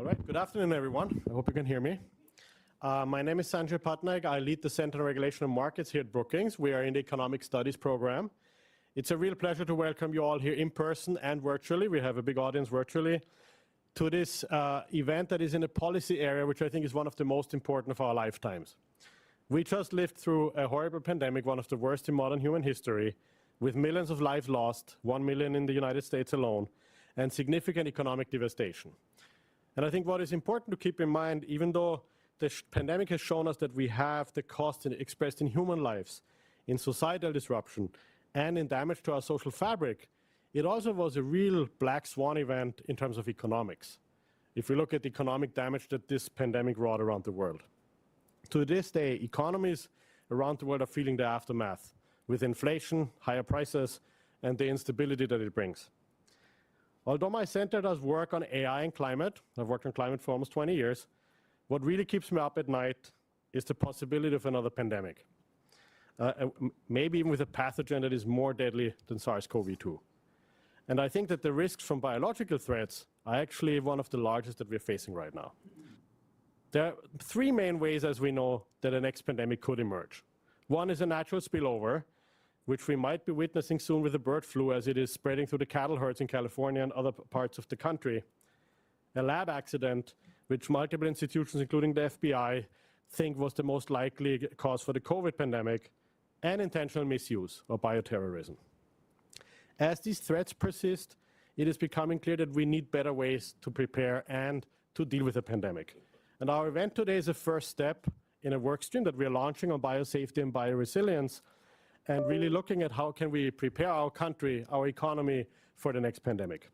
All right, good afternoon, everyone. I hope you can hear me. My name is Sanjay Patnaik. I lead the Center on Regulation of Markets here at Brookings. We are in the Economic Studies program. It's a real pleasure to welcome you all here in person and virtually. We have a big audience virtually to this event that is in a policy area which I think is one of the most important of our lifetimes. We just lived through a horrible pandemic, one of the worst in modern human history, with millions of lives lost, 1 million in the United States alone, and significant economic devastation. And I think what is important to keep in mind, even though the pandemic has shown us that we have the cost expressed in human lives, in societal disruption, and in damage to our social fabric, it also was a real black swan event in terms of economics, if we look at the economic damage that this pandemic wrought around the world. To this day, economies around the world are feeling the aftermath, with inflation, higher prices, and the instability that it brings. Although my center does work on AI and climate, I've worked on climate for almost 20 years, what really keeps me up at night is the possibility of another pandemic. Maybe even with a pathogen that is more deadly than SARS-CoV-2. And I think that the risks from biological threats are actually one of the largest that we're facing right now. There are three main ways, as we know, that a next pandemic could emerge. One is a natural spillover, which we might be witnessing soon with the bird flu as it is spreading through the cattle herds in California and other parts of the country. A lab accident, which multiple institutions, including the FBI, think was the most likely cause for the COVID pandemic, and intentional misuse or bioterrorism. As these threats persist, it is becoming clear that we need better ways to prepare and to deal with the pandemic. And our event today is a first step in a work stream that we are launching on biosafety and bioresilience, and really looking at how can we prepare our country, our economy for the next pandemic.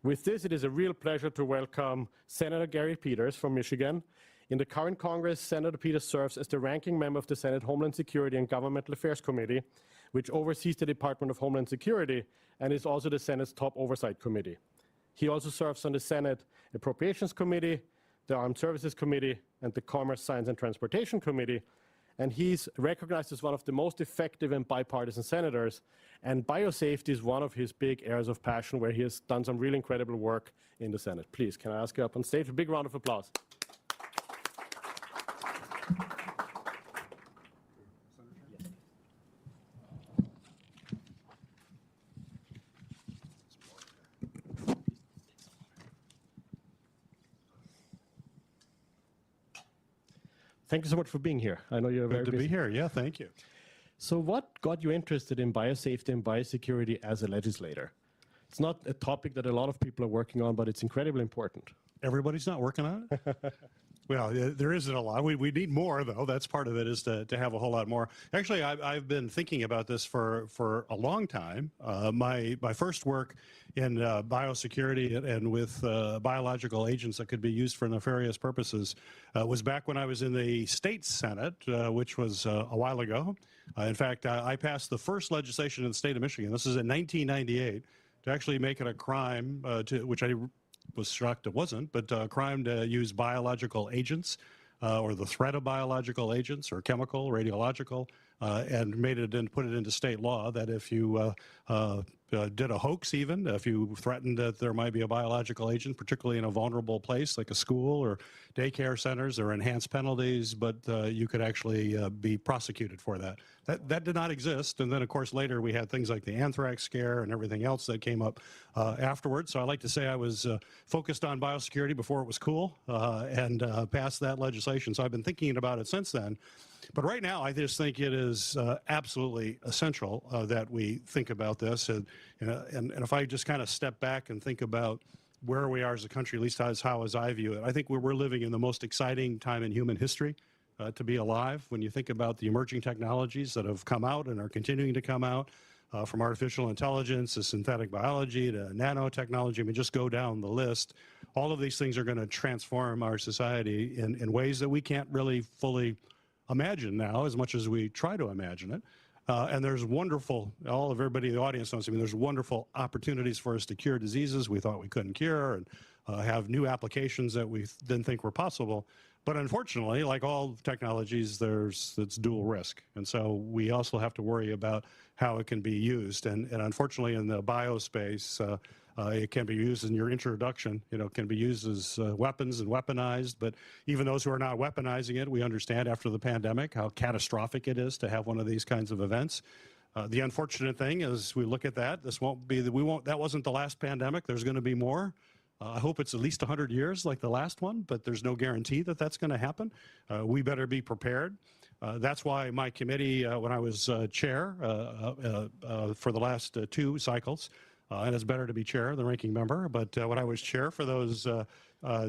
With this, it is a real pleasure to welcome Senator Gary Peters from Michigan. In the current Congress, Senator Peters serves as the ranking member of the Senate Homeland Security and Governmental Affairs Committee, which oversees the Department of Homeland Security and is also the Senate's top oversight committee. He also serves on the Senate Appropriations Committee, the Armed Services Committee, and the Commerce, Science, and Transportation Committee. And he's recognized as one of the most effective and bipartisan senators. And biosafety is one of his big areas of passion where he has done some really incredible work in the Senate. Please, can I ask you up on stage? A big round of applause. Thank you so much for being here. I know you're very busy. Good to be here. Yeah, thank you. So what got you interested in biosafety and biosecurity as a legislator? It's not a topic that a lot of people are working on, but it's incredibly important. Everybody's not working on it? Well, there isn't a lot. We need more, though. That's part of it, is to have a whole lot more. Actually, I've been thinking about this for a long time. My first work in biosecurity and with biological agents that could be used for nefarious purposes was back when I was in the state Senate, which was a while ago. In fact, I passed the first legislation in the state of Michigan. This is in 1998, to actually make it a crime, which I was shocked it wasn't, but a crime to use biological agents or the threat of biological agents or chemical, radiological, and made it and put it into state law that if you did a hoax, even if you threatened that there might be a biological agent, particularly in a vulnerable place like a school or daycare centers, there are enhanced penalties, but you could actually be prosecuted for that. That did not exist. And then, of course, later we had things like the anthrax scare and everything else that came up afterwards. So I like to say I was focused on biosecurity before it was cool and passed that legislation. So I've been thinking about it since then. But right now, I just think it is absolutely essential that we think about this. And if I just kind of step back and think about where we are as a country, at least as I view it, I think we're living in the most exciting time in human history to be alive. When you think about the emerging technologies that have come out and are continuing to come out, from artificial intelligence to synthetic biology to nanotechnology, I mean, just go down the list. All of these things are going to transform our society in ways that we can't really fully imagine now, as much as we try to imagine it. And there's wonderful, all of everybody in the audience knows, I mean, there's wonderful opportunities for us to cure diseases we thought we couldn't cure, and have new applications that we didn't think were possible. But unfortunately, like all technologies, it's dual risk. And so we also have to worry about how it can be used. And unfortunately, in the biospace, It can be used in your introduction, can be used as weapons and weaponized, but even those who are not weaponizing it, we understand after the pandemic how catastrophic it is to have one of these kinds of events. The unfortunate thing is we look at that, that wasn't the last pandemic, there's going to be more. I hope it's at least 100 years like the last one, but there's no guarantee that that's going to happen. We better be prepared. That's why my committee, when I was chair for the last 2 cycles, and it's better to be chair than ranking member, but when I was chair for those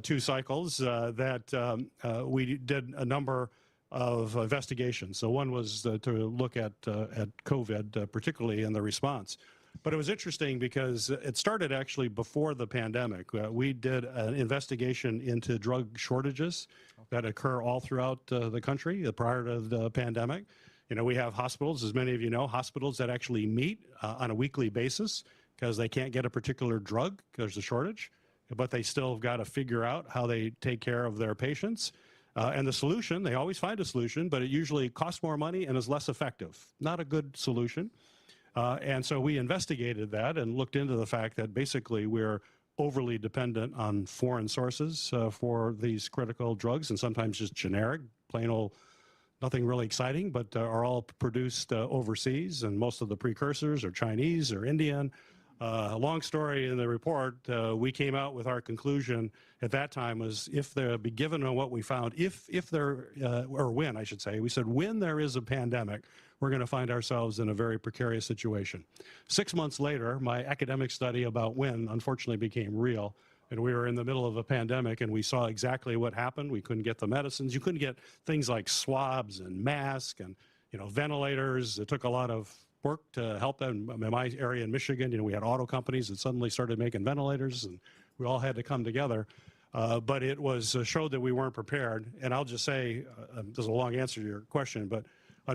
2 cycles, we did a number of investigations. So one was to look at COVID, particularly in the response. But it was interesting because it started actually before the pandemic. We did an investigation into drug shortages that occur all throughout the country prior to the pandemic. We have hospitals, as many of you know, hospitals that actually meet on a weekly basis because they can't get a particular drug because there's a shortage, but they still have got to figure out how they take care of their patients. And the solution, they always find a solution, but it usually costs more money and is less effective. Not a good solution. And so we investigated that and looked into the fact that basically we're overly dependent on foreign sources for these critical drugs, and sometimes just generic, plain old, nothing really exciting, but are all produced overseas, and most of the precursors are Chinese or Indian. A long story in the report, we came out with our conclusion at that time was if there be given on what we found, when I should say, we said when there is a pandemic, we're going to find ourselves in a very precarious situation. 6 months later, my academic study about when unfortunately became real, and we were in the middle of a pandemic and we saw exactly what happened. We couldn't get the medicines. You couldn't get things like swabs and masks and ventilators. It took a lot of work to help them. In my area in Michigan, we had auto companies that suddenly started making ventilators, and we all had to come together. But it was showed that we weren't prepared. And I'll just say, there's a long answer to your question, but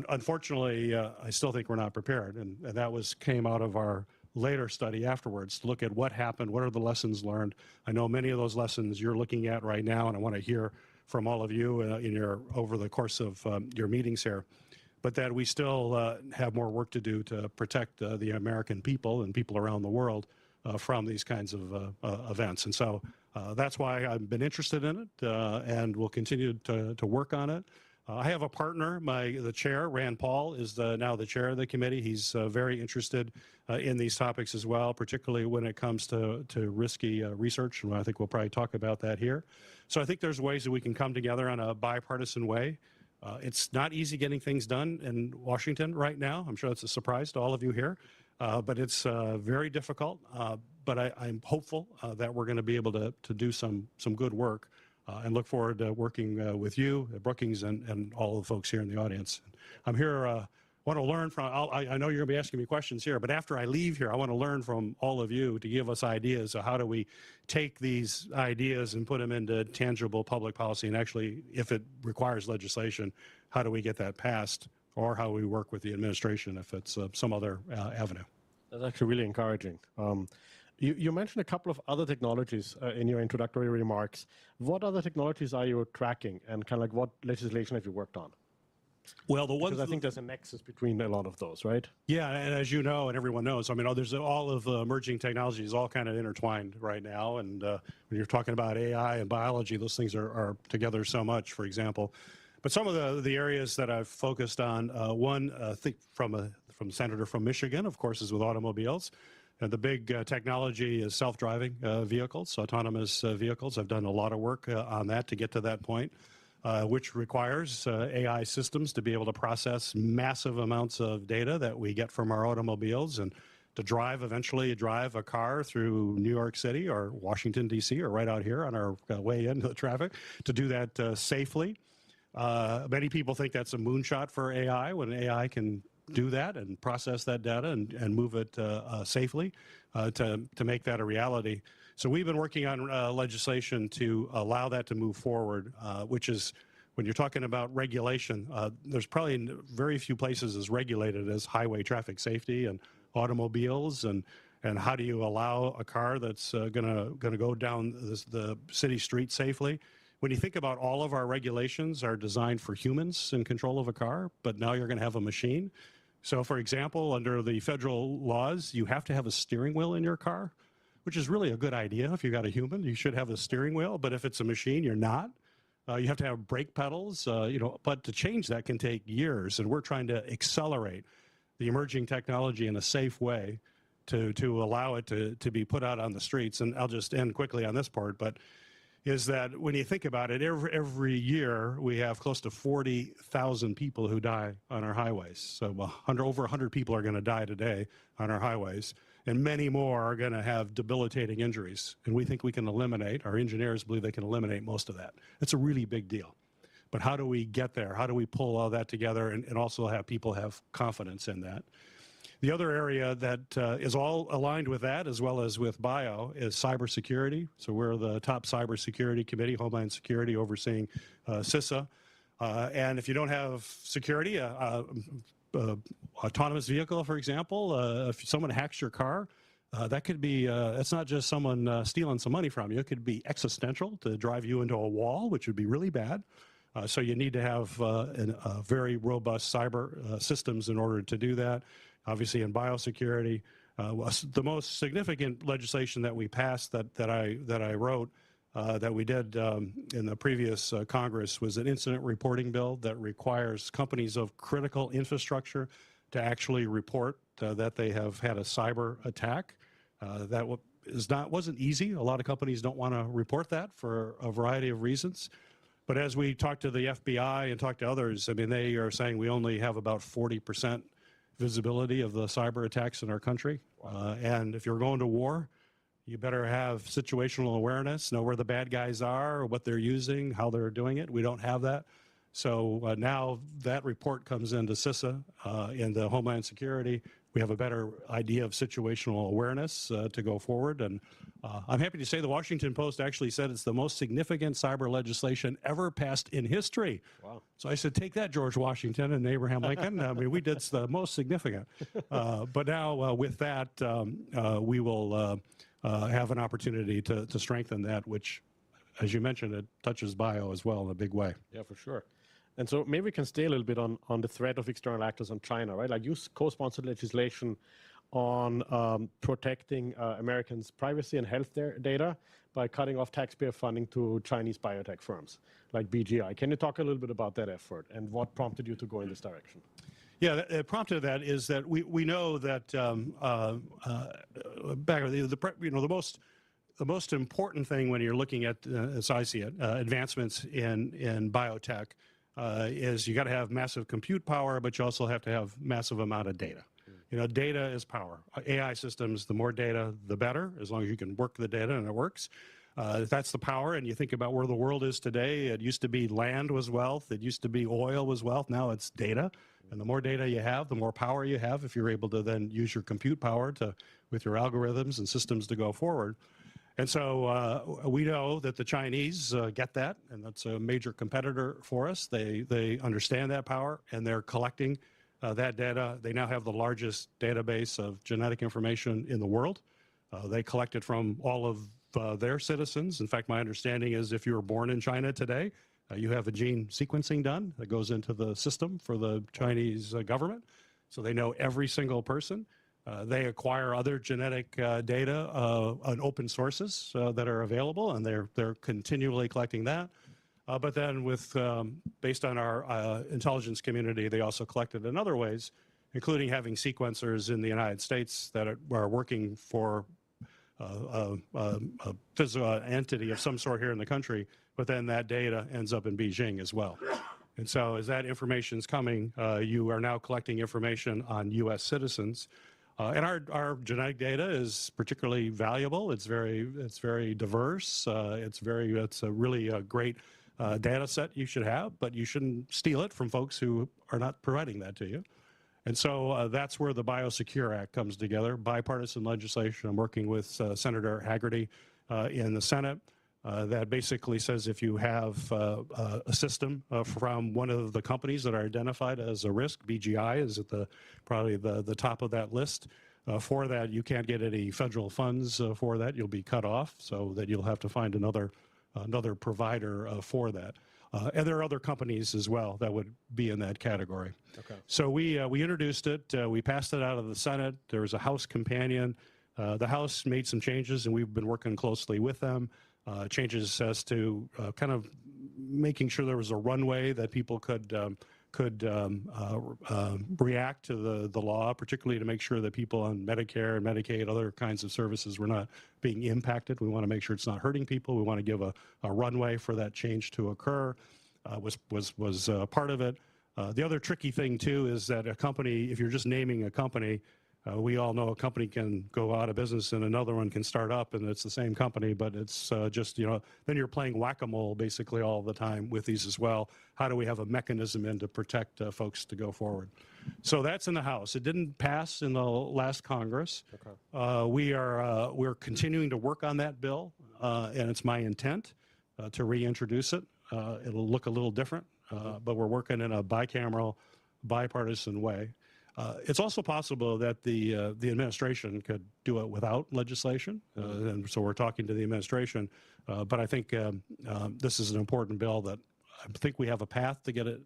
unfortunately, I still think we're not prepared. And that came out of our later study afterwards to look at what happened, what are the lessons learned. I know many of those lessons you're looking at right now, and I want to hear from all of you over the course of your meetings here. But that we still have more work to do to protect the American people and people around the world from these kinds of events. And so that's why I've been interested in it and will continue to work on it. I have a partner, the chair, Rand Paul, is now the chair of the committee. He's very interested in these topics as well, particularly when it comes to risky research, and I think we'll probably talk about that here. So I think there's ways that we can come together on a bipartisan way. It's not easy getting things done in Washington right now. I'm sure that's a surprise to all of you here, but it's very difficult. But I'm hopeful that we're going to be able to do some good work and look forward to working with you, Brookings, and all the folks here in the audience. I'm here, want to learn from, I know you're going to be asking me questions here, but after I leave here, I want to learn from all of you to give us ideas of how do we take these ideas and put them into tangible public policy, and actually, if it requires legislation, how do we get that passed, or how we work with the administration if it's some other avenue. That's actually really encouraging. You mentioned a couple of other technologies in your introductory remarks. What other technologies are you tracking, and kind of like what legislation have you worked on? Well, the ones because I think there's a nexus between a lot of those, right? Yeah, and as you know, and everyone knows, I mean, there's all of the emerging technologies all kind of intertwined right now. And when you're talking about AI and biology, those things are together so much, for example. But some of the areas that I've focused on, one, I think from a senator from Michigan, of course, is with automobiles. The big technology is self-driving vehicles, autonomous vehicles. I've done a lot of work on that to get to that point. Which requires AI systems to be able to process massive amounts of data that we get from our automobiles, and to eventually drive a car through New York City or Washington, D.C., or right out here on our way into the traffic, to do that safely. Many people think that's a moonshot for AI, when AI can do that and process that data and move it safely to make that a reality. So we've been working on legislation to allow that to move forward, which is, when you're talking about regulation, there's probably very few places as regulated as highway traffic safety and automobiles, and how do you allow a car that's going to go down the city street safely. When you think about all of our regulations are designed for humans in control of a car, but now you're going to have a machine. So for example, under the federal laws, you have to have a steering wheel in your car. which is really a good idea. If you got a human, you should have a steering wheel, but if it's a machine, you're not. You have to have brake pedals, but to change that can take years, and we're trying to accelerate the emerging technology in a safe way to allow it to be put out on the streets. And I'll just end quickly on this part, but is that when you think about it, every year we have close to 40,000 people who die on our highways. So over 100 people are going to die today on our highways, and many more are going to have debilitating injuries. And we think we can eliminate, our engineers believe they can eliminate most of that. It's a really big deal. But how do we get there? How do we pull all that together and also have people have confidence in that? The other area that is all aligned with that, as well as with bio, is cybersecurity. So we're the top cybersecurity committee, Homeland Security, overseeing CISA. And if you don't have security, autonomous vehicle, for example, if someone hacks your car, that could be, it's not just someone stealing some money from you. It could be existential to drive you into a wall, which would be really bad. So you need to have very robust cyber systems in order to do that. Obviously, in biosecurity, the most significant legislation that we passed that I wrote that we did in the previous Congress was an incident reporting bill that requires companies of critical infrastructure to actually report that they have had a cyber attack. That wasn't easy. A lot of companies don't want to report that for a variety of reasons. But as we talk to the FBI and talk to others, I mean, they are saying we only have about 40% visibility of the cyber attacks in our country. And if you're going to war, you better have situational awareness, know where the bad guys are, what they're using, how they're doing it. We don't have that. So now that report comes into CISA, into Homeland Security. We have a better idea of situational awareness to go forward. And I'm happy to say the Washington Post actually said it's the most significant cyber legislation ever passed in history. Wow. So I said, take that, George Washington and Abraham Lincoln. I mean, we did the most significant. But now with that, we will have an opportunity to strengthen that, which, as you mentioned, it touches bio as well in a big way. Yeah, for sure. And so maybe we can stay a little bit on the threat of external actors on China, right? Like you co-sponsored legislation on protecting Americans' privacy and health data by cutting off taxpayer funding to Chinese biotech firms like BGI. Can you talk a little bit about that effort and what prompted you to go in this direction? Yeah, the prompted that is that we know that the most important thing when you're looking at, as I see it, advancements in biotech is you got to have massive compute power, but you also have to have massive amount of data. You know, data is power. AI systems, the more data, the better, as long as you can work the data and it works. That's the power, and you think about where the world is today. It used to be land was wealth. It used to be oil was wealth. Now it's data. And the more data you have, the more power you have if you're able to then use your compute power with your algorithms and systems to go forward. And so we know that the Chinese get that, and that's a major competitor for us. They understand that power, and they're collecting that data. They now have the largest database of genetic information in the world. They collect it from all of their citizens. In fact, my understanding is if you were born in China today, you have a gene sequencing done that goes into the system for the Chinese government. So they know every single person. They acquire other genetic data on open sources that are available, and they're continually collecting that. But then based on our intelligence community, they also collect it in other ways, including having sequencers in the United States that are working for a physical entity of some sort here in the country, but then that data ends up in Beijing as well. And so as that information is coming, you are now collecting information on U.S. citizens. And our genetic data is particularly valuable. It's very diverse. It's a really great data set you should have, but you shouldn't steal it from folks who are not providing that to you. And so that's where the Biosecure Act comes together, bipartisan legislation. I'm working with Senator Haggerty in the Senate that basically says if you have a system from one of the companies that are identified as a risk, BGI is at probably the top of that list. For that, you can't get any federal funds for that. You'll be cut off, so that you'll have to find another provider for that. And there are other companies as well that would be in that category. Okay. So we introduced it. We passed it out of the Senate. There was a House companion. The House made some changes, and we've been working closely with them. Changes as to kind of making sure there was a runway that people could react to the law, particularly to make sure that people on Medicare and Medicaid, other kinds of services, were not being impacted. We want to make sure it's not hurting people. We want to give a runway for that change to occur. Was part of it. The other tricky thing too is that a company, if you're just naming a company, we all know a company can go out of business and another one can start up, and it's the same company, but it's just, then you're playing whack-a-mole basically all the time with these as well. How do we have a mechanism in to protect folks to go forward? So that's in the House. It didn't pass in the last Congress. Okay. We're continuing to work on that bill, and it's my intent to reintroduce it. It'll look a little different, but we're working in a bicameral, bipartisan way. It's also possible that the administration could do it without legislation, and so we're talking to the administration. But I think this is an important bill that I think we have a path to get it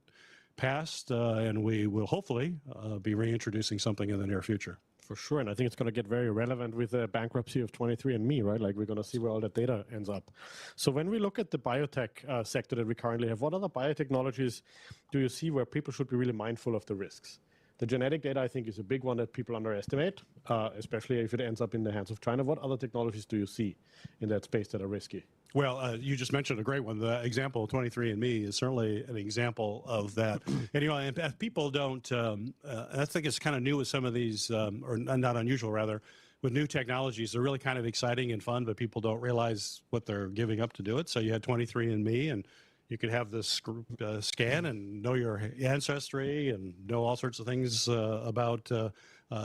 passed, and we will hopefully be reintroducing something in the near future. For sure, and I think it's going to get very relevant with the bankruptcy of 23andMe, right? Like we're going to see where all that data ends up. So when we look at the biotech sector that we currently have, what other biotechnologies do you see where people should be really mindful of the risks? The genetic data, I think, is a big one that people underestimate, especially if it ends up in the hands of China. What other technologies do you see in that space that are risky? Well, you just mentioned a great one. The example of 23andMe is certainly an example of that. And, and people don't, I think it's kind of new with some of these, or not unusual, rather, with new technologies. They're really kind of exciting and fun, but people don't realize what they're giving up to do it. So you had 23andMe, and you could have this scan and know your ancestry and know all sorts of things about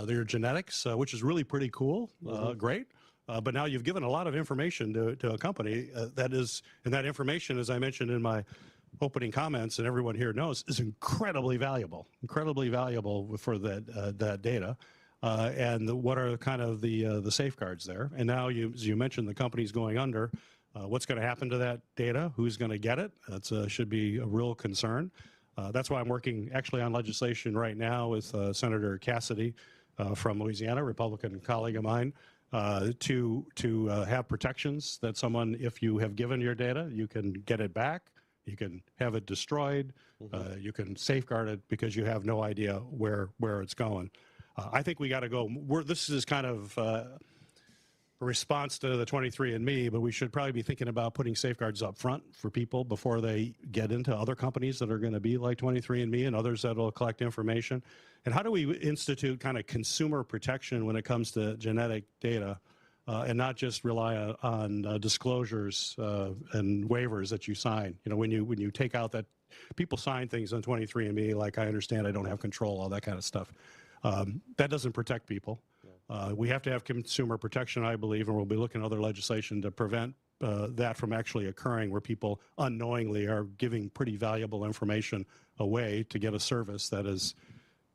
your genetics, which is really pretty cool, great. But now you've given a lot of information to a company and that information, as I mentioned in my opening comments, and everyone here knows, is incredibly valuable for that data. And what are kind of the safeguards there? And now, as you mentioned, the company's going under. What's going to happen to that data? Who's going to get it? That should be a real concern. That's why I'm working actually on legislation right now with Senator Cassidy from Louisiana, Republican colleague of mine, to have protections that someone, if you have given your data, you can get it back, you can have it destroyed, you can safeguard it because you have no idea where it's going. I think we got to go. This is kind of a response to the 23andMe, but we should probably be thinking about putting safeguards up front for people before they get into other companies that are going to be like 23andMe and others that will collect information. And how do we institute kind of consumer protection when it comes to genetic data and not just rely on disclosures and waivers that you sign? When you take out that people sign things on 23andMe, like I understand I don't have control, all that kind of stuff. That doesn't protect people. We have to have consumer protection, I believe, and we'll be looking at other legislation to prevent that from actually occurring, where people unknowingly are giving pretty valuable information away to get a service that is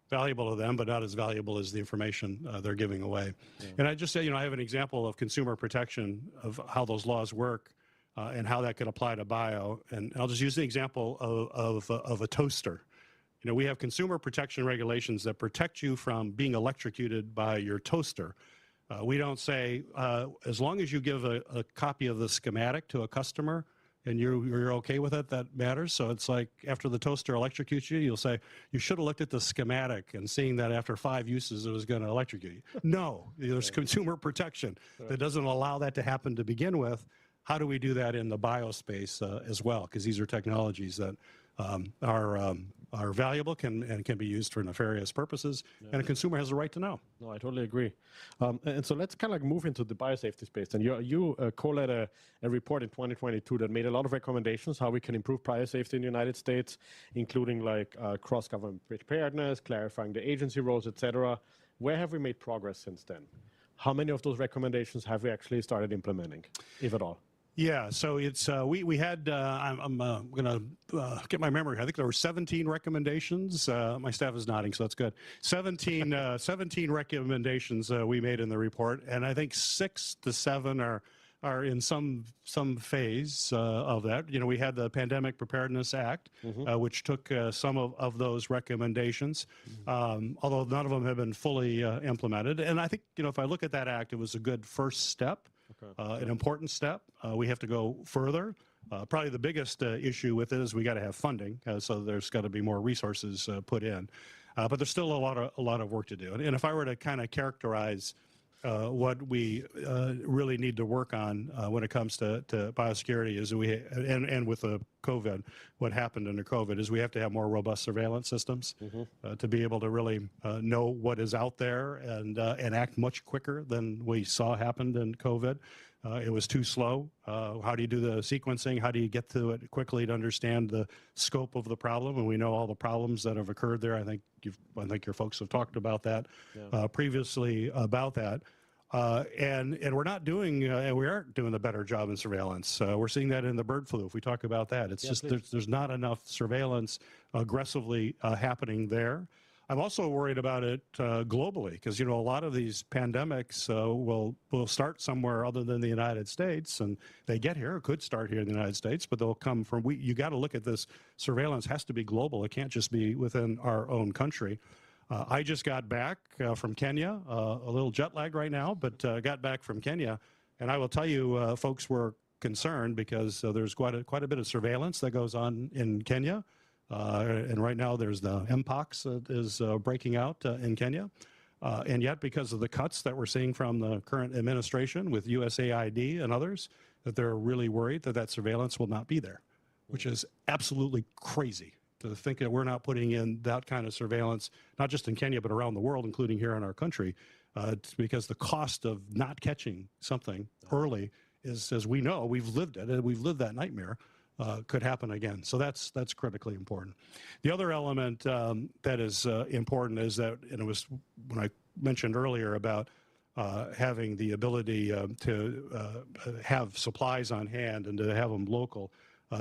valuable to them, but not as valuable as the information they're giving away. Yeah. And I just say, I have an example of consumer protection of how those laws work and how that could apply to bio. And I'll just use the example of a toaster. We have consumer protection regulations that protect you from being electrocuted by your toaster. We don't say, as long as you give a copy of the schematic to a customer and you're okay with it, that matters. So it's like after the toaster electrocutes you, you'll say, you should have looked at the schematic and seeing that after 5 uses it was going to electrocute you. No, there's consumer protection that doesn't allow that to happen to begin with. How do we do that in the biospace as well? Because these are technologies that are valuable and can be used for nefarious purposes, and a consumer has a right to know. No, I totally agree. And so let's kind of move into the biosafety space. And you co-led a report in 2022 that made a lot of recommendations how we can improve biosafety in the United States, including like cross-government preparedness, clarifying the agency roles, etc. Where have we made progress since then? How many of those recommendations have we actually started implementing, if at all? Yeah, so it's we had I'm going to get my memory. I think there were 17 recommendations. My staff is nodding, so that's good. 17 recommendations we made in the report, and I think 6 to 7 are are in some phase of that. You know, we had the Pandemic Preparedness Act, which took some of those recommendations, although none of them have been fully implemented. And I think, you know, if I look at that act, it was a good first step, an important step. We have to go further. Probably the biggest issue with it is we got to have funding, so there's got to be more resources put in. But there's still a lot of work to do. And if I were to kind of characterize what we really need to work on when it comes to biosecurity is and with the COVID, what happened under COVID is we have to have more robust surveillance systems to be able to really know what is out there and act much quicker than we saw happened in COVID. It was too slow. How do you do the sequencing? How do you get to it quickly to understand the scope of the problem? And we know all the problems that have occurred there. I think your folks have talked about that previously about that. And we're not doing, we aren't doing a better job in surveillance. We're seeing that in the bird flu. If we talk about that, it's just there's not enough surveillance aggressively happening there. I'm also worried about it globally because, you know, a lot of these pandemics will start somewhere other than the United States, and they get here. It could start here in the United States, but they'll come from, you got to look at this. Surveillance has to be global. It can't just be within our own country. I just got back from Kenya, a little jet lag right now, but got back from Kenya, and I will tell you, folks were concerned because there's quite a bit of surveillance that goes on in Kenya. And right now there's the Mpox that is breaking out in Kenya. And yet because of the cuts that we're seeing from the current administration with USAID and others, that they're really worried that that surveillance will not be there, which is absolutely crazy to think that we're not putting in that kind of surveillance, not just in Kenya, but around the world, including here in our country, because the cost of not catching something early is, as we know, we've lived it, and we've lived that nightmare. Could happen again. So that's critically important. The other element that is important is that, and it was when I mentioned earlier about having the ability to have supplies on hand and to have them local,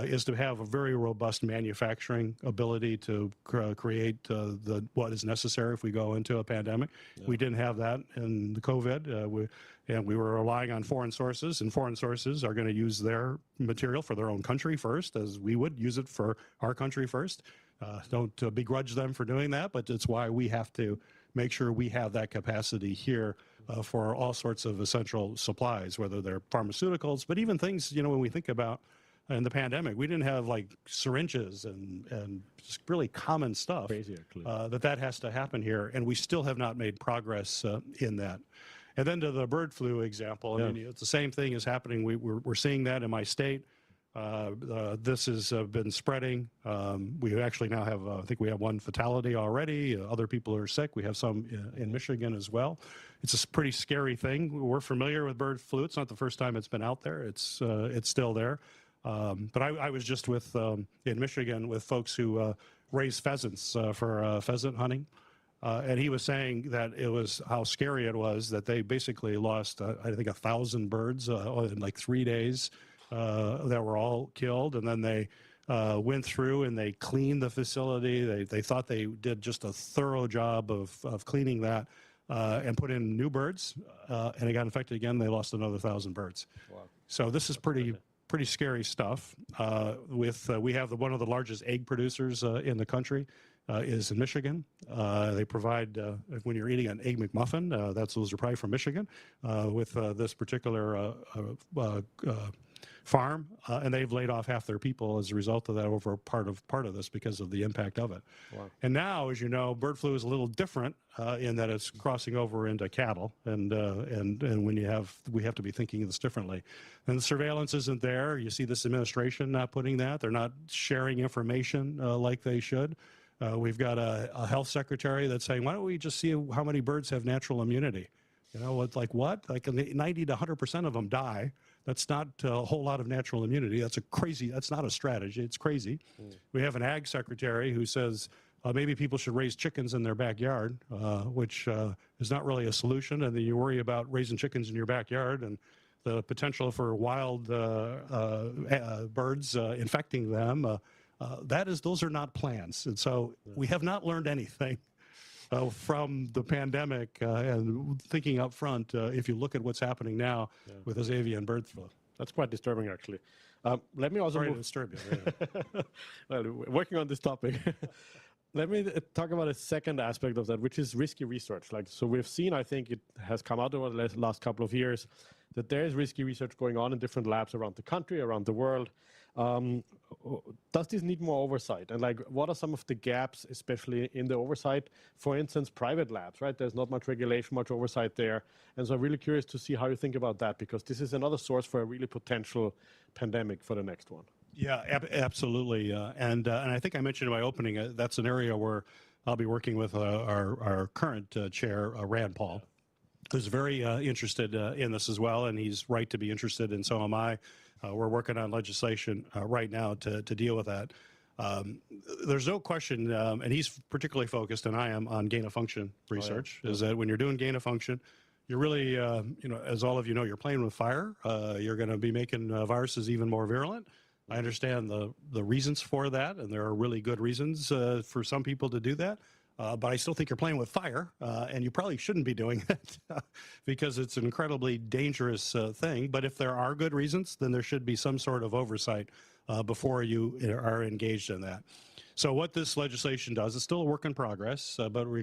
is to have a very robust manufacturing ability to create what is necessary if we go into a pandemic. We didn't have that in the COVID. And we were relying on foreign sources, and foreign sources are going to use their material for their own country first, as we would use it for our country first. Don't begrudge them for doing that, but it's why we have to make sure we have that capacity here for all sorts of essential supplies, whether they're pharmaceuticals, but even things, you know, when we think about in the pandemic, we didn't have like syringes and just really common stuff. Crazy, actually. That has to happen here, and we still have not made progress in that. And then to the bird flu example, I mean, it's the same thing is happening. We're seeing that in my state. This has been spreading. We actually now have, I think we have one fatality already. Other people are sick. We have some in Michigan as well. It's a pretty scary thing. We're familiar with bird flu. It's not the first time it's been out there. It's still there. But I was just in Michigan with folks who raise pheasants for pheasant hunting. And he was saying that it was how scary it was that they basically lost, I think, 1,000 birds in like 3 days that were all killed. And then they went through and they cleaned the facility. They thought they did just a thorough job of cleaning that and put in new birds. And it got infected again. They lost another 1,000 birds. Wow. So this is pretty scary stuff. We have one of the largest egg producers in the country. Is in Michigan. They provide, when you're eating an Egg McMuffin, those are probably from Michigan, with this particular farm, and they've laid off half their people as a result of that over part of this because of the impact of it. Wow. And now, as you know, bird flu is a little different in that it's crossing over into cattle, and when we have to be thinking of this differently. And the surveillance isn't there. You see this administration not putting that. They're not sharing information like they should. We've got a health secretary that's saying, why don't we just see how many birds have natural immunity? You know, it's like what? Like 90 to 100% of them die. That's not a whole lot of natural immunity. That's not a strategy. It's crazy. We have an ag secretary who says maybe people should raise chickens in their backyard, which is not really a solution. And then you worry about raising chickens in your backyard and the potential for wild birds infecting them. Those are not plans. And so we have not learned anything from the pandemic and thinking up front, if you look at what's happening now with this avian bird flu. That's quite disturbing, actually. Let me also Sorry to move. disturb you. Well, working on this topic. Let me talk about a second aspect of that, which is risky research. Like, so we've seen, I think it has come out over the last couple of years, that there is risky research going on in different labs around the country, around the world. Does this need more oversight? And like, what are some of the gaps, especially in the oversight? For instance, private labs, right? There's not much regulation, much oversight there. And so I'm really curious to see how you think about that, because this is another source for a really potential pandemic for the next one. Yeah, absolutely. And I think I mentioned in my opening, that's an area where I'll be working with our current chair, Rand Paul, who's very interested in this as well, and he's right to be interested, and so am I. We're working on legislation right now to deal with that. There's no question, and he's particularly focused, and I am, on gain-of-function research, is that when you're doing gain-of-function, you're really, you know, as all of you know, you're playing with fire. You're going to be making viruses even more virulent. I understand the reasons for that, and there are really good reasons for some people to do that. But I still think you're playing with fire, and you probably shouldn't be doing it because it's an incredibly dangerous thing. But if there are good reasons, then there should be some sort of oversight before you are engaged in that. So what this legislation does, it's still a work in progress, but we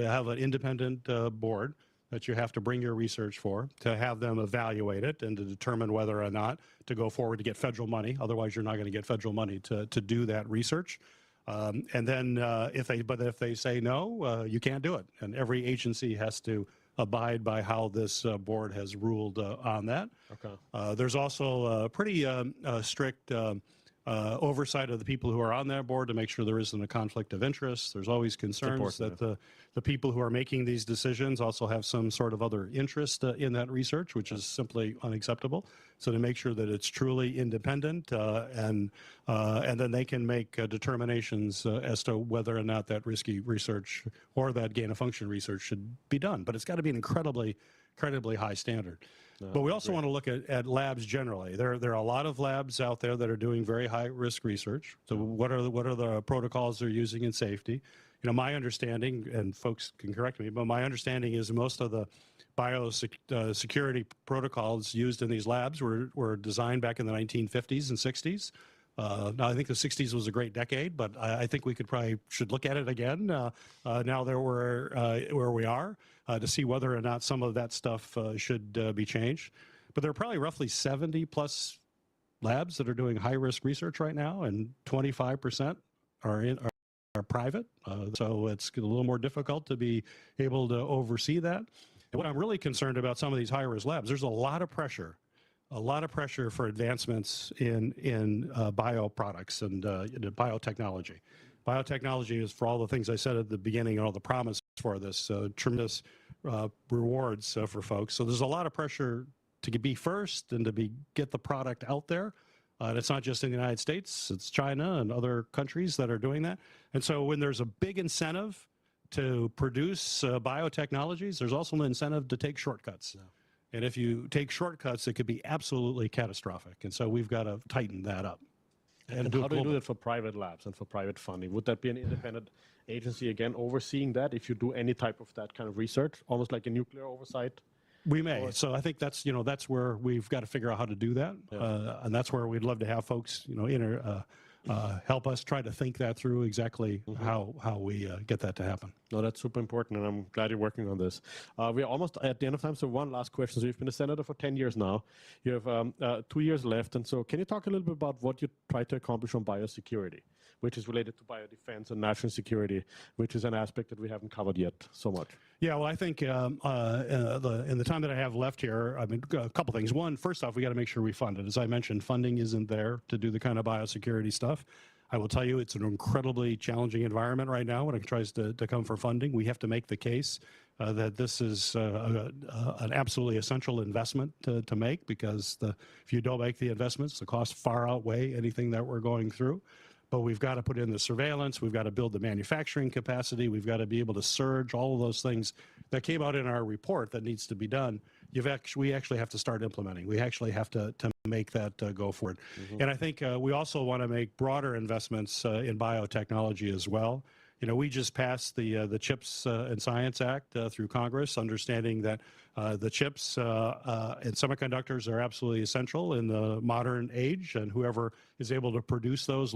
have an independent board that you have to bring your research for, to have them evaluate it and to determine whether or not to go forward to get federal money. Otherwise, you're not going to get federal money to do that research. And then if they say no, you can't do it. And every agency has to abide by how this board has ruled on that. Okay. There's also a pretty strict oversight of the people who are on that board to make sure there isn't a conflict of interest. There's always concerns that the people who are making these decisions also have some sort of other interest in that research, which is simply unacceptable. So to make sure that it's truly independent and then they can make determinations as to whether or not that risky research or that gain-of-function research should be done. But it's got to be an incredibly high standard. But we also want to look at labs generally. There are a lot of labs out there that are doing very high risk research. So what are the protocols they're using in safety? You know, my understanding, and folks can correct me, but my understanding is most of the biosecurity protocols used in these labs were designed back in the 1950s and 60s. Now, I think the 60s was a great decade, but I think we should look at it again now that we're where we are to see whether or not some of that stuff should be changed. But there are probably roughly 70 plus labs that are doing high risk research right now, and 25% are private. So it's a little more difficult to be able to oversee that. And what I'm really concerned about some of these high risk labs, there's a lot of pressure for advancements in bioproducts and biotechnology. Biotechnology is, for all the things I said at the beginning, and all the promise for this, tremendous rewards for folks. So there's a lot of pressure to be first and to get the product out there. And it's not just in the United States, it's China and other countries that are doing that. And so when there's a big incentive to produce biotechnologies, there's also an incentive to take shortcuts. Yeah. And if you take shortcuts, it could be absolutely catastrophic. And so we've got to tighten that up. And how do you do that for private labs and for private funding? Would that be an independent agency, again, overseeing that if you do any type of that kind of research, almost like a nuclear oversight? We may. So I think that's where we've got to figure out how to do that. Yeah. And that's where we'd love to have folks, help us try to think that through exactly how we get that to happen. No, that's super important, and I'm glad you're working on this. We're almost at the end of time, so one last question. So you've been a senator for 10 years now. You have 2 years left, and so can you talk a little bit about what you try to accomplish on biosecurity, which is related to biodefense and national security, which is an aspect that we haven't covered yet so much? Yeah, well, I think in the time that I have left here, I mean, a couple things. One, first off, we got to make sure we fund it. As I mentioned, funding isn't there to do the kind of biosecurity stuff. I will tell you, it's an incredibly challenging environment right now when it tries to come for funding. We have to make the case that this is an absolutely essential investment to make, because if you don't make the investments, the costs far outweigh anything that we're going through. But we've got to put in the surveillance, we've got to build the manufacturing capacity, we've got to be able to surge, all of those things that came out in our report that needs to be done. We actually have to start implementing. We actually have to make that go forward. And I think we also want to make broader investments in biotechnology as well. we just passed the Chips and Science Act through Congress, understanding that the chips and semiconductors are absolutely essential in the modern age, and whoever is able to produce those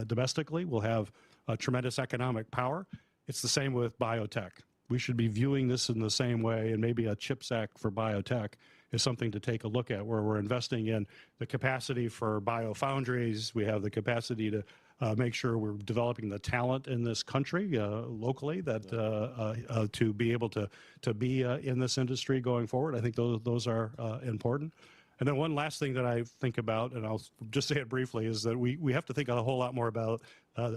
domestically will have tremendous economic power. It's the same with biotech. We should be viewing this in the same way, and maybe a CHIPS Act for biotech is something to take a look at, where we're investing in the capacity for biofoundries. We have the capacity to make sure we're developing the talent in this country locally that to be able to be in this industry going forward. I think those are important. And then one last thing that I think about, and I'll just say it briefly, is that we have to think a whole lot more about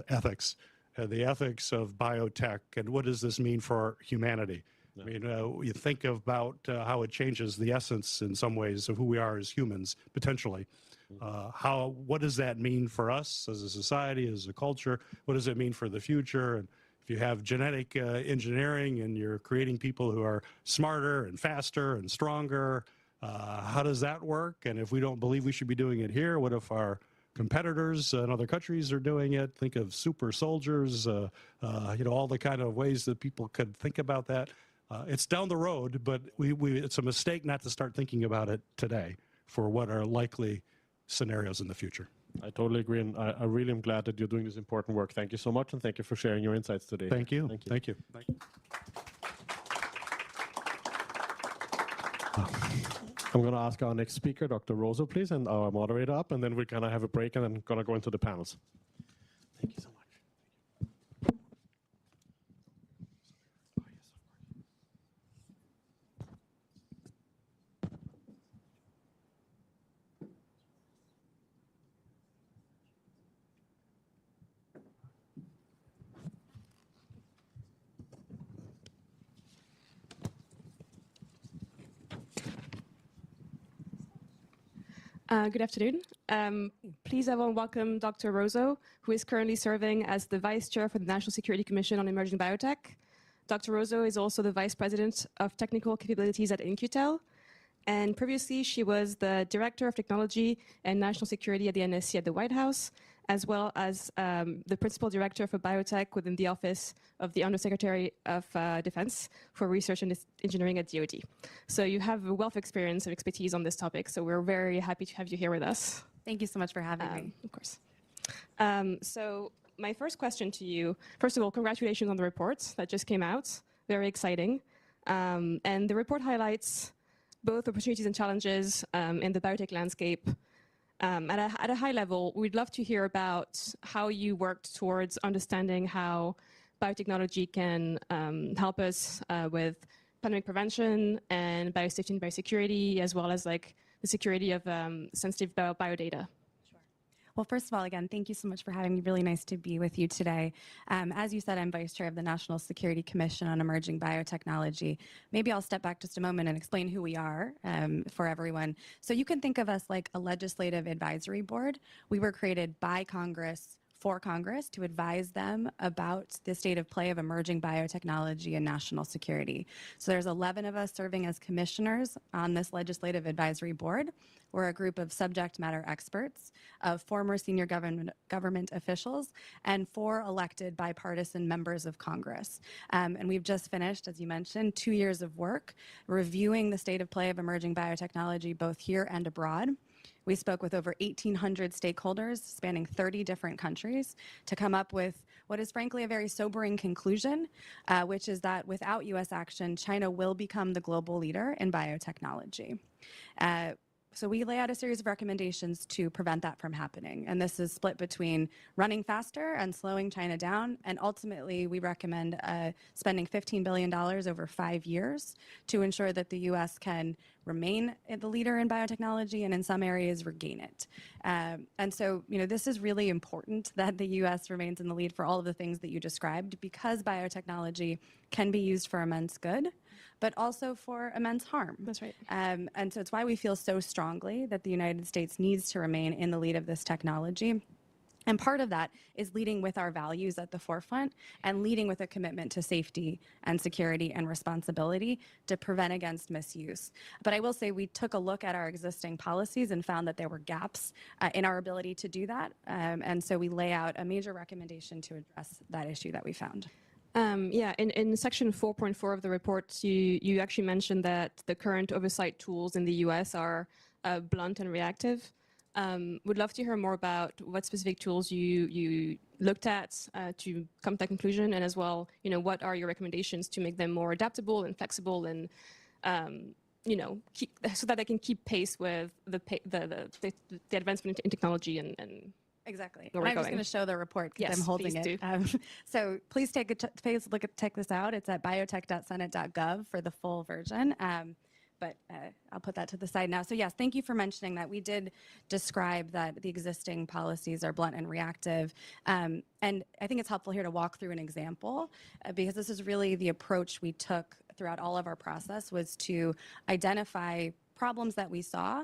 ethics. The ethics of biotech, and what does this mean for humanity? I mean, you think about how it changes the essence in some ways of who we are as humans, potentially. What does that mean for us as a society, as a culture? What does it mean for the future? And if you have genetic engineering and you're creating people who are smarter and faster and stronger, how does that work? And if we don't believe we should be doing it here, what if our competitors in other countries are doing it? Think of super soldiers, all the kind of ways that people could think about that. It's down the road, but it's a mistake not to start thinking about it today for what are likely scenarios in the future. I totally agree, and I really am glad that you're doing this important work. Thank you so much, and thank you for sharing your insights today. Thank you. Thank you. Thank you. I'm going to ask our next speaker, Dr. Rosso, please, and our moderator up, and then we're going to have a break and then going to go into the panels. Thank you so much. Good afternoon. Please everyone welcome Dr. Rosso, who is currently serving as the Vice Chair for the National Security Commission on Emerging Biotech. Dr. Rosso is also the Vice President of Technical Capabilities at In-Q-Tel, and previously she was the Director of Technology and National Security at the NSC at the White House, as well as the Principal Director for Biotech within the Office of the Undersecretary of Defense for Research and Engineering at DoD. So you have a wealth of experience and expertise on this topic, so we're very happy to have you here with us. Thank you so much for having me. Of course. So my first question to you, first of all, congratulations on the report that just came out. Very exciting. And the report highlights both opportunities and challenges in the biotech landscape. At a high level, we'd love to hear about how you worked towards understanding how biotechnology can help us with pandemic prevention and biosafety and biosecurity, as well as like the security of sensitive biodata. Well, first of all, again, thank you so much for having me. Really nice to be with you today. As you said, I'm Vice Chair of the National Security Commission on Emerging Biotechnology. Maybe I'll step back just a moment and explain who we are for everyone. So you can think of us like a legislative advisory board. We were created by Congress for Congress to advise them about the state of play of emerging biotechnology and national security. So there's 11 of us serving as commissioners on this legislative advisory board. We're a group of subject matter experts, of former senior government officials, and 4 elected bipartisan members of Congress. And we've just finished, as you mentioned, 2 years of work reviewing the state of play of emerging biotechnology both here and abroad. We spoke with over 1,800 stakeholders spanning 30 different countries to come up with what is frankly a very sobering conclusion, which is that without U.S. action, China will become the global leader in biotechnology. So we lay out a series of recommendations to prevent that from happening. And this is split between running faster and slowing China down. And ultimately, we recommend spending $15 billion over 5 years to ensure that the U.S. can remain the leader in biotechnology and in some areas regain it. And so, this is really important that the U.S. remains in the lead for all of the things that you described, because biotechnology can be used for immense good, but also for immense harm. That's right. And so it's why we feel so strongly that the United States needs to remain in the lead of this technology. And part of that is leading with our values at the forefront and leading with a commitment to safety and security and responsibility to prevent against misuse. But I will say we took a look at our existing policies and found that there were gaps in our ability to do that. And so we lay out a major recommendation to address that issue that we found. Yeah, in section 4.4 of the report, you actually mentioned that the current oversight tools in the US are blunt and reactive. Would love to hear more about what specific tools you looked at to come to that conclusion, and as well, what are your recommendations to make them more adaptable and flexible, and so that they can keep pace with the advancement in technology and Exactly. where And we're I'm just going. going to show the report because Yes, I'm holding please it. So please check this out. It's at biotech.senate.gov for the full version. But I'll put that to the side now. So yes, thank you for mentioning that. We did describe that the existing policies are blunt and reactive. And I think it's helpful here to walk through an example because this is really the approach we took throughout all of our process, was to identify problems that we saw,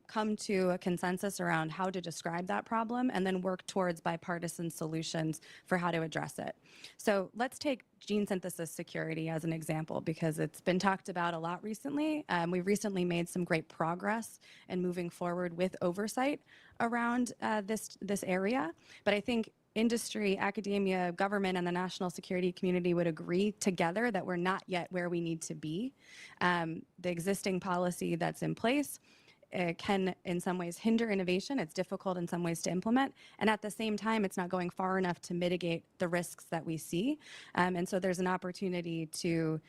come to a consensus around how to describe that problem, and then work towards bipartisan solutions for how to address it. So let's take gene synthesis security as an example, because it's been talked about a lot recently. We recently made some great progress in moving forward with oversight around this area. But I think industry, academia, government, and the national security community would agree together that we're not yet where we need to be. The existing policy that's in place can in some ways hinder innovation. It's difficult in some ways to implement. And at the same time, it's not going far enough to mitigate the risks that we see. And so there's an opportunity to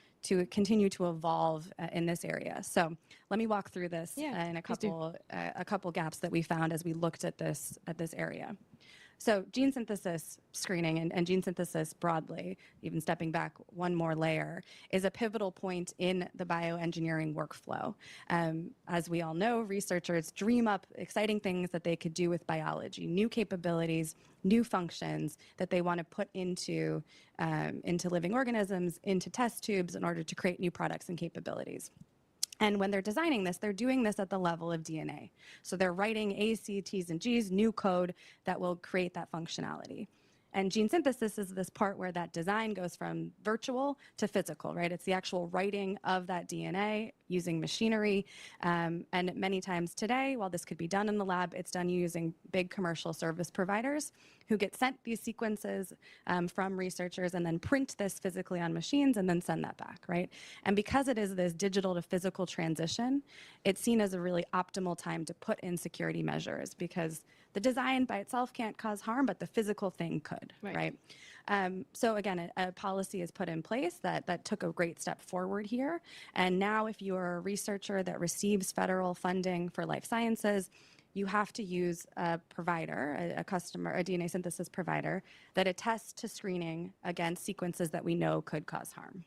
continue to evolve in this area. So let me walk through this in a couple gaps that we found as we looked at this area. So gene synthesis screening and gene synthesis broadly, even stepping back one more layer, is a pivotal point in the bioengineering workflow. As we all know, researchers dream up exciting things that they could do with biology, new capabilities, new functions that they want to put into living organisms, into test tubes in order to create new products and capabilities. And when they're designing this, they're doing this at the level of DNA. So they're writing A's, C's, T's, and G's, new code that will create that functionality. And gene synthesis is this part where that design goes from virtual to physical, right? It's the actual writing of that DNA using machinery. And many times today, while this could be done in the lab, it's done using big commercial service providers who get sent these sequences from researchers and then print this physically on machines and then send that back, right? And because it is this digital to physical transition, it's seen as a really optimal time to put in security measures, because the design by itself can't cause harm, but the physical thing could, right? So again, a policy is put in place that took a great step forward here. And now if you are a researcher that receives federal funding for life sciences, you have to use a provider, a customer, a DNA synthesis provider that attests to screening against sequences that we know could cause harm.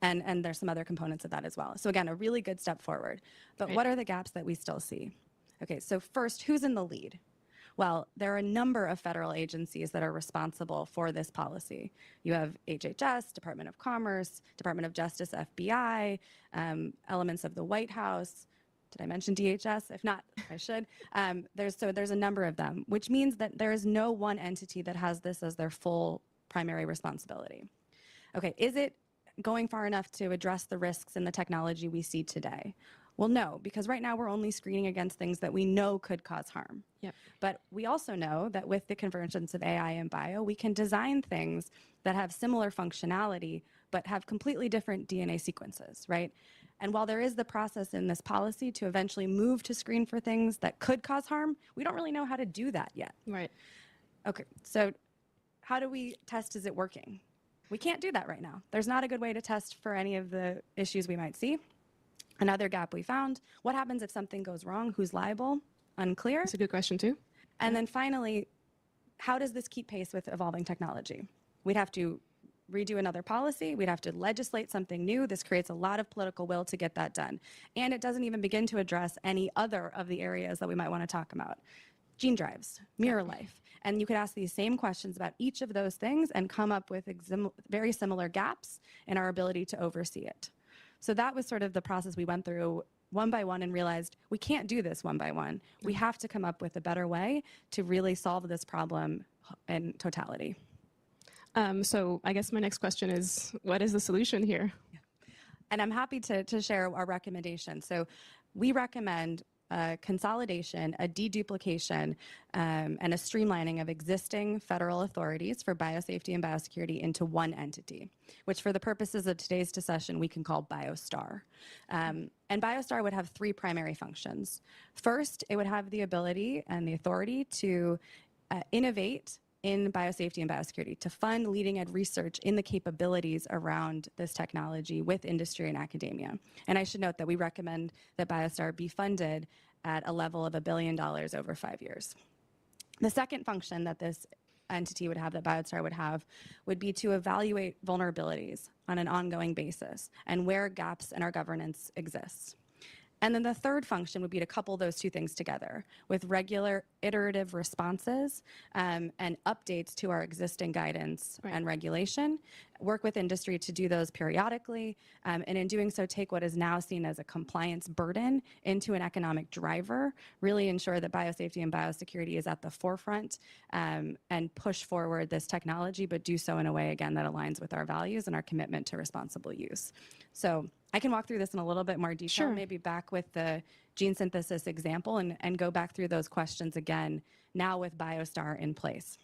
And there's some other components of that as well. So again, a really good step forward. But what are the gaps that we still see? Okay, so first, who's in the lead? Well, there are a number of federal agencies that are responsible for this policy. You have HHS, Department of Commerce, Department of Justice, FBI, elements of the White House. Did I mention DHS? If not, I should. There's a number of them, which means that there is no one entity that has this as their full primary responsibility. Okay, is it going far enough to address the risks in the technology we see today? Well, no, because right now we're only screening against things that we know could cause harm. Yep. But we also know that with the convergence of AI and bio, we can design things that have similar functionality, but have completely different DNA sequences, right? And while there is the process in this policy to eventually move to screen for things that could cause harm, we don't really know how to do that yet. Right. Okay, so how do we test, is it working? We can't do that right now. There's not a good way to test for any of the issues we might see. Another gap we found, what happens if something goes wrong? Who's liable? Unclear. That's a good question too. And then finally, how does this keep pace with evolving technology? We'd have to redo another policy. We'd have to legislate something new. This creates a lot of political will to get that done. And it doesn't even begin to address any other of the areas that we might want to talk about. Gene drives, mirror life. And you could ask these same questions about each of those things and come up with very similar gaps in our ability to oversee it. So that was sort of the process we went through one by one and realized we can't do this one by one. We have to come up with a better way to really solve this problem in totality. So I guess my next question is, what is the solution here? And I'm happy to share our recommendations. So we recommend consolidation, a deduplication, and a streamlining of existing federal authorities for biosafety and biosecurity into one entity, which for the purposes of today's discussion, we can call BioStar. And BioStar would have three primary functions. First, it would have the ability and the authority to innovate in biosafety and biosecurity, to fund leading-edge research in the capabilities around this technology with industry and academia. And I should note that we recommend that BioStar be funded at a level of $1 billion over 5 years. The second function that this entity would have, that BioStar would be to evaluate vulnerabilities on an ongoing basis and where gaps in our governance exist. And then the third function would be to couple those two things together with regular iterative responses and updates to our existing guidance and regulation, work with industry to do those periodically, and in doing so, take what is now seen as a compliance burden into an economic driver, really ensure that biosafety and biosecurity is at the forefront, and push forward this technology, but do so in a way, again, that aligns with our values and our commitment to responsible use. So I can walk through this in a little bit more detail, maybe back with the gene synthesis example and go back through those questions again, now with BioStar in place.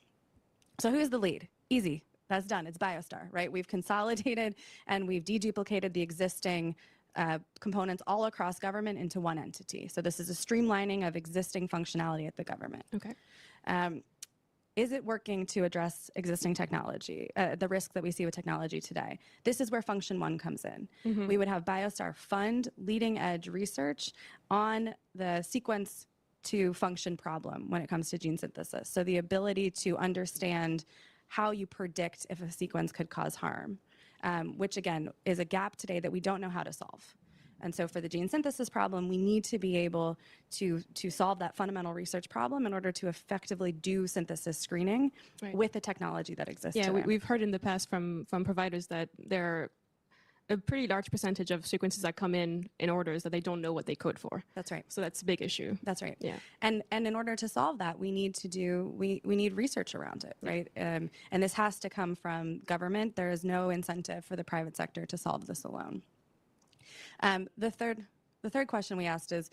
So who's the lead? Easy, that's done, it's BioStar, right? We've consolidated and we've deduplicated the existing components all across government into one entity. So this is a streamlining of existing functionality at the government. Okay. Is it working to address existing technology, the risk that we see with technology today? This is where function one comes in. We would have BioStar fund leading edge research on the sequence to function problem when it comes to gene synthesis. So the ability to understand how you predict if a sequence could cause harm, which again is a gap today that we don't know how to solve. And so for the gene synthesis problem, we need to be able to solve that fundamental research problem in order to effectively do synthesis screening with the technology that exists today. We've heard in the past from providers that there are a pretty large percentage of sequences that come in orders that they don't know what they code for. That's right. So that's a big issue. That's right. Yeah. And in order to solve that, we need research around it, right? And this has to come from government. There is no incentive for the private sector to solve this alone. The third question we asked is,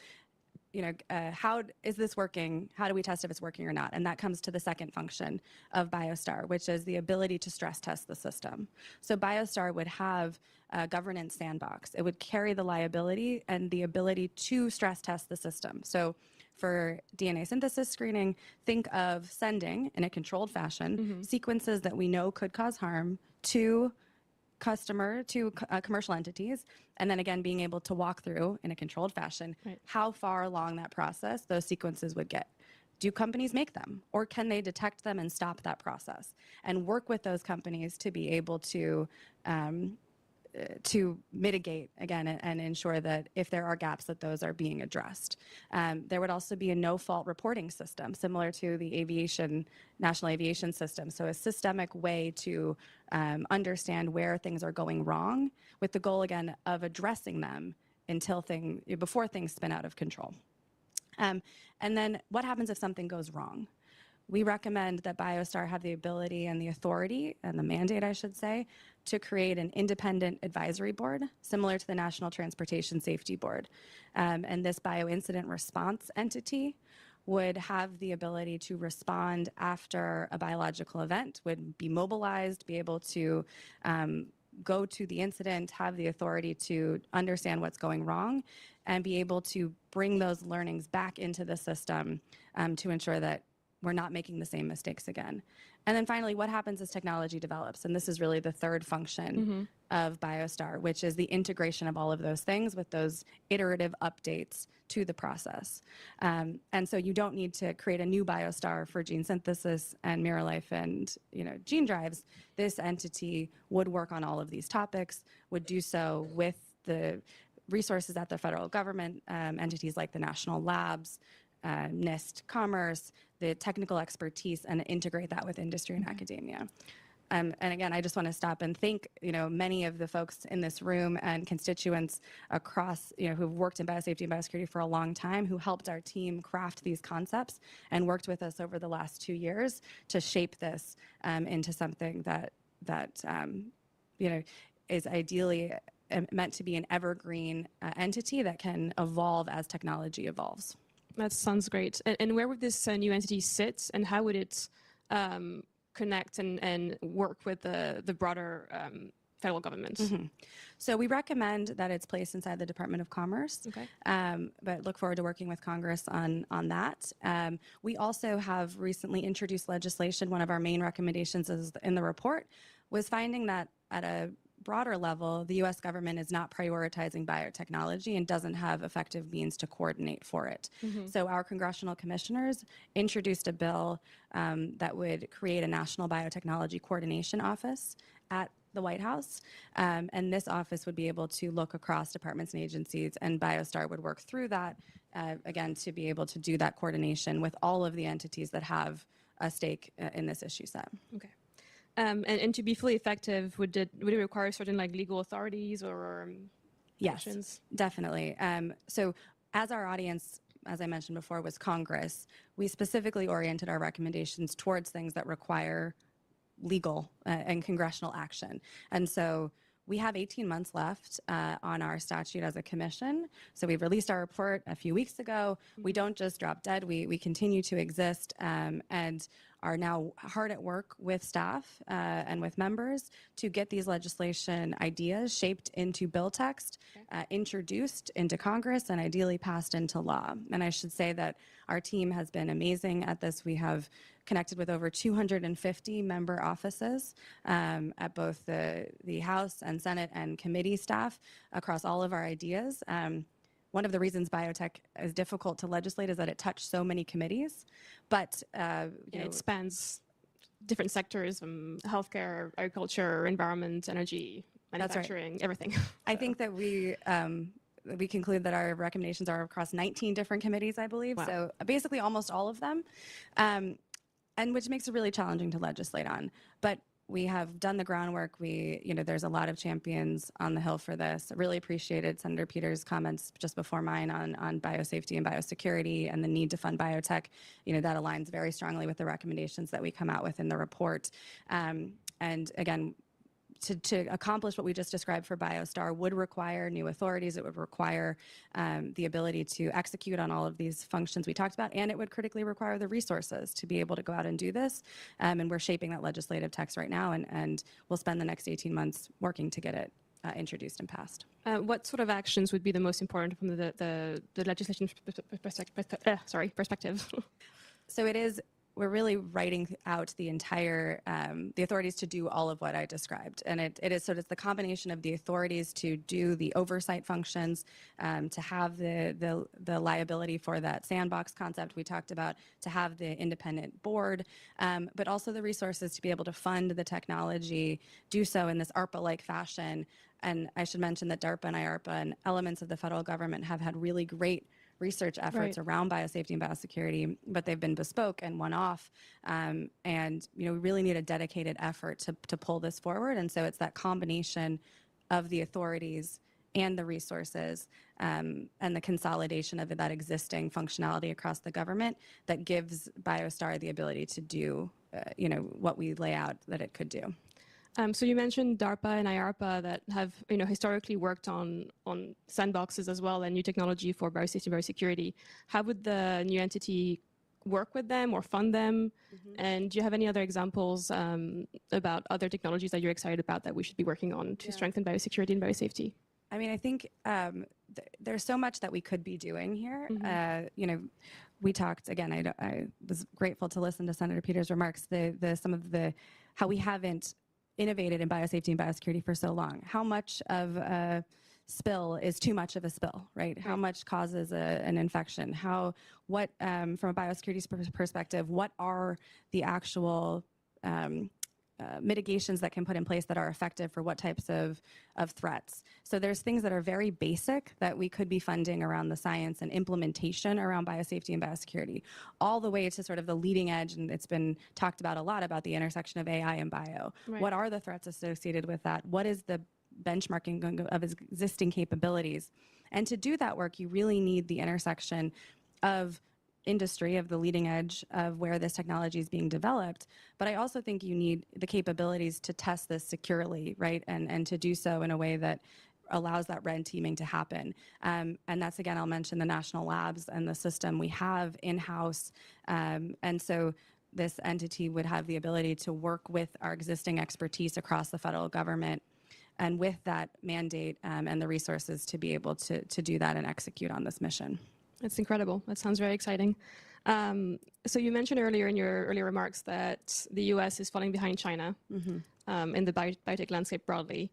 how is this working? How do we test if it's working or not? And that comes to the second function of BioStar, which is the ability to stress test the system. So BioStar would have a governance sandbox. It would carry the liability and the ability to stress test the system. So for DNA synthesis screening, think of sending in a controlled fashion sequences that we know could cause harm to commercial entities, and then again being able to walk through in a controlled fashion how far along that process those sequences would get. Do companies make them, or can they detect them and stop that process and work with those companies to be able to mitigate again and ensure that if there are gaps that those are being addressed. There would also be a no-fault reporting system similar to the National Aviation System. So a systemic way to understand where things are going wrong with the goal again of addressing them before things spin out of control. And then what happens if something goes wrong? We recommend that BioStar have the ability and the authority, and the mandate, I should say, to create an independent advisory board, similar to the National Transportation Safety Board. And this bioincident response entity would have the ability to respond after a biological event, would be mobilized, be able to go to the incident, have the authority to understand what's going wrong, and be able to bring those learnings back into the system to ensure that we're not making the same mistakes again. And then finally, what happens as technology develops? And this is really the third function of BioStar, which is the integration of all of those things with those iterative updates to the process. And so you don't need to create a new BioStar for gene synthesis and mirror life and gene drives. This entity would work on all of these topics, would do so with the resources at the federal government, entities like the national labs, NIST, Commerce, the technical expertise, and integrate that with industry and academia. And again, I just want to stop and thank, many of the folks in this room and constituents across, who've worked in biosafety and biosecurity for a long time, who helped our team craft these concepts and worked with us over the last 2 years to shape this into something that is ideally meant to be an evergreen entity that can evolve as technology evolves. That sounds great. And where would this new entity sit, and how would it connect and work with the broader federal government? Mm-hmm. So we recommend that it's placed inside the Department of Commerce, Okay. but look forward to working with Congress on that. We also have recently introduced legislation. One of our main recommendations is in the report was finding that at a broader level, the U.S. government is not prioritizing biotechnology and doesn't have effective means to coordinate for it. Mm-hmm. So our congressional commissioners introduced a bill that would create a National Biotechnology Coordination Office at the White House. And this office would be able to look across departments and agencies, and BioStar would work through that, again, to be able to do that coordination with all of the entities that have a stake in this issue set. Okay. And to be fully effective, would it require certain legal authorities or Yes, actions? definitely. So as our audience, as I mentioned before, was Congress, we specifically oriented our recommendations towards things that require legal and congressional action. And so we have 18 months left on our statute as a commission. So we've released our report a few weeks ago. We don't just drop dead. We continue to exist and are now hard at work with staff and with members to get these legislation ideas shaped into bill text, introduced into Congress, and ideally passed into law. And I should say that our team has been amazing at this. We have connected with over 250 member offices at both the House and Senate and committee staff across all of our ideas. One of the reasons biotech is difficult to legislate is that it touched so many committees, but it spans different sectors, healthcare, agriculture, environment, energy, manufacturing, everything. I think that we conclude that our recommendations are across 19 different committees, I believe. Wow. So basically almost all of them, and which makes it really challenging to legislate on. But we have done the groundwork. There's a lot of champions on the Hill for this. I really appreciated Senator Peters' comments just before mine on biosafety and biosecurity and the need to fund biotech. That aligns very strongly with the recommendations that we come out with in the report. And again, to accomplish what we just described for BioStar would require new authorities. It would require the ability to execute on all of these functions we talked about, and it would critically require the resources to be able to go out and do this. And we're shaping that legislative text right now, and we'll spend the next 18 months working to get it introduced and passed. What sort of actions would be the most important from the legislation perspective? So we're really writing out the entire, the authorities to do all of what I described. And it's the combination of the authorities to do the oversight functions, to have the liability for that sandbox concept we talked about, to have the independent board, but also the resources to be able to fund the technology, do so in this ARPA-like fashion. And I should mention that DARPA and IARPA and elements of the federal government have had really great research efforts around biosafety and biosecurity, but they've been bespoke and one-off. And we really need a dedicated effort to pull this forward. And so it's that combination of the authorities and the resources and the consolidation of that existing functionality across the government that gives BioStar the ability to do what we lay out that it could do. So you mentioned DARPA and IARPA that have historically worked on sandboxes as well and new technology for biosafety and biosecurity. How would the new entity work with them or fund them? Mm-hmm. And do you have any other examples about other technologies that you're excited about that we should be working on to strengthen biosecurity and biosafety? I mean, I think there's so much that we could be doing here. Mm-hmm. We talked again. I was grateful to listen to Senator Peters' remarks. How we haven't innovated in biosafety and biosecurity for so long. How much of a spill is too much of a spill, right? How much causes an infection? From a biosecurity perspective, what are the actual mitigations that can put in place that are effective for what types of threats. So there's things that are very basic that we could be funding around the science and implementation around biosafety and biosecurity, all the way to sort of the leading edge, and it's been talked about a lot about the intersection of AI and bio. Right. What are the threats associated with that? What is the benchmarking of existing capabilities? And to do that work, you really need the intersection of industry, of the leading edge of where this technology is being developed. But I also think you need the capabilities to test this securely, right? And to do so in a way that allows that red teaming to happen. And that's, again, I'll mention the national labs and the system we have in-house. And so this entity would have the ability to work with our existing expertise across the federal government, and with that mandate and the resources to be able to do that and execute on this mission. That's incredible. That sounds very exciting. So you mentioned earlier in your earlier remarks that the U.S. is falling behind China in the biotech landscape broadly.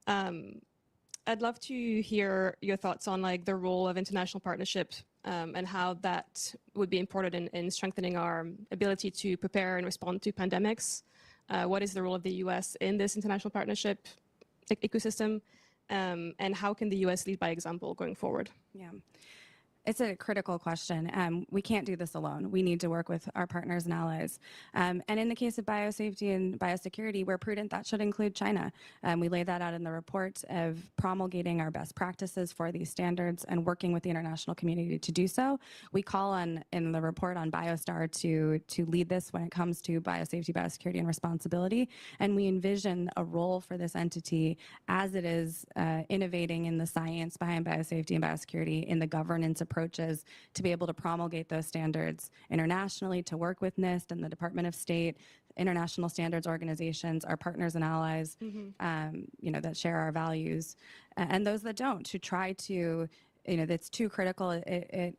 I'd love to hear your thoughts on like the role of international partnerships and how that would be important in strengthening our ability to prepare and respond to pandemics. What is the role of the U.S. in this international partnership ecosystem, and how can the U.S. lead by example going forward? Yeah. It's a critical question. We can't do this alone. We need to work with our partners and allies. And in the case of biosafety and biosecurity, where prudent, that should include China. We laid that out in the report of promulgating our best practices for these standards and working with the international community to do so. We call on, in the report on BioStar, to lead this when it comes to biosafety, biosecurity, and responsibility. And we envision a role for this entity as it is innovating in the science behind biosafety and biosecurity, in the governance approaches, to be able to promulgate those standards internationally, to work with NIST and the Department of State, international standards organizations, our partners and allies, that share our values, and those that don't, to try to, that's too critical. It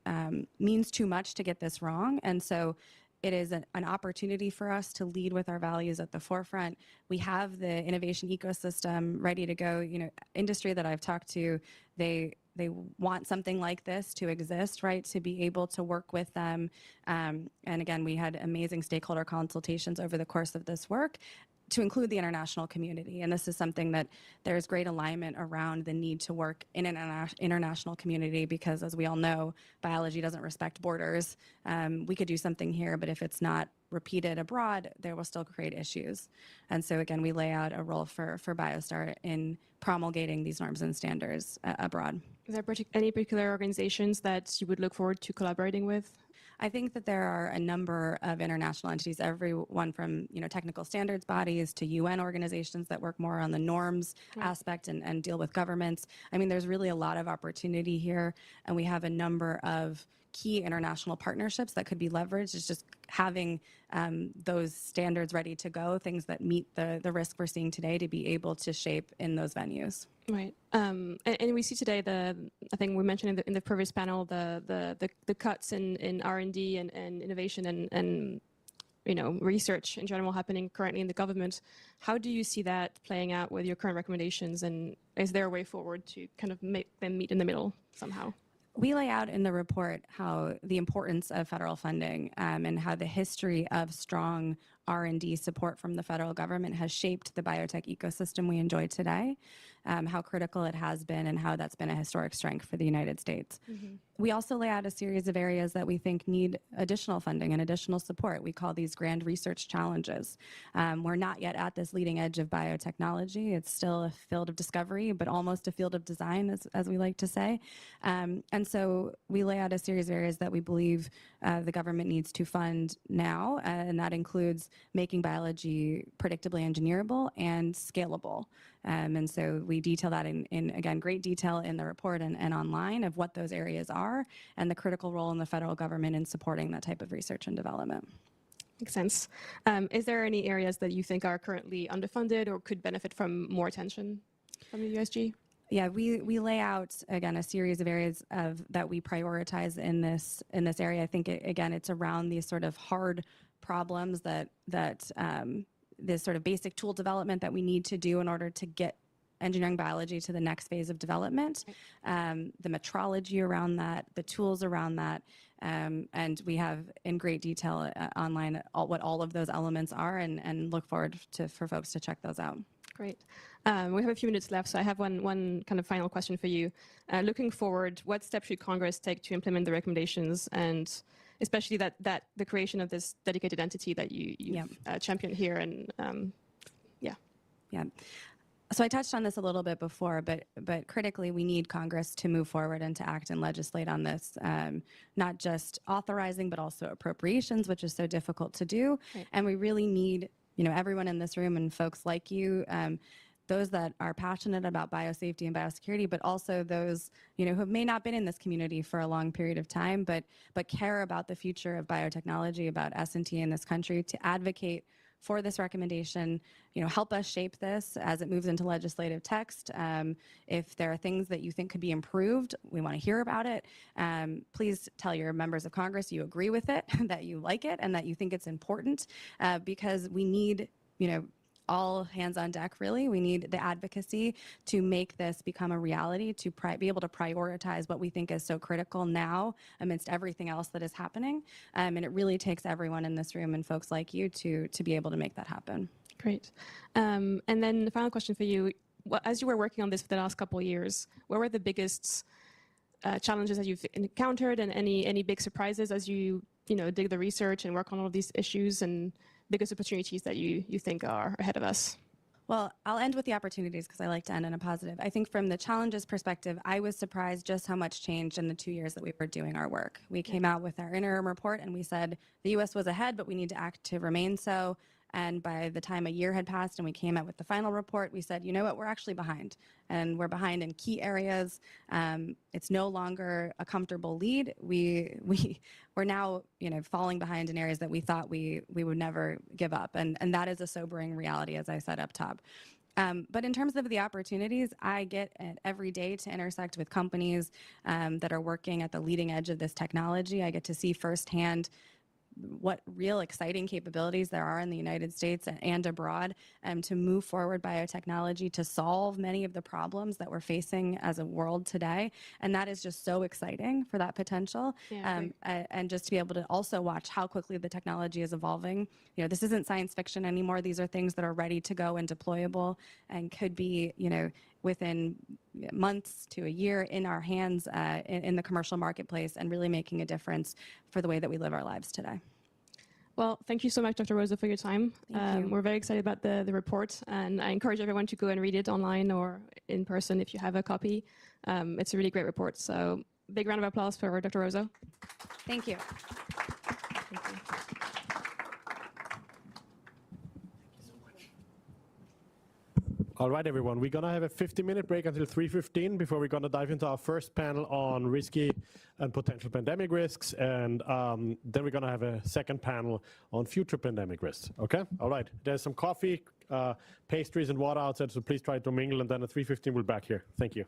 means too much to get this wrong. And so it is an opportunity for us to lead with our values at the forefront. We have the innovation ecosystem ready to go. Industry that I've talked to, they want something like this to exist, right? To be able to work with them. And again, we had amazing stakeholder consultations over the course of this work to include the international community. And this is something that there's great alignment around the need to work in an international community, because as we all know, biology doesn't respect borders. We could do something here, but if it's not repeated abroad, there will still create issues. And so again, we lay out a role for BioStar in promulgating these norms and standards abroad. Is there any particular organizations that you would look forward to collaborating with? I think that there are a number of international entities, everyone from technical standards bodies to UN organizations that work more on the norms aspect and deal with governments. I mean, there's really a lot of opportunity here, and we have a number of key international partnerships that could be leveraged. It's just having those standards ready to go, things that meet the risk we're seeing today, to be able to shape in those venues. Right. And we see today I think we mentioned in the previous panel the cuts in R&D and innovation and research in general happening currently in the government. How do you see that playing out with your current recommendations, and is there a way forward to kind of make them meet in the middle somehow? We lay out in the report how the importance of federal funding and how the history of strong R&D support from the federal government has shaped the biotech ecosystem we enjoy today, how critical it has been, and how that's been a historic strength for the United States. Mm-hmm. We also lay out a series of areas that we think need additional funding and additional support. We call these grand research challenges. We're not yet at this leading edge of biotechnology. It's still a field of discovery, but almost a field of design, as we like to say. And so we lay out a series of areas that we believe the government needs to fund now, and that includes making biology predictably engineerable and scalable. And so we detail that in again, great detail in the report and online of what those areas are and the critical role in the federal government in supporting that type of research and development. Makes sense. Is there any areas that you think are currently underfunded or could benefit from more attention from the USG? Yeah, we lay out, again, a series of areas that we prioritize in this area. I think, again, it's around these sort of hard problems that this sort of basic tool development that we need to do in order to get engineering biology to the next phase of development, the metrology around that, the tools around that, And we have in great detail online what all of those elements are, and look forward for folks to check those out. Great. We have a few minutes left, so I have one kind of final question for you. Looking forward, what steps should Congress take to implement the recommendations, and especially that the creation of this dedicated entity that you've championed here? And yeah. So I touched on this a little bit before, but critically, we need Congress to move forward and to act and legislate on this, not just authorizing, but also appropriations, which is so difficult to do. Right. And we really need, everyone in this room and folks like you, those that are passionate about biosafety and biosecurity, but also those, who may not been in this community for a long period of time, but care about the future of biotechnology, about S&T in this country, to advocate for this recommendation, help us shape this as it moves into legislative text. If there are things that you think could be improved, we want to hear about it. Please tell your members of Congress you agree with it, that you like it, and that you think it's important, because we need, all hands on deck, really. We need the advocacy to make this become a reality, to be able to prioritize what we think is so critical now amidst everything else that is happening. And it really takes everyone in this room and folks like you to be able to make that happen. Great. And then the final question for you, as you were working on this for the last couple of years, what were the biggest challenges that you've encountered, and any big surprises as you dig the research and work on all of these issues, and biggest opportunities that you think are ahead of us? Well, I'll end with the opportunities because I like to end on a positive. I think from the challenges perspective, I was surprised just how much changed in the 2 years that we were doing our work. We came out with our interim report and we said the U.S. was ahead, but we need to act to remain so. And by the time a year had passed and we came out with the final report, we said, you know what, we're actually behind. And we're behind in key areas. It's no longer a comfortable lead. We're now, falling behind in areas that we thought we would never give up. And that is a sobering reality, as I said up top. But in terms of the opportunities, I get it every day to intersect with companies that are working at the leading edge of this technology. I get to see firsthand what real exciting capabilities there are in the United States and abroad to move forward biotechnology to solve many of the problems that we're facing as a world today. And that is just so exciting for that potential. And just to be able to also watch how quickly the technology is evolving. This isn't science fiction anymore. These are things that are ready to go and deployable and could be, within months to a year in our hands in the commercial marketplace, and really making a difference for the way that we live our lives today. Well, thank you so much, Dr. Rosa, for your time. Thank you. We're very excited about the report, and I encourage everyone to go and read it online or in person if you have a copy. It's a really great report. So big round of applause for Dr. Rosa. Thank you. Thank you. All right, everyone, we're gonna have a 50-minute break until 3:15 before we're gonna dive into our first panel on risky and potential pandemic risks, and then we're gonna have a second panel on future pandemic risks, okay? All right, there's some coffee, pastries and water outside, so please try to mingle, and then at 3:15 we'll be back here. Thank you.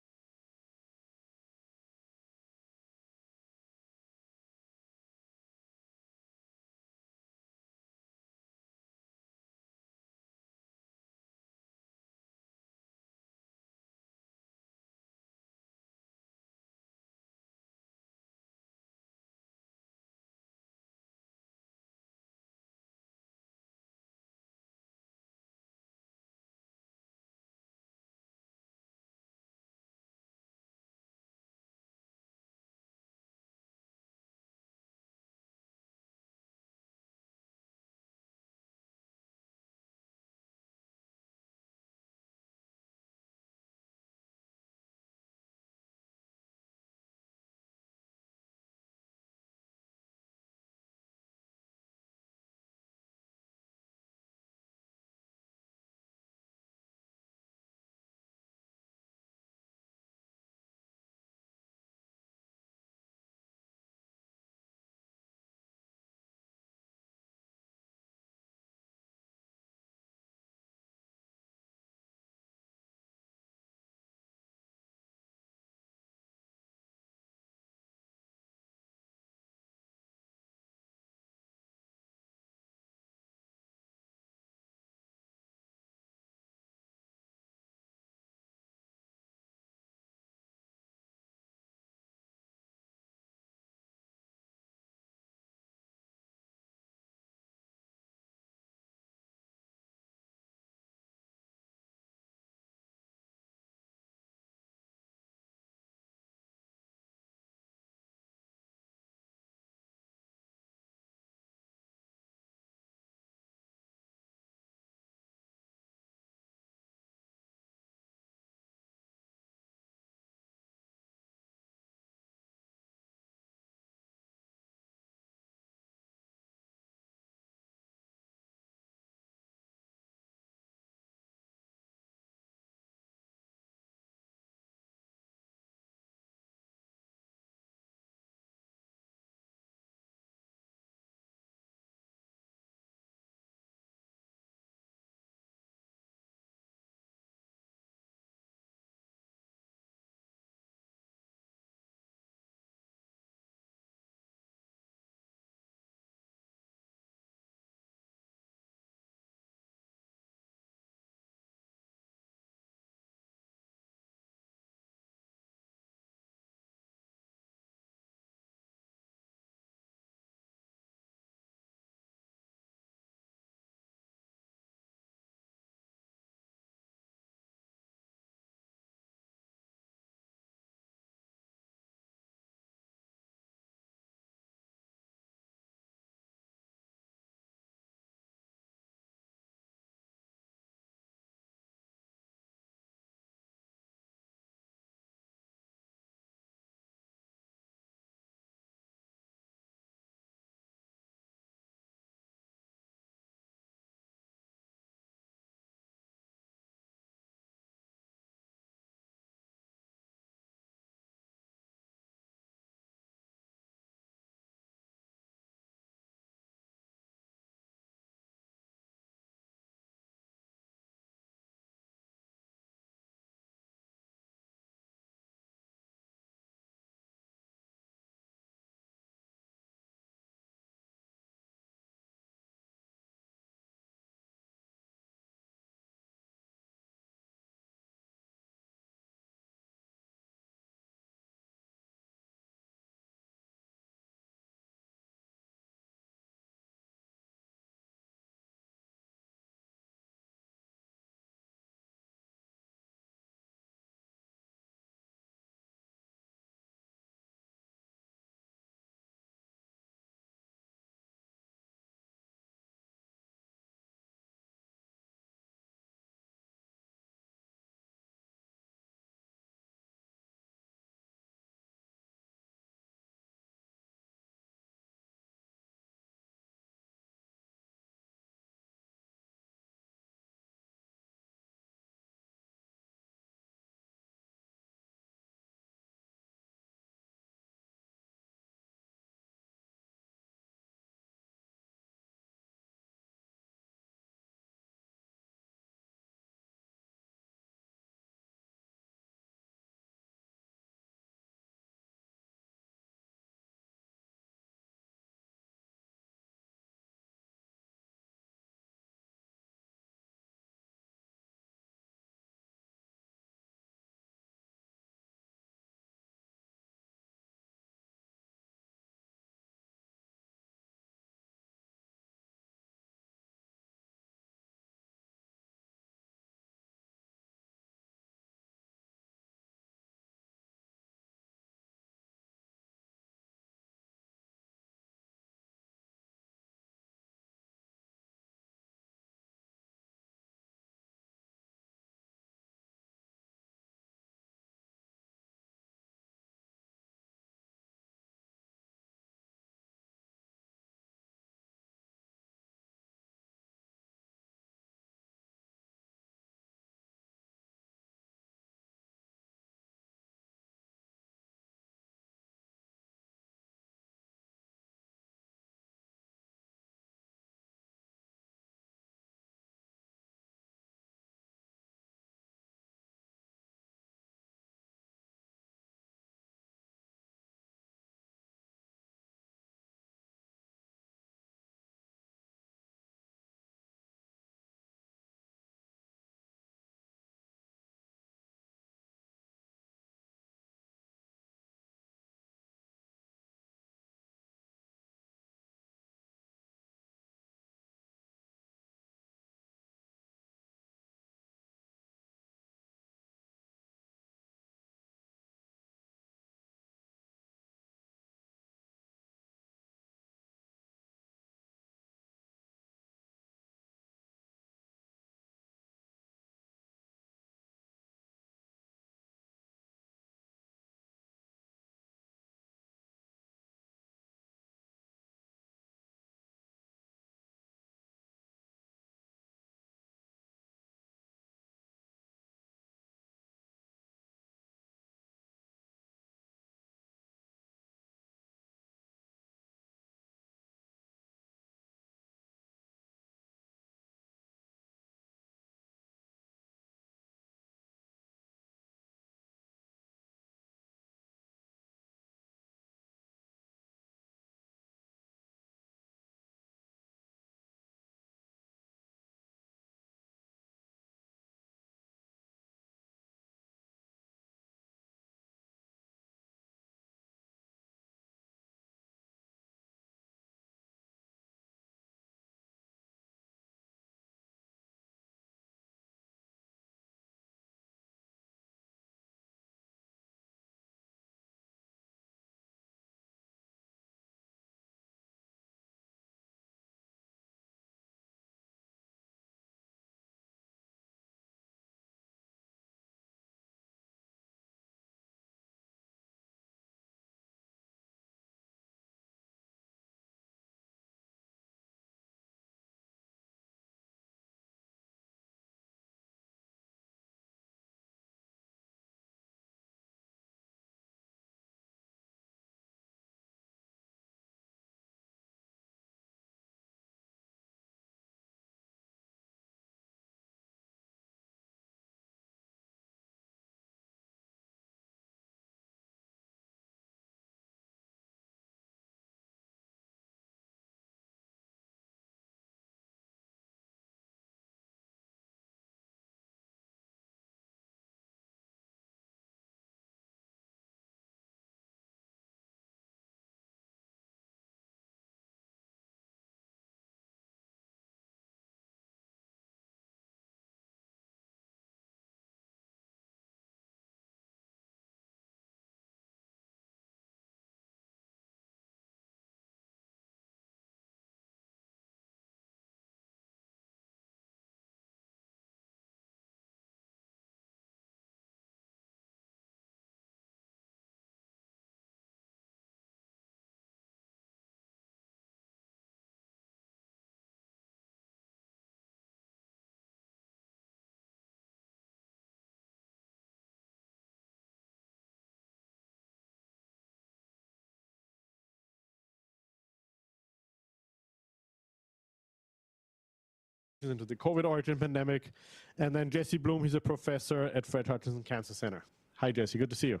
into the COVID origin pandemic. And then Jesse Bloom, he's a professor at Fred Hutchinson Cancer Center. Hi, Jesse, good to see you.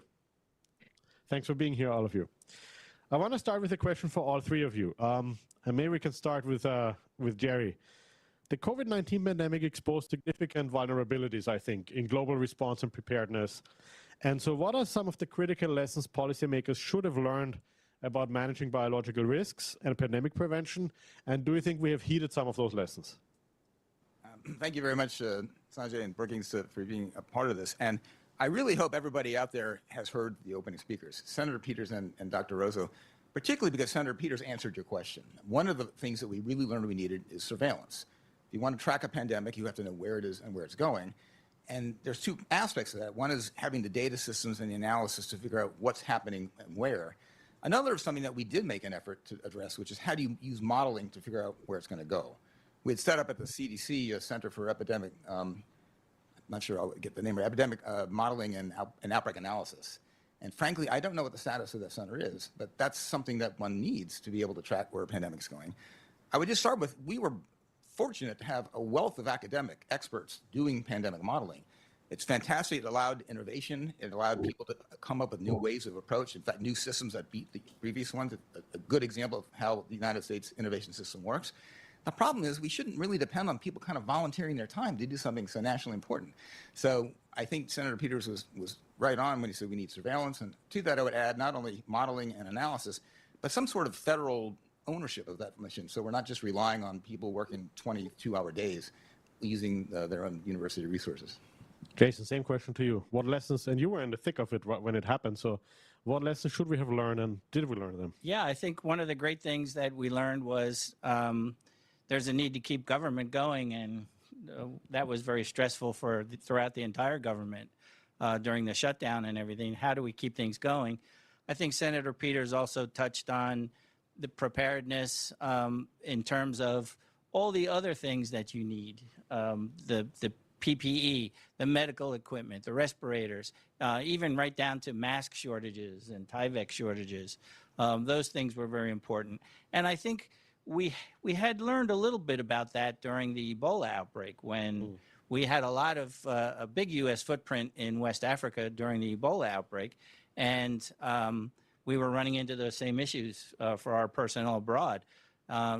Thanks for being here, all of you. I want to start with a question for all three of you. And maybe we can start with Jerry. The COVID-19 pandemic exposed significant vulnerabilities, I think, in global response and preparedness. And so what are some of the critical lessons policymakers should have learned about managing biological risks and pandemic prevention? And do you think we have heeded some of those lessons? Thank you very much, Sanjay and Brookings, for being a part of this. And I really hope everybody out there has heard the opening speakers, Senator Peters and Dr. Rozo, particularly because Senator Peters answered your question. One of the things that we really learned we needed is surveillance. If you want to track a pandemic, you have to know where it is and where it's going. And there's two aspects of that. One is having the data systems and the analysis to figure out what's happening and where. Another is something that we did make an effort to address, which is how do you use modeling to figure out where it's going to go. We had set up at the CDC a Center for Epidemic, I'm not sure I'll get the name, Epidemic Modeling and Outbreak Analysis. And frankly, I don't know what the status of that center is, but that's something that one needs to be able to track where a pandemic's going. I would just start with, we were fortunate to have a wealth of academic experts doing pandemic modeling. It's fantastic. It allowed innovation. It allowed people to come up with new ways of approach. In fact, new systems that beat the previous ones. A good example of how the United States innovation system works. The problem is we shouldn't really depend on people kind of volunteering their time to do something so nationally important. So I think Senator Peters was right on when he said we need surveillance. And to that, I would add not only modeling and analysis, but some sort of federal ownership of that mission. So we're not just relying on people working 22-hour days using their own university resources. Jason, same question to you. What lessons, and you were in the thick of it when it happened, so what lessons should we have learned and did we learn them? Yeah, I think one of the great things that we learned was there's a need to keep government going, and that was very stressful throughout the entire government during the shutdown and everything. How do we keep things going? I think Senator Peters also touched on the preparedness in terms of all the other things that you need, the PPE, the medical equipment, the respirators, even right down to mask shortages and Tyvek shortages. Those things were very important. And I think we had learned a little bit about that during the Ebola outbreak when we had a big U.S. footprint in West Africa during the Ebola outbreak. And we were running into those same issues for our personnel abroad.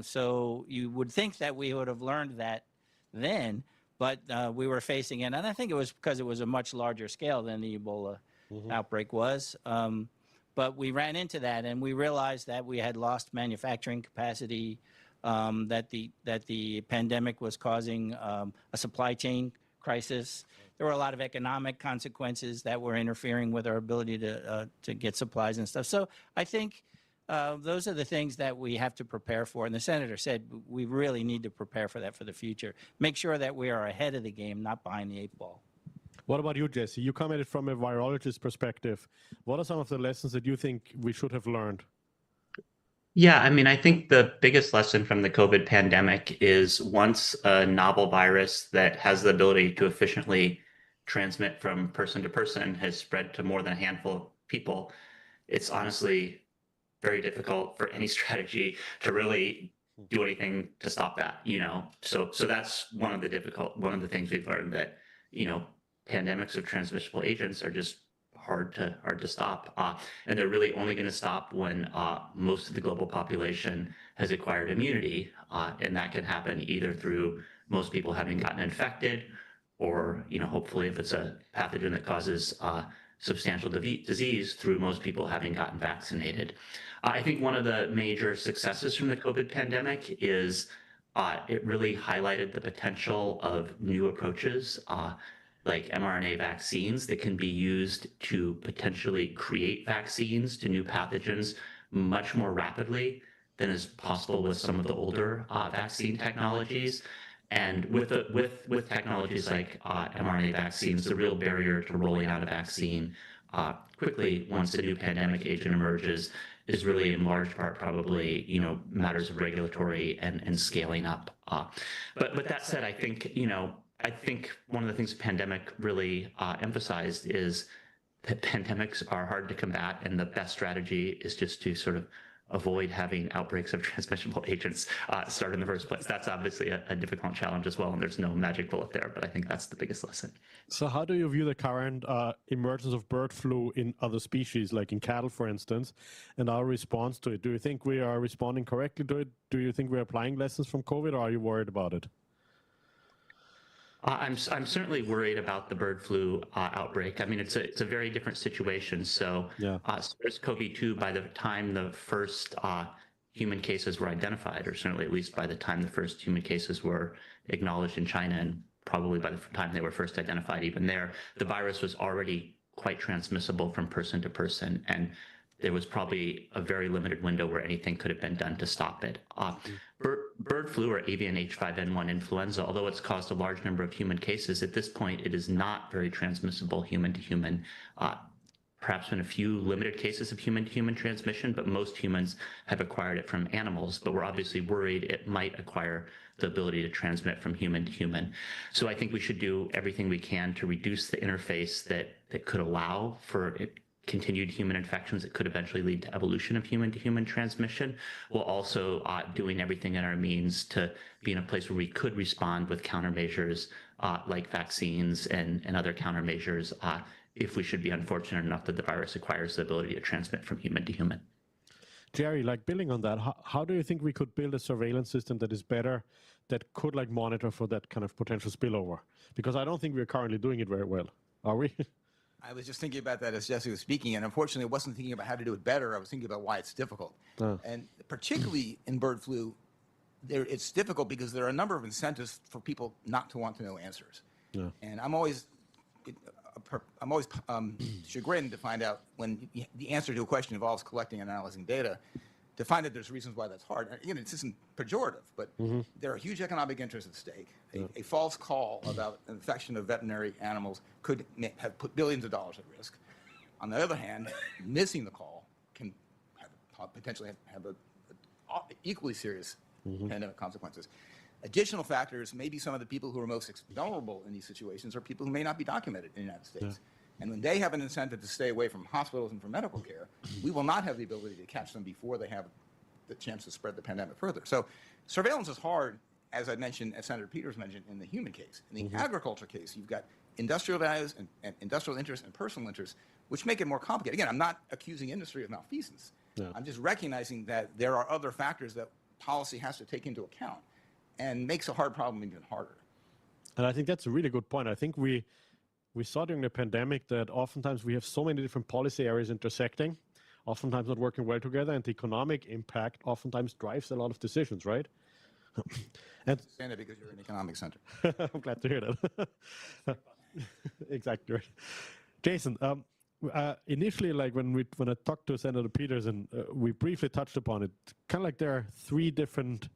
So you would think that we would have learned that then, but we were facing it. And I think it was because it was a much larger scale than the Ebola outbreak was. But we ran into that, and we realized that we had lost manufacturing capacity, that the pandemic was causing a supply chain crisis. There were a lot of economic consequences that were interfering with our ability to get supplies and stuff. So I think those are the things that we have to prepare for. And the senator said we really need to prepare for that for the future. Make sure that we are ahead of the game, not behind the eight ball. What about you, Jesse? You come at it from a virologist perspective. What are some of the lessons that you think we should have learned? Yeah, I mean, I think the biggest lesson from the COVID pandemic is once a novel virus that has the ability to efficiently transmit from person to person has spread to more than a handful of people, it's honestly very difficult for any strategy to really do anything to stop that, you know? So that's one of the things we've learned, that, you know, pandemics of transmissible agents are just hard to stop. And they're really only going to stop when most of the global population has acquired immunity. And that can happen either through most people having gotten infected, or, you know, hopefully if it's a pathogen that causes substantial disease, through most people having gotten vaccinated. I think one of the major successes from the COVID pandemic is it really highlighted the potential of new approaches like mRNA vaccines that can be used to potentially create vaccines to new pathogens much more rapidly than is possible with some of the older vaccine technologies. And with technologies like mRNA vaccines, the real barrier to rolling out a vaccine quickly once a new pandemic agent emerges is really in large part probably, you know, matters of regulatory and scaling up. But that said, I think, you know, one of the things the pandemic really emphasized is that pandemics are hard to combat, and the best strategy is just to sort of avoid having outbreaks of transmissible agents start in the first place. That's obviously a difficult challenge as well, and there's no magic bullet there, but I think that's the biggest lesson. So how do you view the current emergence of bird flu in other species, like in cattle, for instance, and our response to it? Do you think we are responding correctly to it? Do you think we're applying lessons from COVID, or are you worried about it? I'm certainly worried about the bird flu outbreak. I mean, it's a very different situation. So Yeah. SARS-CoV-2, by the time the first human cases were identified, or certainly at least by the time the first human cases were acknowledged in China, and probably by the time they were first identified even there, the virus was already quite transmissible from person to person. And there was probably a very limited window where anything could have been done to stop it. Bird flu, or avian H5N1 influenza, although it's caused a large number of human cases, at this point it is not very transmissible human to human. Perhaps in a few limited cases of human to human transmission, but most humans have acquired it from animals, but we're obviously worried it might acquire the ability to transmit from human to human. So I think we should do everything we can to reduce the interface that could allow for continued human infections that could eventually lead to evolution of human to human transmission, while also doing everything in our means to be in a place where we could respond with countermeasures like vaccines and other countermeasures if we should be unfortunate enough that the virus acquires the ability to transmit from human to human. Jerry, like building on that, how do you think we could build a surveillance system that is better, that could like monitor for that kind of potential spillover? Because I don't think we're currently doing it very well, are we? I was just thinking about that as Jesse was speaking, and unfortunately I wasn't thinking about how to do it better. I was thinking about why it's difficult. And particularly in bird flu, it's difficult because there are a number of incentives for people not to want to know answers. Yeah. And I'm always chagrined to find out when the answer to a question involves collecting and analyzing data, to find that there's reasons why that's hard. And again, this isn't pejorative, but there are huge economic interests at stake. A false call about infection of veterinary animals could have put billions of dollars at risk. On the other hand, missing the call can potentially have equally serious pandemic consequences. Additional factors, maybe some of the people who are most vulnerable in these situations are people who may not be documented in the United States. Yeah. And when they have an incentive to stay away from hospitals and from medical care, we will not have the ability to catch them before they have the chance to spread the pandemic further. So surveillance is hard, as I mentioned, as Senator Peters mentioned, in the human case. In the agriculture case, you've got industrial values and industrial interests and personal interests, which make it more complicated. Again, I'm not accusing industry of malfeasance. Yeah. I'm just recognizing that there are other factors that policy has to take into account, and makes a hard problem even harder. And I think that's a really good point. I think we saw during the pandemic that oftentimes we have so many different policy areas intersecting, oftentimes not working well together, and the economic impact oftentimes drives a lot of decisions, right? And understand it because you're an economic center. I'm glad to hear that. Exactly right. Jason, initially, like when I talked to Senator Peters, and we briefly touched upon it, kind of like there are three different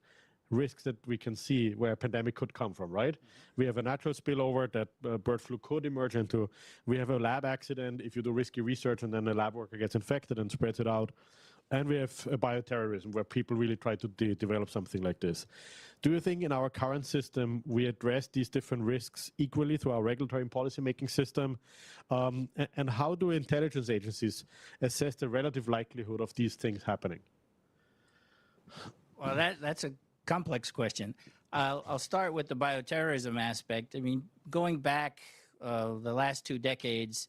risks that we can see where a pandemic could come from, right? We have a natural spillover that bird flu could emerge into. We have a lab accident if you do risky research and then a lab worker gets infected and spreads it out. And we have a bioterrorism where people really try to develop something like this. Do you think in our current system we address these different risks equally through our regulatory and policy making system? And how do intelligence agencies assess the relative likelihood of these things happening? Well, that's a complex question. I'll start with the bioterrorism aspect. I mean, going back the last 2 decades,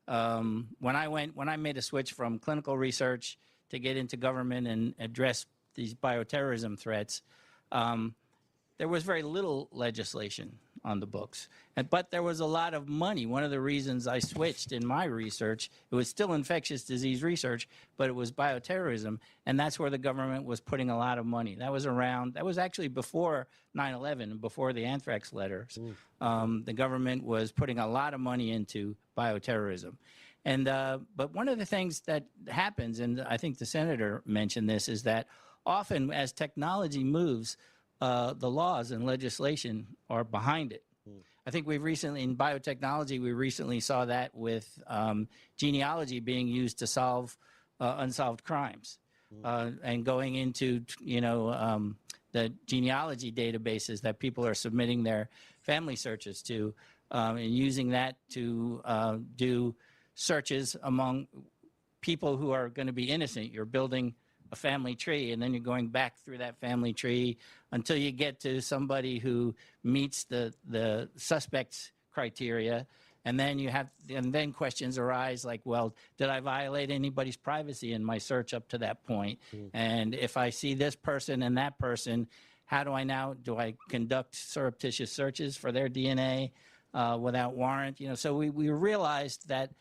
when I made a switch from clinical research to get into government and address these bioterrorism threats, there was very little legislation on the books, but there was a lot of money. One of the reasons I switched in my research, it was still infectious disease research, but it was bioterrorism, and that's where the government was putting a lot of money. That was actually before 9/11, before the anthrax letters. The government was putting a lot of money into bioterrorism. And but one of the things that happens, and I think the senator mentioned this, is that often as technology moves, the laws and legislation are behind it. I think we've recently, in biotechnology, we recently saw that with genealogy being used to solve unsolved crimes, and going into, the genealogy databases that people are submitting their family searches to, and using that to do searches among people who are going to be innocent. You're building a family tree, and then you're going back through that family tree until you get to somebody who meets the suspect's criteria. And then questions arise like, well, did I violate anybody's privacy in my search up to that point? And if I see this person and that person, how do I conduct surreptitious searches for their DNA without warrant? So we realized that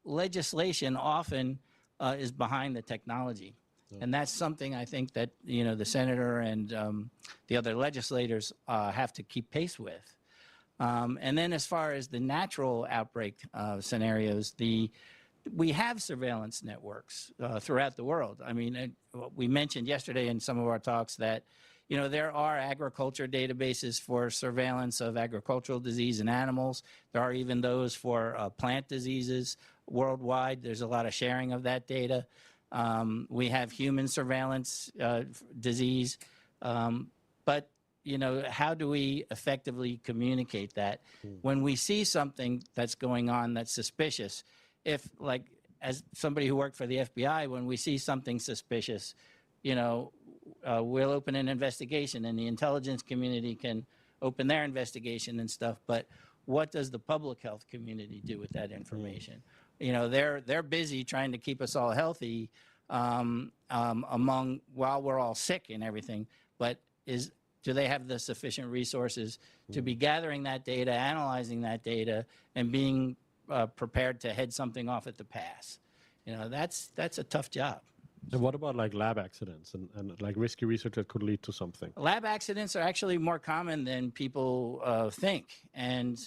legislation often is behind the technology. And that's something I think that, the senator and the other legislators have to keep pace with. And then as far as the natural outbreak scenarios, we have surveillance networks throughout the world. I mean, we mentioned yesterday in some of our talks that, there are agriculture databases for surveillance of agricultural disease in animals. There are even those for plant diseases worldwide. There's a lot of sharing of that data. We have human surveillance disease. But how do we effectively communicate that when we see something that's going on that's suspicious? If, like, as somebody who worked for the FBI, when we see something suspicious, we'll open an investigation, and the intelligence community can open their investigation and stuff. But what does the public health community do with that information? They're busy trying to keep us all healthy while we're all sick and everything. But do they have the sufficient resources to be gathering that data, analyzing that data, and being prepared to head something off at the pass? That's a tough job. And what about like lab accidents and like risky research that could lead to something? Lab accidents are actually more common than people think. And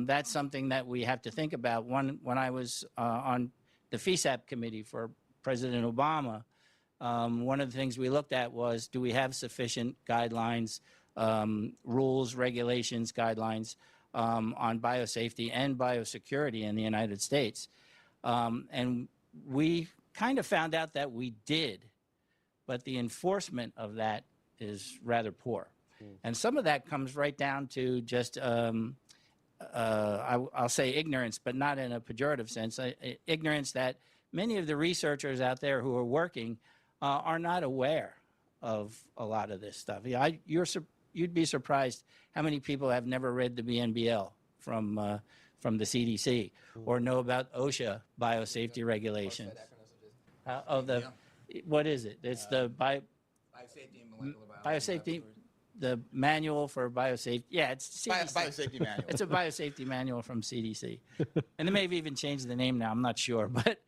that's something that we have to think about. When I was on the FESAP committee for President Obama, one of the things we looked at was, do we have sufficient guidelines, rules, regulations, guidelines on biosafety and biosecurity in the United States? And we kind of found out that we did, but the enforcement of that is rather poor. And some of that comes right down to just, I'll say ignorance, but not in a pejorative sense, ignorance that many of the researchers out there who are working are not aware of a lot of this stuff. You'd be surprised how many people have never read the BNBL from the CDC or know about OSHA biosafety regulations. What is it? It's the Biosafety and molecular biosafety, the manual for biosafety. Yeah, it's CDC. Biosafety manual. It's a biosafety manual from CDC, and they may have even changed the name now. I'm not sure, but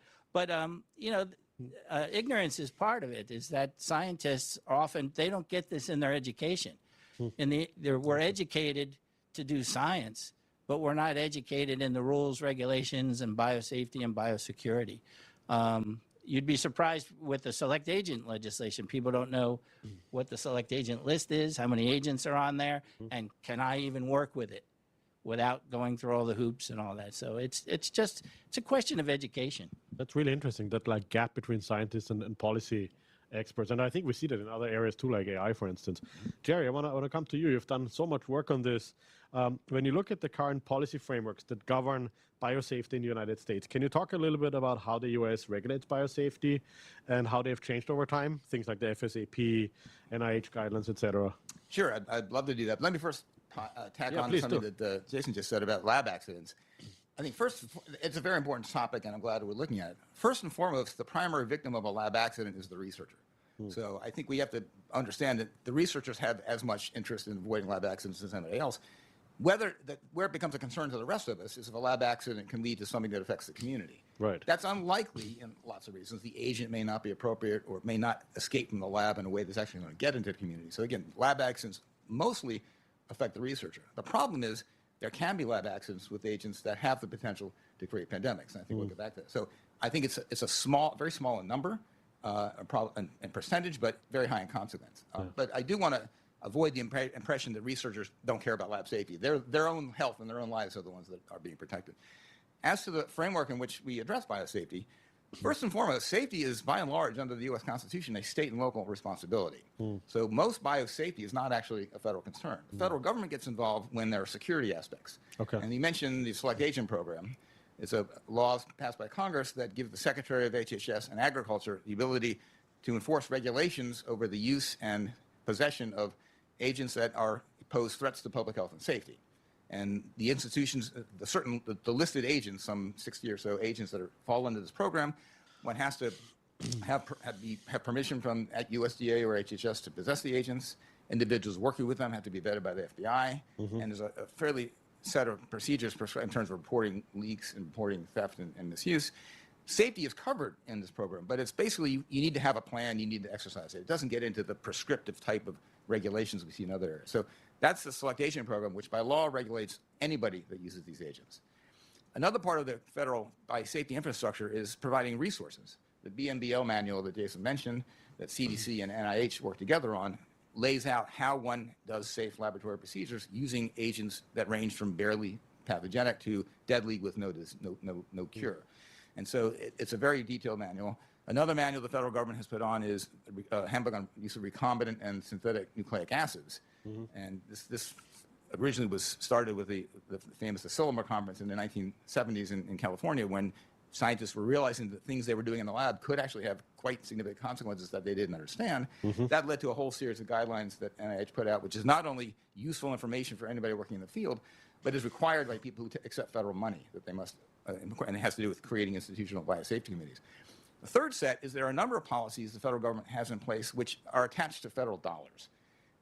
ignorance is part of it. Is that scientists often they don't get this in their education, we're educated to do science, but we're not educated in the rules, regulations, and biosafety and biosecurity. You'd be surprised with the select agent legislation. People don't know what the select agent list is, how many agents are on there, and can I even work with it without going through all the hoops and all that. So it's a question of education. That's really interesting, that like gap between scientists and policy experts. And I think we see that in other areas too, like AI, for instance. Jerry, I want to come to you. You've done so much work on this. When you look at the current policy frameworks that govern biosafety in the United States, can you talk a little bit about how the US regulates biosafety and how they've changed over time? Things like the FSAP, NIH guidelines, et cetera. Sure, I'd love to do that. But let me first tack on something that Jason just said about lab accidents. I think first, it's a very important topic, and I'm glad we're looking at it. First and foremost, the primary victim of a lab accident is the researcher. So I think we have to understand that the researchers have as much interest in avoiding lab accidents as anybody else. Where it becomes a concern to the rest of us is if a lab accident can lead to something that affects the community. Right. That's unlikely in lots of reasons. The agent may not be appropriate or may not escape from the lab in a way that's actually going to get into the community. So again, lab accidents mostly affect the researcher. The problem is there can be lab accidents with agents that have the potential to create pandemics. And I think we'll get back to that. So I think it's a small, very small in number and percentage, but very high in consequence. But I do want to avoid the impression that researchers don't care about lab safety. Their own health and their own lives are the ones that are being protected. As to the framework in which we address biosafety, first and foremost, safety is by and large under the U.S. Constitution a state and local responsibility. So most biosafety is not actually a federal concern. The federal government gets involved when there are security aspects. Okay. And you mentioned the Select Agent Program. It's a law passed by Congress that gives the Secretary of HHS and Agriculture the ability to enforce regulations over the use and possession of agents that pose threats to public health and safety. And the institutions, the listed agents, some 60 or so agents that fall into this program, one has to have permission from at USDA or HHS to possess the agents. Individuals working with them have to be vetted by the FBI. And there's a fairly set of procedures in terms of reporting leaks and reporting theft and misuse. Safety is covered in this program, but it's basically you need to have a plan, you need to exercise it. It doesn't get into the prescriptive type of regulations we see in other areas. So that's the select agent program, which by law regulates anybody that uses these agents. Another part of the federal biosafety infrastructure is providing resources. The BMBL manual that Jason mentioned, that CDC and NIH work together on, lays out how one does safe laboratory procedures using agents that range from barely pathogenic to deadly with no cure. And so it's a very detailed manual. Another manual the federal government has put on is a handbook on use of recombinant and synthetic nucleic acids. And this originally was started with the famous Asilomar conference in the 1970s in California, when scientists were realizing that things they were doing in the lab could actually have quite significant consequences that they didn't understand. That led to a whole series of guidelines that NIH put out, which is not only useful information for anybody working in the field, but is required by people who accept federal money that they must, and it has to do with creating institutional biosafety committees. The third set is there are a number of policies the federal government has in place which are attached to federal dollars.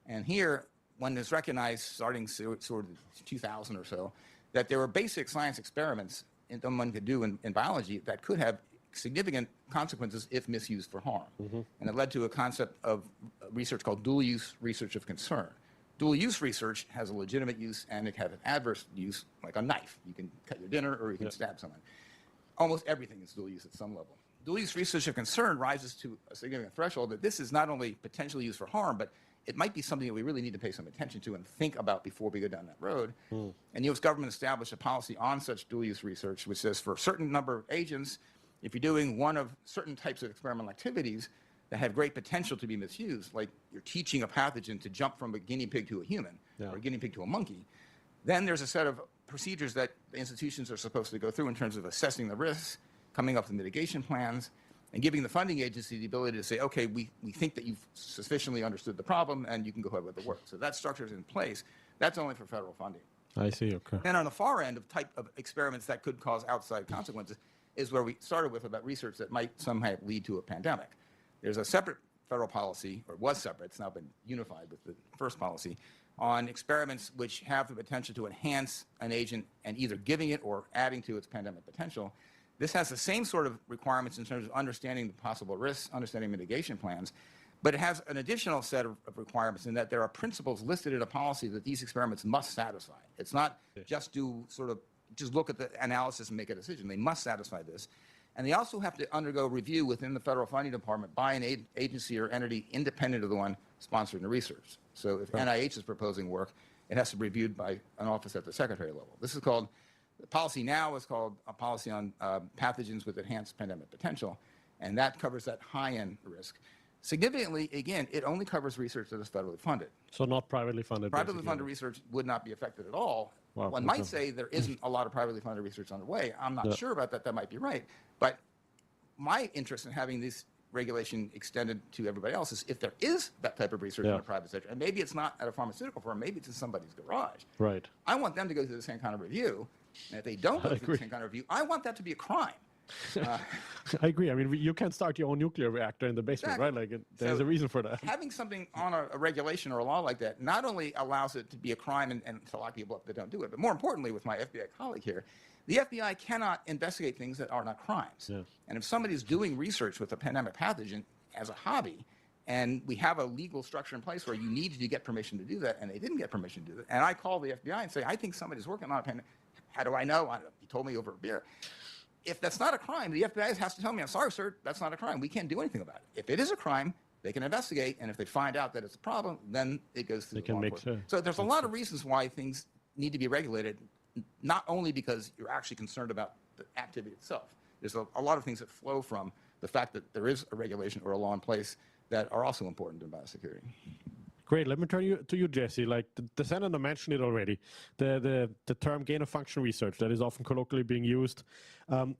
And here, one is recognized, starting sort of 2000 or so, that there were basic science experiments that one could do in biology that could have significant consequences if misused for harm. And it led to a concept of research called dual-use research of concern. Dual-use research has a legitimate use and it has an adverse use, like a knife. You can cut your dinner or you can stab someone. Almost everything is dual-use at some level. Dual-use research of concern rises to a significant threshold that this is not only potentially used for harm, but it might be something that we really need to pay some attention to and think about before we go down that road. And the U.S. government established a policy on such dual-use research, which says for a certain number of agents, if you're doing one of certain types of experimental activities that have great potential to be misused, like you're teaching a pathogen to jump from a guinea pig to a human or a guinea pig to a monkey, then there's a set of procedures that the institutions are supposed to go through in terms of assessing the risks, coming up with mitigation plans, and giving the funding agency the ability to say, okay, we think that you've sufficiently understood the problem and you can go ahead with the work. So that structure is in place. That's only for federal funding. I see, okay. And on the far end of type of experiments that could cause outside consequences is where we started with about research that might somehow lead to a pandemic. There's a separate federal policy, or was separate, it's now been unified with the first policy, on experiments which have the potential to enhance an agent and either giving it or adding to its pandemic potential. This has the same sort of requirements in terms of understanding the possible risks, understanding mitigation plans, but it has an additional set of requirements in that there are principles listed in a policy that these experiments must satisfy. It's not just just look at the analysis and make a decision. They must satisfy this. And they also have to undergo review within the federal funding department by an agency or entity independent of the one sponsoring the research. So if NIH is proposing work, it has to be reviewed by an office at the secretary level. This is called, the policy now is called a policy on pathogens with enhanced pandemic potential, and that covers that high-end risk. Significantly, again, it only covers research that is federally funded. So not privately funded. Privately funded research would not be affected at all. Wow, One might say there isn't a lot of privately funded research underway. I'm not sure about that. That might be right. But my interest in having this regulation extended to everybody else is if there is that type of research in the private sector, and maybe it's not at a pharmaceutical firm, maybe it's in somebody's garage. Right. I want them to go through the same kind of review. And if they don't go through the same kind of review, I want that to be a crime. I agree. I mean, you can't start your own nuclear reactor in the basement, Exactly. right? Like, there's a reason for that. Having something on a regulation or a law like that not only allows it to be a crime and to lock people up that don't do it, but more importantly, with my FBI colleague here, the FBI cannot investigate things that are not crimes. Yeah. And if somebody's doing research with a pandemic pathogen as a hobby, and we have a legal structure in place where you need to get permission to do that, and they didn't get permission to do that, and I call the FBI and say, I think somebody's working on a pandemic. How do I know? I don't know. You told me over a beer. If that's not a crime, the FBI has to tell me, I'm sorry, sir, that's not a crime. We can't do anything about it. If it is a crime, they can investigate, and if they find out that it's a problem, then it goes through the law enforcement. So there's a lot of reasons why things need to be regulated, not only because you're actually concerned about the activity itself. There's a lot of things that flow from the fact that there is a regulation or a law in place that are also important in biosecurity. Great. Let me turn to you, Jesse. Like the senator mentioned it already, the term gain of function research that is often colloquially being used.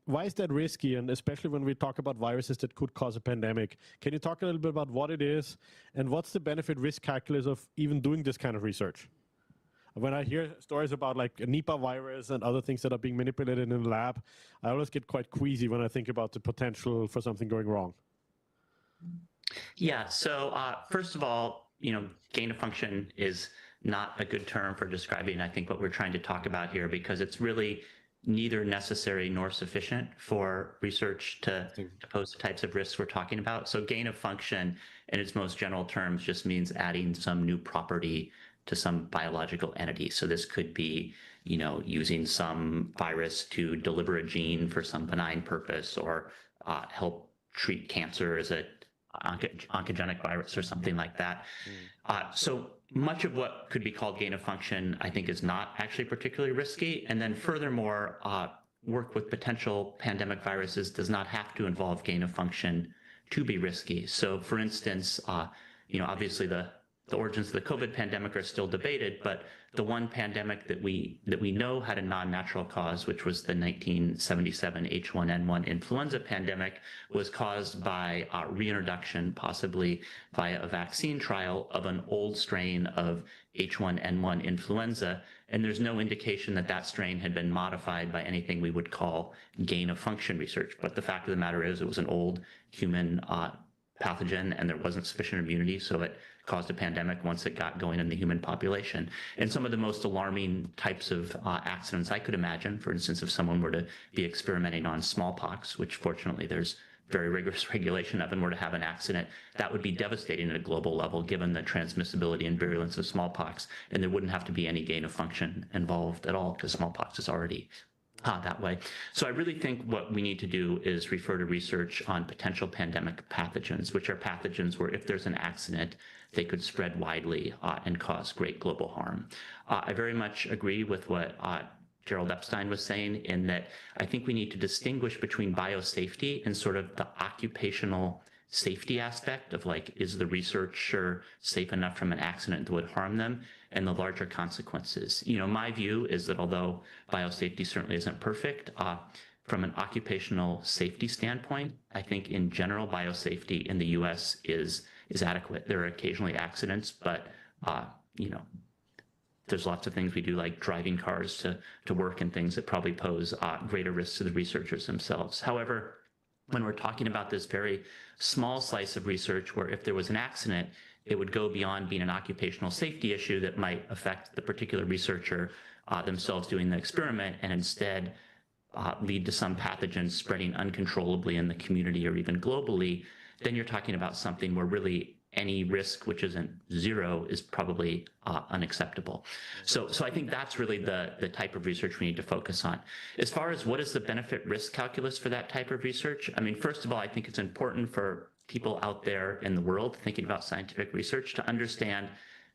Why is that risky? And especially when we talk about viruses that could cause a pandemic, can you talk a little bit about what it is and what's the benefit risk calculus of even doing this kind of research? When I hear stories about like a Nipah virus and other things that are being manipulated in the lab, I always get quite queasy when I think about the potential for something going wrong. Yeah, so first of all, gain of function is not a good term for describing, I think, what we're trying to talk about here, because it's really neither necessary nor sufficient for research to pose the types of risks we're talking about. So gain of function in its most general terms just means adding some new property to some biological entity. So this could be, using some virus to deliver a gene for some benign purpose, or help treat cancer as a oncogenic virus or something like that. So much of what could be called gain of function, I think, is not actually particularly risky. And then furthermore, work with potential pandemic viruses does not have to involve gain of function to be risky. So for instance, obviously the origins of the COVID pandemic are still debated, but the one pandemic that we know had a non-natural cause, which was the 1977 H1N1 influenza pandemic, was caused by reintroduction, possibly via a vaccine trial, of an old strain of H1N1 influenza. And there's no indication that that strain had been modified by anything we would call gain of function research. But the fact of the matter is it was an old human pathogen, and there wasn't sufficient immunity, so it caused a pandemic once it got going in the human population. And some of the most alarming types of accidents I could imagine, for instance, if someone were to be experimenting on smallpox, which fortunately there's very rigorous regulation of, and were to have an accident, that would be devastating at a global level given the transmissibility and virulence of smallpox, and there wouldn't have to be any gain of function involved at all because smallpox is already that way. So I really think what we need to do is refer to research on potential pandemic pathogens, which are pathogens where if there's an accident, they could spread widely and cause great global harm. I very much agree with what Gerald Epstein was saying, in that I think we need to distinguish between biosafety and sort of the occupational safety aspect of, like, is the researcher safe enough from an accident that would harm them, and the larger consequences. My view is that although biosafety certainly isn't perfect, from an occupational safety standpoint, I think in general biosafety in the US is adequate. There are occasionally accidents, but there's lots of things we do, like driving cars to work and things that probably pose greater risks to the researchers themselves. However, when we're talking about this very small slice of research where if there was an accident, it would go beyond being an occupational safety issue that might affect the particular researcher themselves doing the experiment, and instead lead to some pathogens spreading uncontrollably in the community or even globally, then you're talking about something where really any risk which isn't zero is probably unacceptable. So I think that's really the type of research we need to focus on. As far as what is the benefit risk calculus for that type of research, I mean, first of all, I think it's important for people out there in the world thinking about scientific research to understand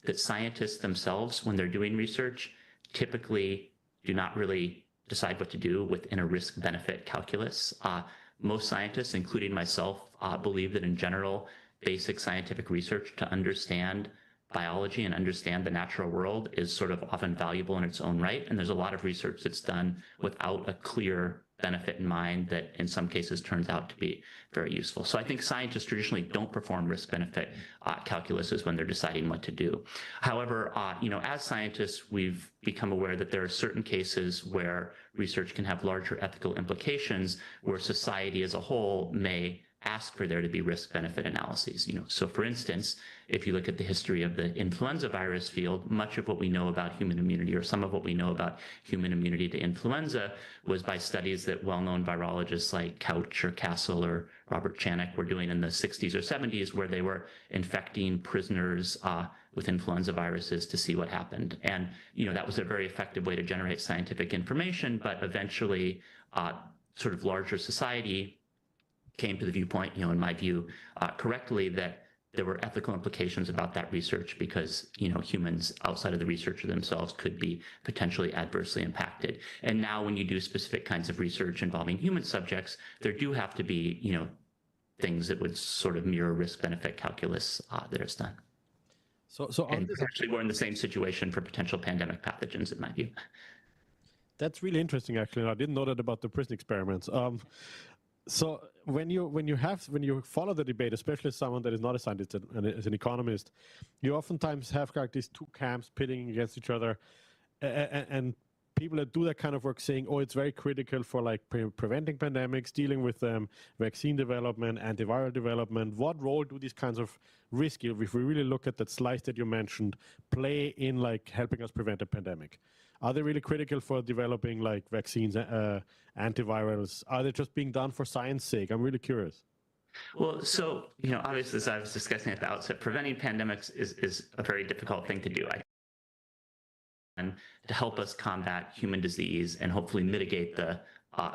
that scientists themselves, when they're doing research, typically do not really decide what to do within a risk-benefit calculus. Most scientists, including myself, believe that in general, basic scientific research to understand biology and understand the natural world is sort of often valuable in its own right. And there's a lot of research that's done without a clear benefit in mind that in some cases turns out to be very useful. So I think scientists traditionally don't perform risk-benefit calculuses when they're deciding what to do. However, as scientists, we've become aware that there are certain cases where research can have larger ethical implications, where society as a whole may ask for there to be risk-benefit analyses. So for instance, if you look at the history of the influenza virus field, much of what we know about human immunity, or some of what we know about human immunity to influenza, was by studies that well-known virologists like Couch or Castle or Robert Chanik were doing in the 60s or 70s, where they were infecting prisoners with influenza viruses to see what happened. And, that was a very effective way to generate scientific information, but eventually sort of larger society came to the viewpoint, in my view, correctly, that there were ethical implications about that research because, humans outside of the researcher themselves could be potentially adversely impacted. And now when you do specific kinds of research involving human subjects, there do have to be, things that would sort of mirror risk-benefit calculus that is done. So on And this, potentially we're in the same situation for potential pandemic pathogens, in my view. that's really interesting, actually. And I didn't know that about the prison experiments. So when you follow the debate, especially as someone that is not a scientist and is an economist, you oftentimes have like these two camps pitting against each other, and people that do that kind of work saying, oh, it's very critical for like preventing pandemics, dealing with them, vaccine development, antiviral development. What role do these kinds of risks, if we really look at that slice that you mentioned, play in like helping us prevent a pandemic? Are they really critical for developing like vaccines, antivirals? Are they just being done for science sake? I'm really curious. Well, so, obviously, as I was discussing at the outset, preventing pandemics is a very difficult thing to do. And to help us combat human disease and hopefully mitigate the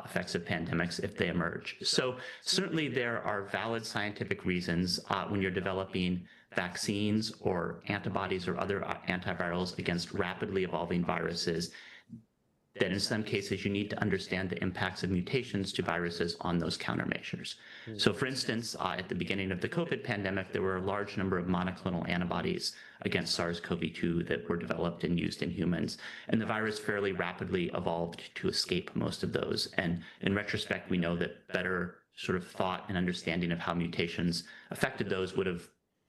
effects of pandemics if they emerge. So certainly there are valid scientific reasons when you're developing vaccines or antibodies or other antivirals against rapidly evolving viruses, that in some cases you need to understand the impacts of mutations to viruses on those countermeasures. So for instance, at the beginning of the COVID pandemic, there were a large number of monoclonal antibodies against SARS-CoV-2 that were developed and used in humans. And the virus fairly rapidly evolved to escape most of those. And in retrospect, we know that better sort of thought and understanding of how mutations affected those would have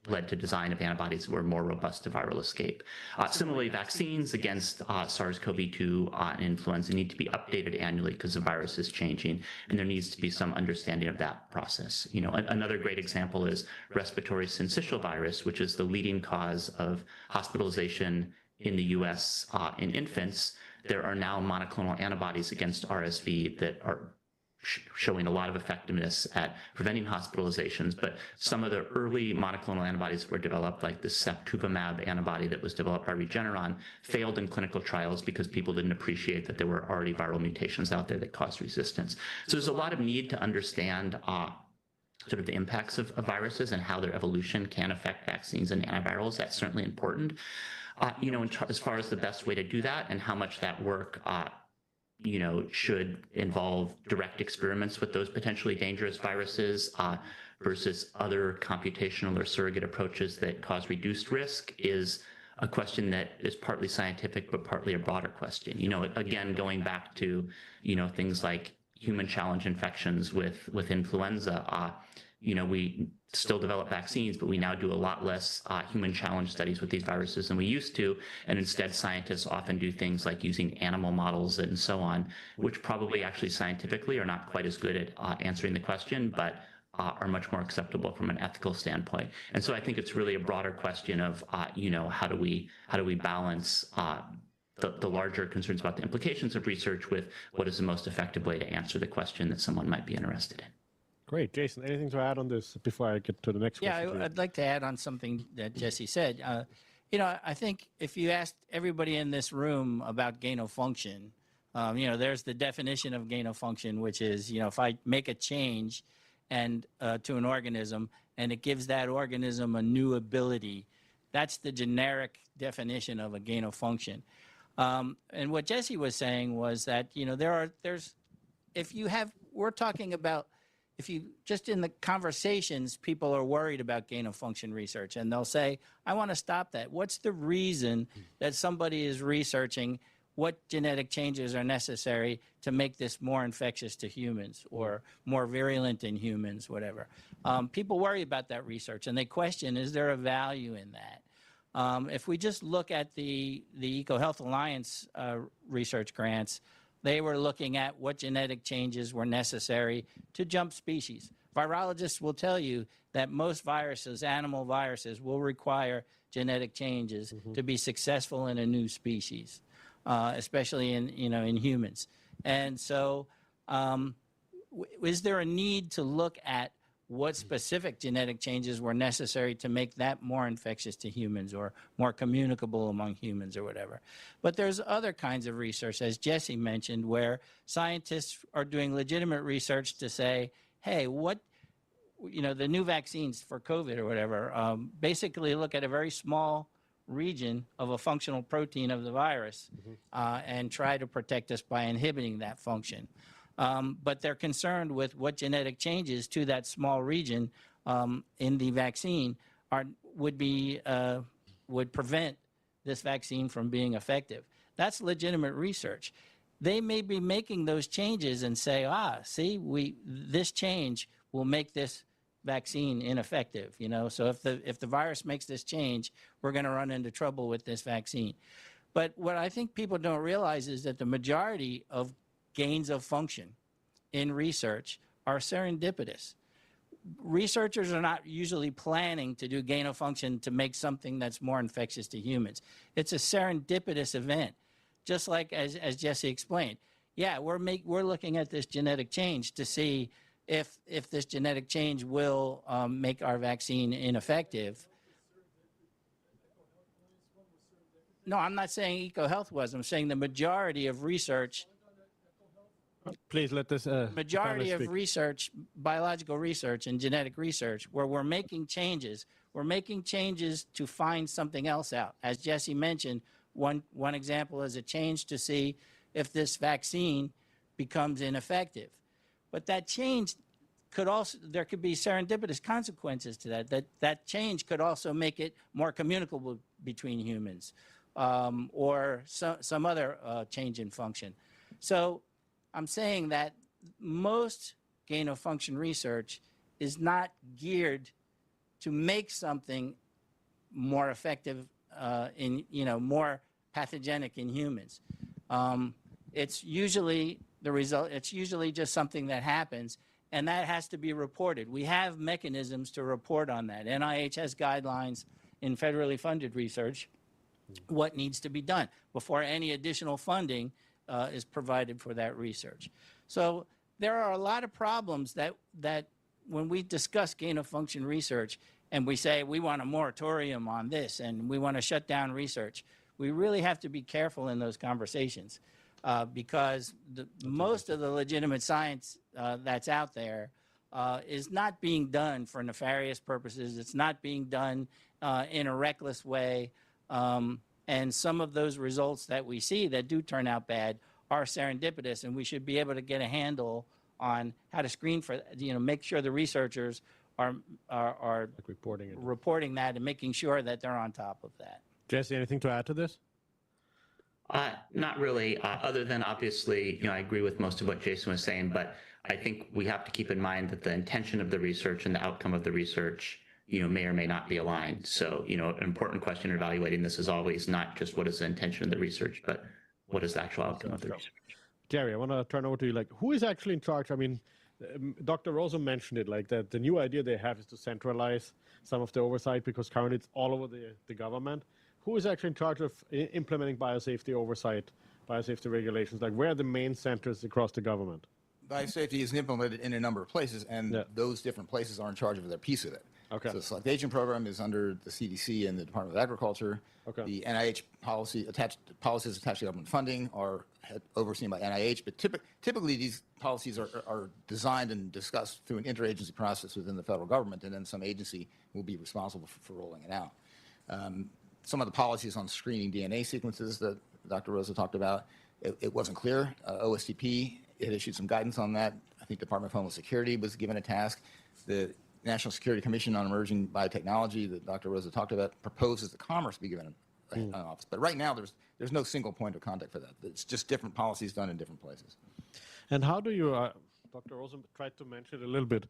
led to design of antibodies that were more robust to viral escape. Similarly, vaccines against SARS-CoV-2 and influenza need to be updated annually because the virus is changing, and there needs to be some understanding of that process. Another great example is respiratory syncytial virus, which is the leading cause of hospitalization in the US in infants. There are now monoclonal antibodies against RSV that are showing a lot of effectiveness at preventing hospitalizations, but some of the early monoclonal antibodies that were developed, like the ceftobiprole antibody that was developed by Regeneron, failed in clinical trials because people didn't appreciate that there were already viral mutations out there that caused resistance. So there's a lot of need to understand sort of the impacts of viruses and how their evolution can affect vaccines and antivirals. That's certainly important. As far as the best way to do that and how much that work should involve direct experiments with those potentially dangerous viruses versus other computational or surrogate approaches that cause reduced risk is a question that is partly scientific, but partly a broader question. Again, going back to, things like human challenge infections with influenza, we still develop vaccines, but we now do a lot less human challenge studies with these viruses than we used to. And instead, scientists often do things like using animal models and so on, which probably actually scientifically are not quite as good at answering the question, but are much more acceptable from an ethical standpoint. And so I think it's really a broader question of, how do we balance the larger concerns about the implications of research with what is the most effective way to answer the question that someone might be interested in. Great. Jason, anything to add on this before I get to the next question? Yeah, I'd like to add on something that Jesse said. I think if you asked everybody in this room about gain of function, there's the definition of gain of function, which is, if I make a change and to an organism and it gives that organism a new ability, that's the generic definition of a gain of function. And what Jesse was saying was that, we're talking about, if you just in the conversations, people are worried about gain of function research and they'll say, I want to stop that. What's the reason that somebody is researching what genetic changes are necessary to make this more infectious to humans or more virulent in humans, whatever? People worry about that research and they question, is there a value in that? If we just look at the EcoHealth Alliance research grants, they were looking at what genetic changes were necessary to jump species. Virologists will tell you that most viruses, animal viruses, will require genetic changes to be successful in a new species, especially in humans. And so is there a need to look at what specific genetic changes were necessary to make that more infectious to humans or more communicable among humans or whatever? But there's other kinds of research, as Jesse mentioned, where scientists are doing legitimate research to say, hey, the new vaccines for COVID or whatever, basically look at a very small region of a functional protein of the virus and try to protect us by inhibiting that function. But they're concerned with what genetic changes to that small region in the vaccine would be would prevent this vaccine from being effective. That's legitimate research. They may be making those changes and say, see, this change will make this vaccine ineffective. So if the virus makes this change, we're going to run into trouble with this vaccine. But what I think people don't realize is that the majority of gains of function in research are serendipitous. Researchers are not usually planning to do gain of function to make something that's more infectious to humans. It's a serendipitous event, just like as Jesse explained. Yeah, we're looking at this genetic change to see if this genetic change will make our vaccine ineffective. No, I'm not saying EcoHealth was. I'm saying the majority of research. Please let this Majority panelist of speak. research, biological research and genetic research, where we're making changes to find something else out. As Jesse mentioned, one example is a change to see if this vaccine becomes ineffective. But that change could also, there could be serendipitous consequences to that. That change could also make it more communicable between humans, or some other change in function. So I'm saying that most gain of function research is not geared to make something more effective more pathogenic in humans. It's usually the result. It's usually just something that happens, and that has to be reported. We have mechanisms to report on that. NIH has guidelines in federally funded research what needs to be done before any additional funding is provided for that research. So there are a lot of problems that when we discuss gain of function research and we say we want a moratorium on this and we want to shut down research, we really have to be careful in those conversations because most of the legitimate science that's out there is not being done for nefarious purposes. It's not being done in a reckless way. And some of those results that we see that do turn out bad are serendipitous, and we should be able to get a handle on how to screen for, make sure the researchers are Like reporting that and making sure that they're on top of that. Jesse, anything to add to this? Not really, other than obviously, I agree with most of what Jason was saying, but I think we have to keep in mind that the intention of the research and the outcome of the research, may or may not be aligned. So, an important question in evaluating this is always not just what is the intention of the research, but what is the actual outcome of the research. Jerry, I want to turn over to you. Like, who is actually in charge? I mean, Dr. Rosa mentioned it, like that the new idea they have is to centralize some of the oversight because currently it's all over the government. Who is actually in charge of implementing biosafety oversight, biosafety regulations? Like, where are the main centers across the government? Biosafety is implemented in a number of places, and those different places are in charge of their piece of it. Okay. So the Select Agent Program is under the CDC and the Department of Agriculture. Okay. The NIH policies attached to government funding are overseen by NIH, but typically these policies are designed and discussed through an interagency process within the federal government, and then some agency will be responsible for rolling it out. Some of the policies on screening DNA sequences that Dr. Rosa talked about, it wasn't clear. OSTP had issued some guidance on that. I think Department of Homeland Security was given a task. The National Security Commission on Emerging Biotechnology that Dr. Rosa talked about proposes that Commerce be given an office. But right now, there's no single point of contact for that. It's just different policies done in different places. And how do you, Dr. Rosa tried to mention it a little bit,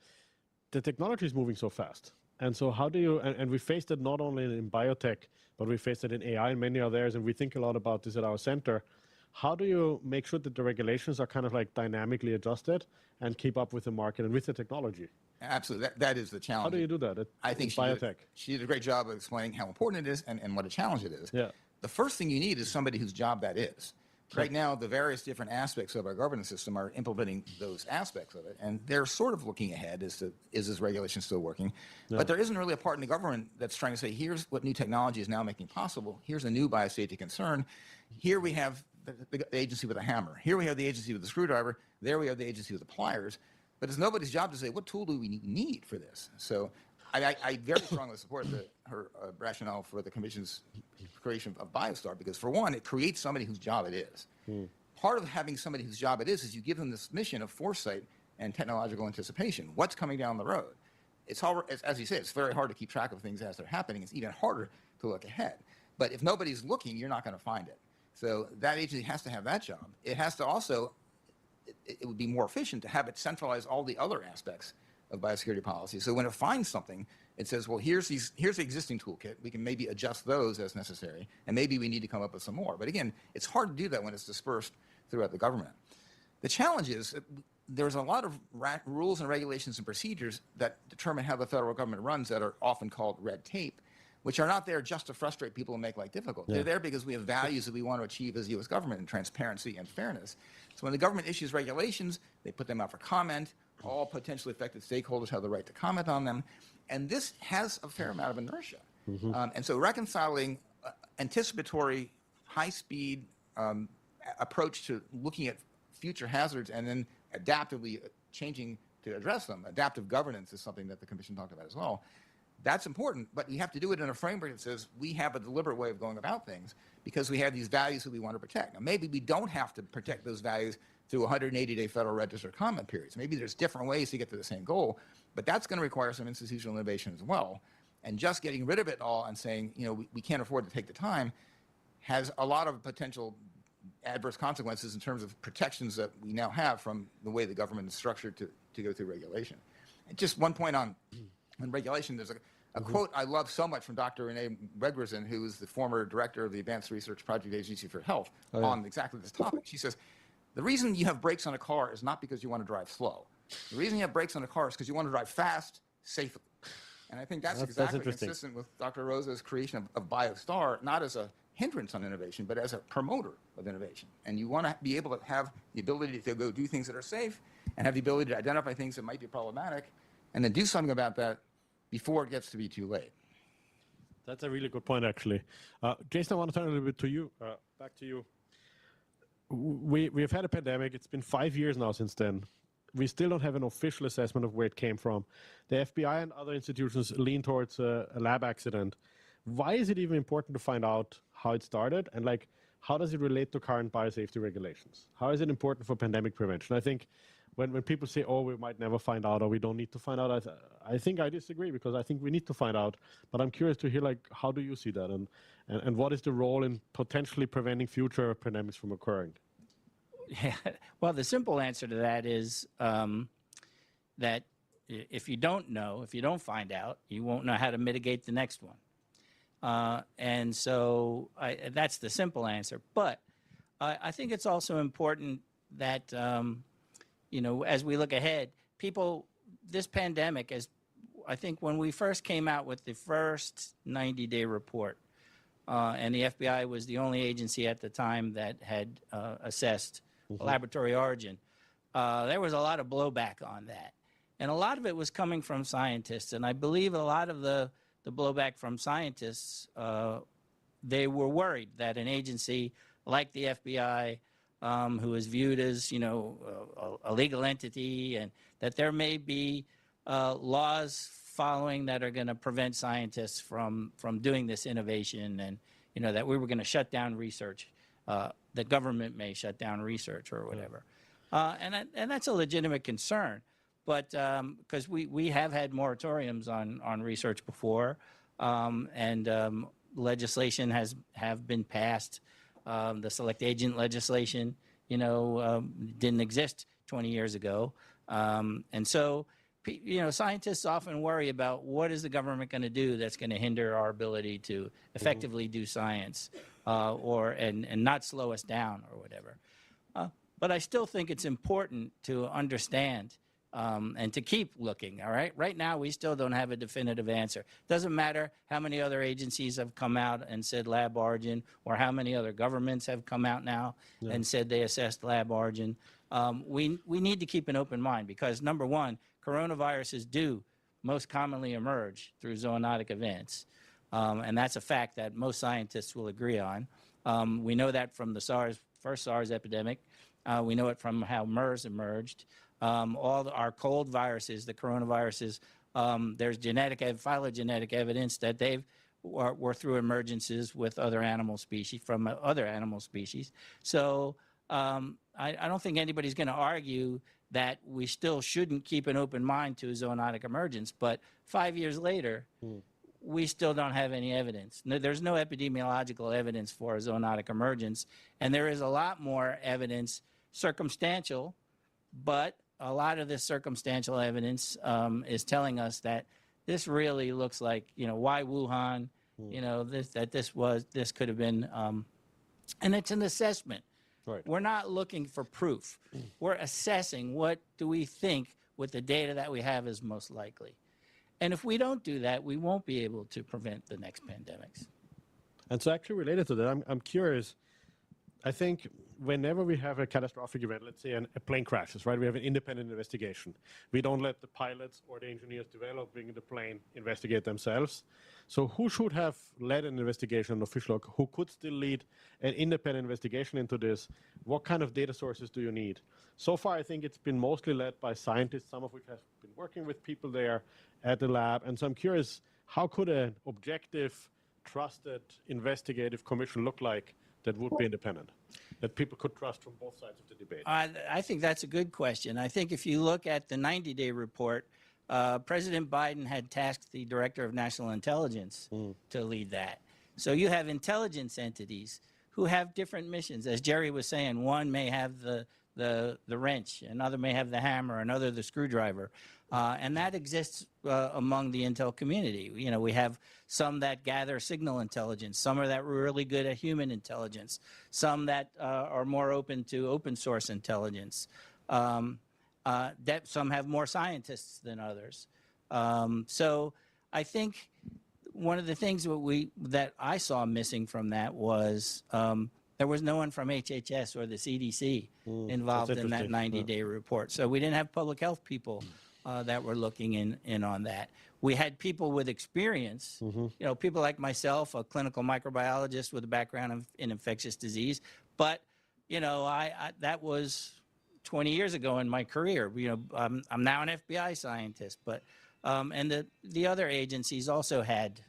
the technology is moving so fast. And so how do you, and we faced it not only in biotech, but we faced it in AI and many others, and we think a lot about this at our center. How do you make sure that the regulations are kind of like dynamically adjusted and keep up with the market and with the technology? Absolutely. That is the challenge. How do you do that? I think she did a great job of explaining how important it is and what a challenge it is. Yeah. The first thing you need is somebody whose job that is. Right now, the various different aspects of our governance system are implementing those aspects of it, and they're sort of looking ahead as to, is this regulation still working? Yeah. But there isn't really a part in the government that's trying to say, here's what new technology is now making possible. Here's a new biosafety concern. Here we have the agency with a hammer. Here we have the agency with the screwdriver. There we have the agency with the pliers. But it's nobody's job to say, what tool do we need for this? So I very strongly support her rationale for the Commission's creation of BioStar, because for one, it creates somebody whose job it is. Part of having somebody whose job it is you give them this mission of foresight and technological anticipation. What's coming down the road? It's hard, as you say, it's very hard to keep track of things as they're happening. It's even harder to look ahead. But if nobody's looking, you're not going to find it. So that agency has to have that job. It has to also, it would be more efficient to have it centralize all the other aspects of biosecurity policy. So when it finds something, it says, well, here's the existing toolkit. We can maybe adjust those as necessary, and maybe we need to come up with some more. But again, it's hard to do that when it's dispersed throughout the government. The challenge is there's a lot of rules and regulations and procedures that determine how the federal government runs that are often called red tape, which are not there just to frustrate people and make life difficult. Yeah. They're there because we have values that we want to achieve as U.S. government, and transparency and fairness. So when the government issues regulations, they put them out for comment. All potentially affected stakeholders have the right to comment on them. And this has a fair amount of inertia. And so reconciling anticipatory, high-speed approach to looking at future hazards and then adaptively changing to address them. Adaptive governance is something that the Commission talked about as well. That's important, but you have to do it in a framework that says we have a deliberate way of going about things because we have these values that we want to protect. Now, maybe we don't have to protect those values through 180-day Federal Register comment periods. Maybe there's different ways to get to the same goal, but that's going to require some institutional innovation as well. And just getting rid of it all and saying, you know, we can't afford to take the time has a lot of potential adverse consequences in terms of protections that we now have from the way the government is structured to go through regulation. And just one point on regulation, there's a quote I love so much from Dr. Renee Redgerson, who is the former director of the Advanced Research Project Agency for Health, on exactly this topic. She says, the reason you have brakes on a car is not because you want to drive slow. The reason you have brakes on a car is because you want to drive fast, safely. And I think that's exactly consistent with Dr. Rosa's creation of BioStar, not as a hindrance on innovation, but as a promoter of innovation. And you want to be able to have the ability to go do things that are safe and have the ability to identify things that might be problematic and then do something about that before it gets to be too late. That's a really good point, actually. Jason, I want to turn a little bit to you, back to you. We've had a pandemic. It's been 5 years now since then. We still don't have an official assessment of where it came from. The FBI and other institutions lean towards a lab accident. Why is it even important to find out how it started? And like, how does it relate to current biosafety regulations? How is it important for pandemic prevention? I think when people say, oh, we might never find out or we don't need to find out, I think I disagree because I think we need to find out. But I'm curious to hear, like, how do you see that? And what is the role in potentially preventing future pandemics from occurring? Yeah, well, the simple answer to that is that if you don't know, if you don't find out, you won't know how to mitigate the next one. And so that's the simple answer. But I think it's also important that, you know, as we look ahead, this pandemic, I think when we first came out with the first 90-day report, and the FBI was the only agency at the time that had assessed laboratory origin, there was a lot of blowback on that. And a lot of it was coming from scientists. And I believe a lot of the blowback from scientists, they were worried that an agency like the FBI, who is viewed as, you know, a legal entity, and that there may be laws following that are going to prevent scientists from doing this innovation, and, you know, that we were going to shut down research. The government may shut down research or whatever. And that's a legitimate concern. But because we have had moratoriums on research before, and legislation have been passed. The select agent legislation, you know, didn't exist 20 years ago. And so, you know, scientists often worry about what is the government going to do that's going to hinder our ability to effectively do science, and not slow us down or whatever. But I still think it's important to understand and to keep looking, all right? Right now, we still don't have a definitive answer. Doesn't matter how many other agencies have come out and said lab origin, or how many other governments have come out now and said they assessed lab origin. We need to keep an open mind because, number one, coronaviruses do most commonly emerge through zoonotic events. And that's a fact that most scientists will agree on. We know that from the first SARS epidemic. We know it from how MERS emerged. All our cold viruses, the coronaviruses, there's phylogenetic evidence that they were through emergences with other animal species, from other animal species. So I don't think anybody's going to argue that we still shouldn't keep an open mind to zoonotic emergence. But 5 years later, we still don't have any evidence. No, there's no epidemiological evidence for a zoonotic emergence, and there is a lot more evidence, circumstantial, but a lot of this circumstantial evidence is telling us that this really looks like, why Wuhan, this could have been, and it's an assessment. Right. We're not looking for proof. We're assessing what do we think with the data that we have is most likely. And if we don't do that, we won't be able to prevent the next pandemics. And so actually related to that, I'm curious, I think whenever we have a catastrophic event, let's say a plane crashes, right? We have an independent investigation. We don't let the pilots or the engineers developing the plane investigate themselves. So who should have led an investigation, an official, who could still lead an independent investigation into this? What kind of data sources do you need? So far, I think it's been mostly led by scientists, some of which have been working with people there at the lab. And so I'm curious, how could an objective, trusted investigative commission look like that would be independent, that people could trust from both sides of the debate? I think that's a good question. I think if you look at the 90-day report, President Biden had tasked the Director of National Intelligence to lead that. So you have intelligence entities who have different missions. As Jerry was saying, one may have the wrench, another may have the hammer, another the screwdriver. And that exists among the intel community. We have some that gather signal intelligence, some are that are really good at human intelligence, some that are more open to open source intelligence. That some have more scientists than others. So I think one of the things that I saw missing from that was there was no one from HHS or the CDC involved in that 90-day report. So we didn't have public health people that were looking in on that. We had people with experience, people like myself, a clinical microbiologist with a background in infectious disease. But, that was 20 years ago in my career. I'm now an FBI scientist, but and the other agencies also had,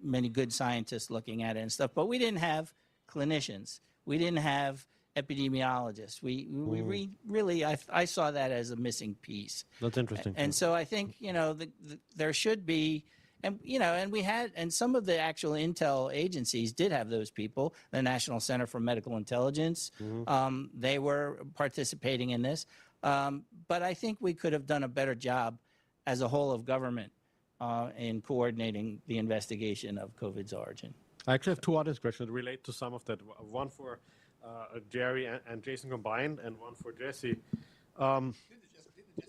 many good scientists looking at it and stuff. But we didn't have clinicians. We didn't have epidemiologists. We really, I saw that as a missing piece. That's interesting. And so I think, there should be, and and some of the actual intel agencies did have those people. The National Center for Medical Intelligence, they were participating in this. But I think we could have done a better job as a whole of government in coordinating the investigation of COVID's origin. I actually have two other questions that relate to some of that. One for Jerry and Jason combined, and one for Jesse. Jason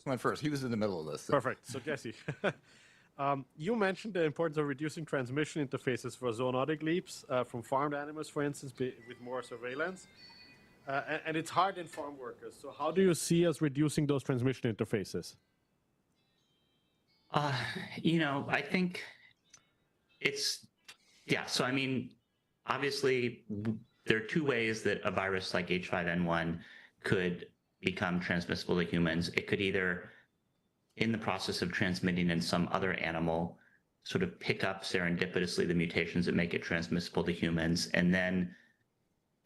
went first. He was in the middle of this. So. Perfect. So Jesse, you mentioned the importance of reducing transmission interfaces for zoonotic leaps from farmed animals, for instance, with more surveillance. And it's hard in farm workers. So how do you see us reducing those transmission interfaces? I think so I mean, obviously, there are two ways that a virus like H5N1 could become transmissible to humans. It could either, in the process of transmitting in some other animal, sort of pick up serendipitously the mutations that make it transmissible to humans, and then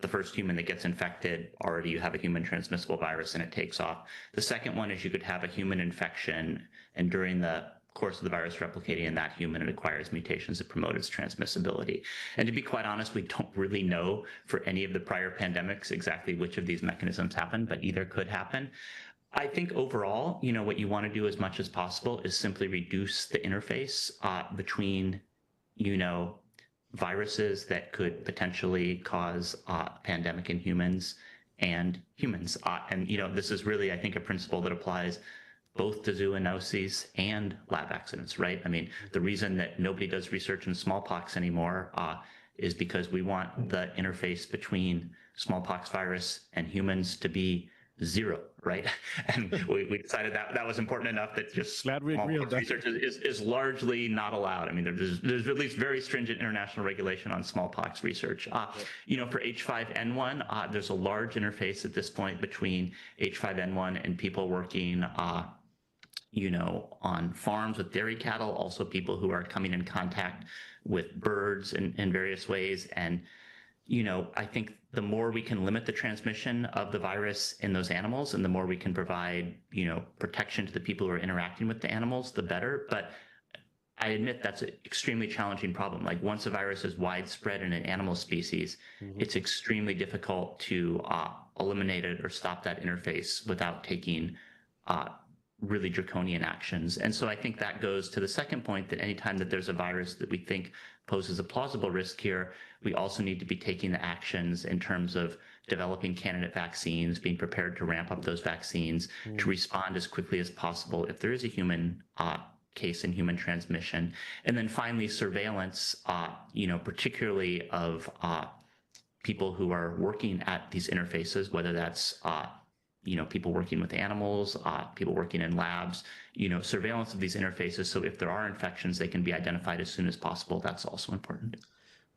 the first human that gets infected, already you have a human transmissible virus and it takes off. The second one is you could have a human infection, and during the course of the virus replicating in that human, it acquires mutations that promote its transmissibility. And to be quite honest, we don't really know for any of the prior pandemics exactly which of these mechanisms happened, but either could happen. I think overall, what you want to do as much as possible is simply reduce the interface between, viruses that could potentially cause a pandemic in humans and humans. And this is really, I think, a principle that applies both to zoonoses and lab accidents, right? I mean, the reason that nobody does research in smallpox anymore is because we want the interface between smallpox virus and humans to be zero, right? And we decided that was important enough that just smallpox research is largely not allowed. I mean, there's at least very stringent international regulation on smallpox research. For H5N1, there's a large interface at this point between H5N1 and people working on farms with dairy cattle, also people who are coming in contact with birds in various ways. And, I think the more we can limit the transmission of the virus in those animals and the more we can provide, protection to the people who are interacting with the animals, the better. But I admit that's an extremely challenging problem. Like once a virus is widespread in an animal species, it's extremely difficult to eliminate it or stop that interface without taking really draconian actions. And so I think that goes to the second point, that anytime that there's a virus that we think poses a plausible risk here, we also need to be taking the actions in terms of developing candidate vaccines, being prepared to ramp up those vaccines, to respond as quickly as possible if there is a human case in human transmission. And then finally, surveillance, particularly of people who are working at these interfaces, whether that's people working with animals, people working in labs, surveillance of these interfaces. So if there are infections, they can be identified as soon as possible. That's also important.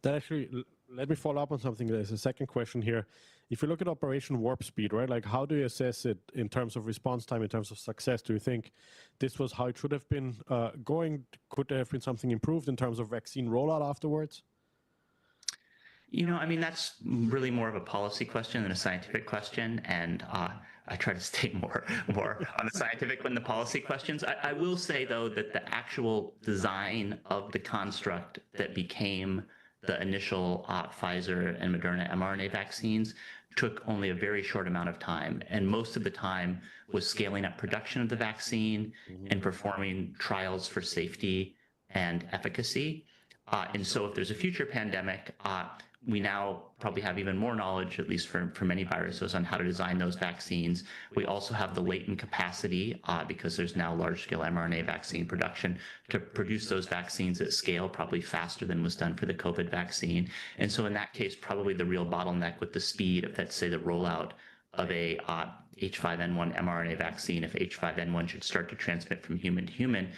That actually, let me follow up on something. There's a second question here. If you look at Operation Warp Speed, right, like how do you assess it in terms of response time, in terms of success? Do you think this was how it should have been going? Could there have been something improved in terms of vaccine rollout afterwards? That's really more of a policy question than a scientific question. And I try to stay more on the scientific than the policy questions. I will say, though, that the actual design of the construct that became the initial Pfizer and Moderna mRNA vaccines took only a very short amount of time. And most of the time was scaling up production of the vaccine and performing trials for safety and efficacy. And so if there's a future pandemic, we now probably have even more knowledge, at least for many viruses, on how to design those vaccines. We also have the latent capacity, because there's now large-scale mRNA vaccine production, to produce those vaccines at scale, probably faster than was done for the COVID vaccine. And so in that case, probably the real bottleneck with the speed of, let's say, the rollout of a H5N1 mRNA vaccine, if H5N1 should start to transmit from human to human,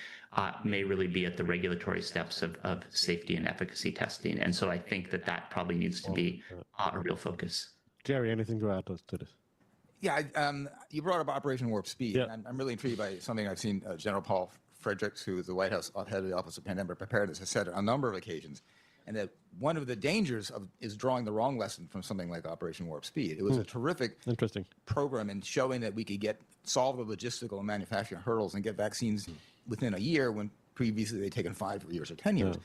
may really be at the regulatory steps of safety and efficacy testing. And so I think that probably needs to be a real focus. Jerry, anything to add to this? Yeah, you brought up Operation Warp Speed. Yeah. I'm really intrigued by something I've seen General Paul Fredericks, who is the White House head of the Office of Pandemic Preparedness, has said on a number of occasions, and that one of the dangers is drawing the wrong lesson from something like Operation Warp Speed. It was a terrific program in showing that we could solve the logistical and manufacturing hurdles and get vaccines within a year when previously they'd taken 5 years or 10 years.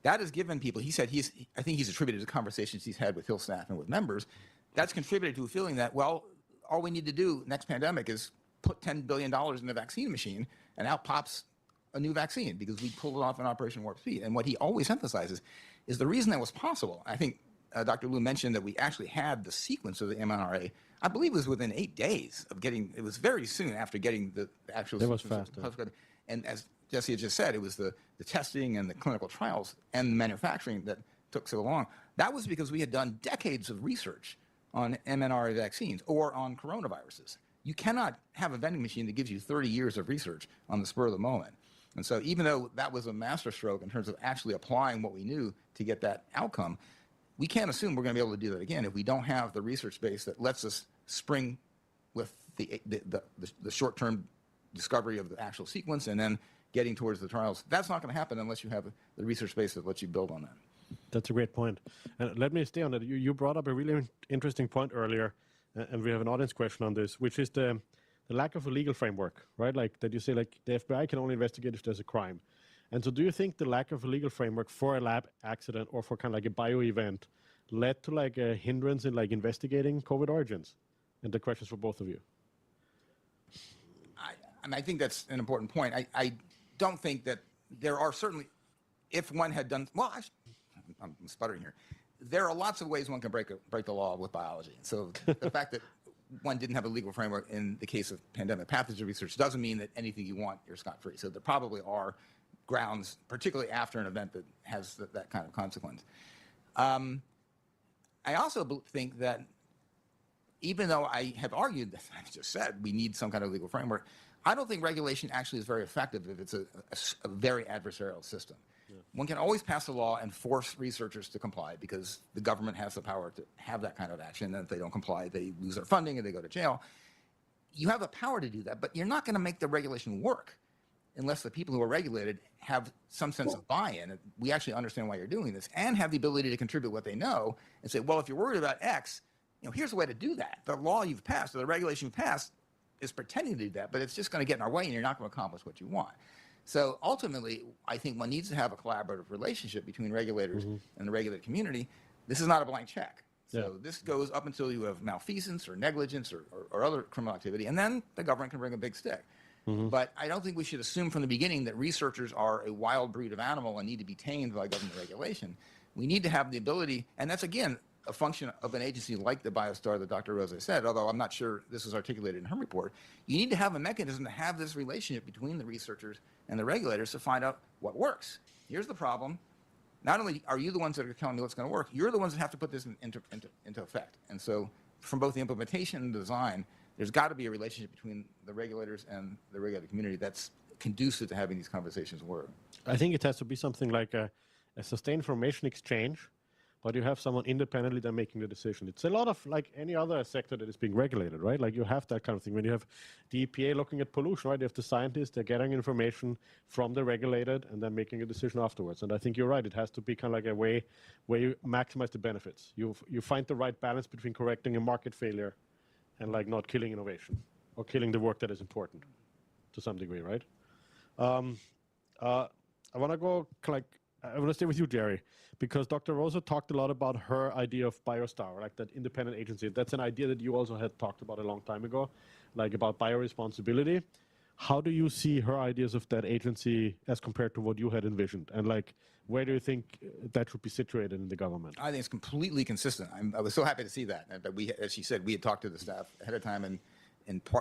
That has given people, he said, I think he's attributed to conversations he's had with Hill staff and with members, that's contributed to a feeling that, well, all we need to do next pandemic is put $10 billion in the vaccine machine, and out pops a new vaccine because we pulled it off in Operation Warp Speed. And what he always emphasizes is the reason that was possible. I think Dr. Liu mentioned that we actually had the sequence of the mRNA. I believe it was within 8 days of getting, it was very soon after getting the actual It was sequence. fast. And as Jesse had just said, it was the testing and the clinical trials and the manufacturing that took so long. That was because we had done decades of research on mRNA vaccines or on coronaviruses. You cannot have a vending machine that gives you 30 years of research on the spur of the moment. And so even though that was a masterstroke in terms of actually applying what we knew to get that outcome, we can't assume we're going to be able to do that again if we don't have the research base that lets us spring with the short-term discovery of the actual sequence and then getting towards the trials. That's not going to happen unless you have the research base that lets you build on that. That's a great point. And let me stay on that. You brought up a really interesting point earlier, and we have an audience question on this, which is the lack of a legal framework, right? Like that you say, like the FBI can only investigate if there's a crime. And so do you think the lack of a legal framework for a lab accident or for kind of like a bio event led to like a hindrance in like investigating COVID origins? And the question's for both of you. I think that's an important point. I don't think that there are certainly, if one had done, well, I'm sputtering here. There are lots of ways one can break the law with biology. So the fact that one didn't have a legal framework in the case of pandemic pathogen research doesn't mean that anything you want, you're scot-free. So there probably are grounds, particularly after an event that has that kind of consequence. I also think that even though I have argued that I just said we need some kind of legal framework, I don't think regulation actually is very effective if it's a very adversarial system. Yeah. One can always pass a law and force researchers to comply because the government has the power to have that kind of action. And if they don't comply, they lose their funding and they go to jail. You have the power to do that, but you're not going to make the regulation work unless the people who are regulated have some sense of buy-in. We actually understand why you're doing this and have the ability to contribute what they know and say, well, if you're worried about X, here's the way to do that. The law you've passed or the regulation you've passed is pretending to do that, but it's just going to get in our way and you're not going to accomplish what you want. So ultimately, I think one needs to have a collaborative relationship between regulators and the regulated community. This is not a blank check. So this goes up until you have malfeasance or negligence or other criminal activity, and then the government can bring a big stick. But I don't think we should assume from the beginning that researchers are a wild breed of animal and need to be tamed by government regulation. We need to have the ability, and that's, again, a function of an agency like the BioStar that Dr. Rosa said, although I'm not sure this is articulated in her report. You need to have a mechanism to have this relationship between the researchers and the regulators to find out what works. Here's the problem. Not only are you the ones that are telling me what's going to work, you're the ones that have to put this into effect. And so from both the implementation and design, there's got to be a relationship between the regulators and the regulated community that's conducive to having these conversations work. I think it has to be something like a sustained information exchange, but you have someone independently then making the decision. It's a lot of like any other sector that is being regulated, right? Like you have that kind of thing. When you have the EPA looking at pollution, right? You have the scientists, they're getting information from the regulated and then making a decision afterwards. And I think you're right. It has to be kind of like a way where you maximize the benefits. You find the right balance between correcting a market failure and like not killing innovation or killing the work that is important to some degree, right? I want to go I want to stay with you, Jerry, because Dr. Rosa talked a lot about her idea of BioStar, like that independent agency. That's an idea that you also had talked about a long time ago, like about bioresponsibility. How do you see her ideas of that agency as compared to what you had envisioned? And like, where do you think that should be situated in the government? I think it's completely consistent. I was so happy to see that. But we, as she said, we had talked to the staff ahead of time, and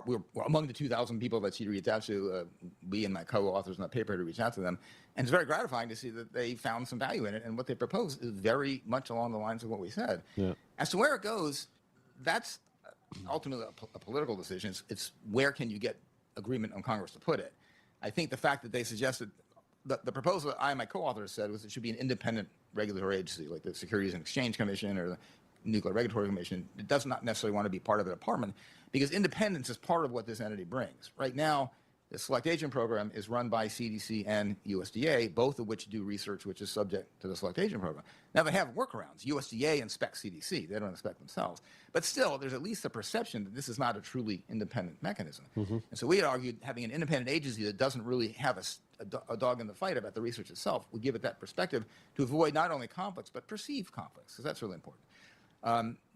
we were among the 2,000 people that she reached out to. We and my co-authors in that paper to reach out to them, and it's very gratifying to see that they found some value in it. And what they proposed is very much along the lines of what we said. Yeah. As to where it goes, that's ultimately a political decision. It's where can you get agreement on Congress to put it. I think the fact that they suggested the proposal that I and my co-authors said was it should be an independent regulatory agency like the Securities and Exchange Commission or the Nuclear Regulatory Commission. It does not necessarily want to be part of the department because independence is part of what this entity brings. Right now, the Select Agent Program is run by CDC and USDA, both of which do research which is subject to the Select Agent Program. Now, they have workarounds. USDA inspects CDC. They don't inspect themselves. But still, there's at least a perception that this is not a truly independent mechanism. And so we had argued having an independent agency that doesn't really have a dog in the fight about the research itself would give it that perspective to avoid not only conflicts, but perceived conflicts, because that's really important.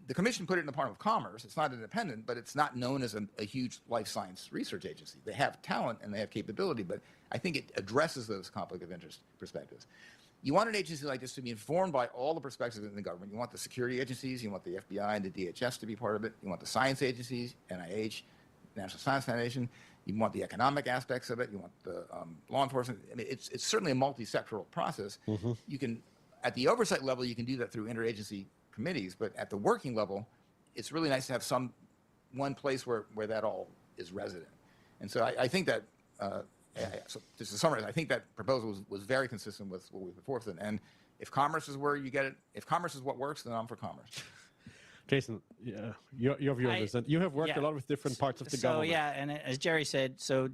The commission put it in the Department of Commerce. It's not independent, but it's not known as a huge life science research agency. They have talent and they have capability, but I think it addresses those conflict of interest perspectives. You want an agency like this to be informed by all the perspectives in the government. You want the security agencies, you want the FBI and the DHS to be part of it. You want the science agencies, NIH, National Science Foundation. You want the economic aspects of it. You want the law enforcement. I mean, it's certainly a multi-sectoral process. You can, at the oversight level, you can do that through interagency committees, but at the working level, it's really nice to have one place where that all is resident. And so I think that, so just to summarize, I think that proposal was very consistent with what we put forth. And if commerce is where you get it, if commerce is what works, then I'm for commerce. Jason, yeah, your view on this, and you have worked a lot with different parts of the government. So yeah, and as Jerry said, so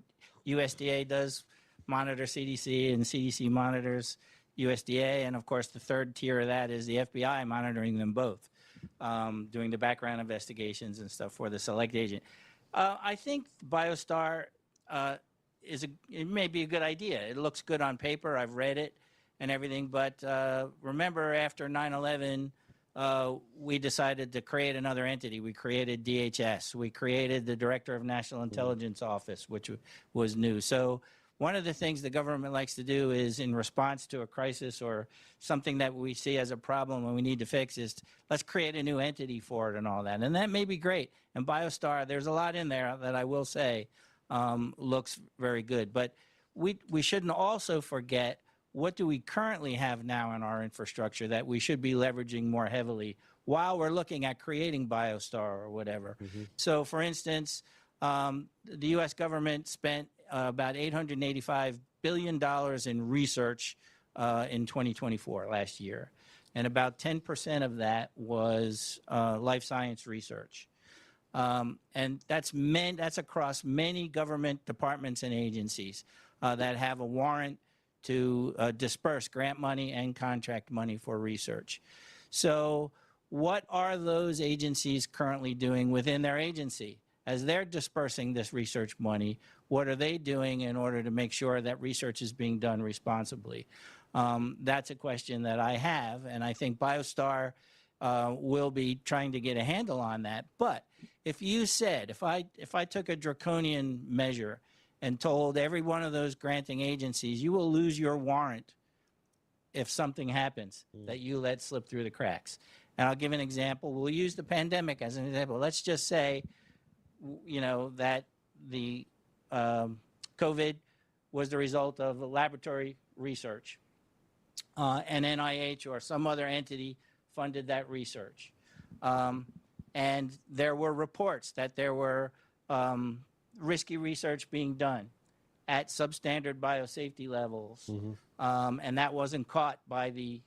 USDA does monitor CDC, and CDC monitors USDA, and of course the third tier of that is the FBI monitoring them both, doing the background investigations and stuff for the select agent. I think BioStar it may be a good idea. It looks good on paper. I've read it and everything, but remember after 9/11, we decided to create another entity. We created DHS. We created the Director of National Intelligence Office, which was new. So one of the things the government likes to do is in response to a crisis or something that we see as a problem and we need to fix is let's create a new entity for it and all that. And that may be great. And BioStar, there's a lot in there that I will say looks very good. But we shouldn't also forget what do we currently have now in our infrastructure that we should be leveraging more heavily while we're looking at creating BioStar or whatever. So for instance, the U.S. government spent about $885 billion in research in 2024, last year. And about 10% of that was life science research. And that's across many government departments and agencies that have a warrant to disperse grant money and contract money for research. So what are those agencies currently doing within their agency? as they're dispersing this research money, what are they doing in order to make sure that research is being done responsibly? That's a question that I have, and I think BioStar will be trying to get a handle on that. But if you said, if I took a draconian measure and told every one of those granting agencies, you will lose your warrant if something happens that you let slip through the cracks. And I'll give an example. We'll use the pandemic as an example. Let's just say, you know, that the COVID was the result of laboratory research, and NIH or some other entity funded that research. And there were reports that there were risky research being done at substandard biosafety levels, and that wasn't caught by the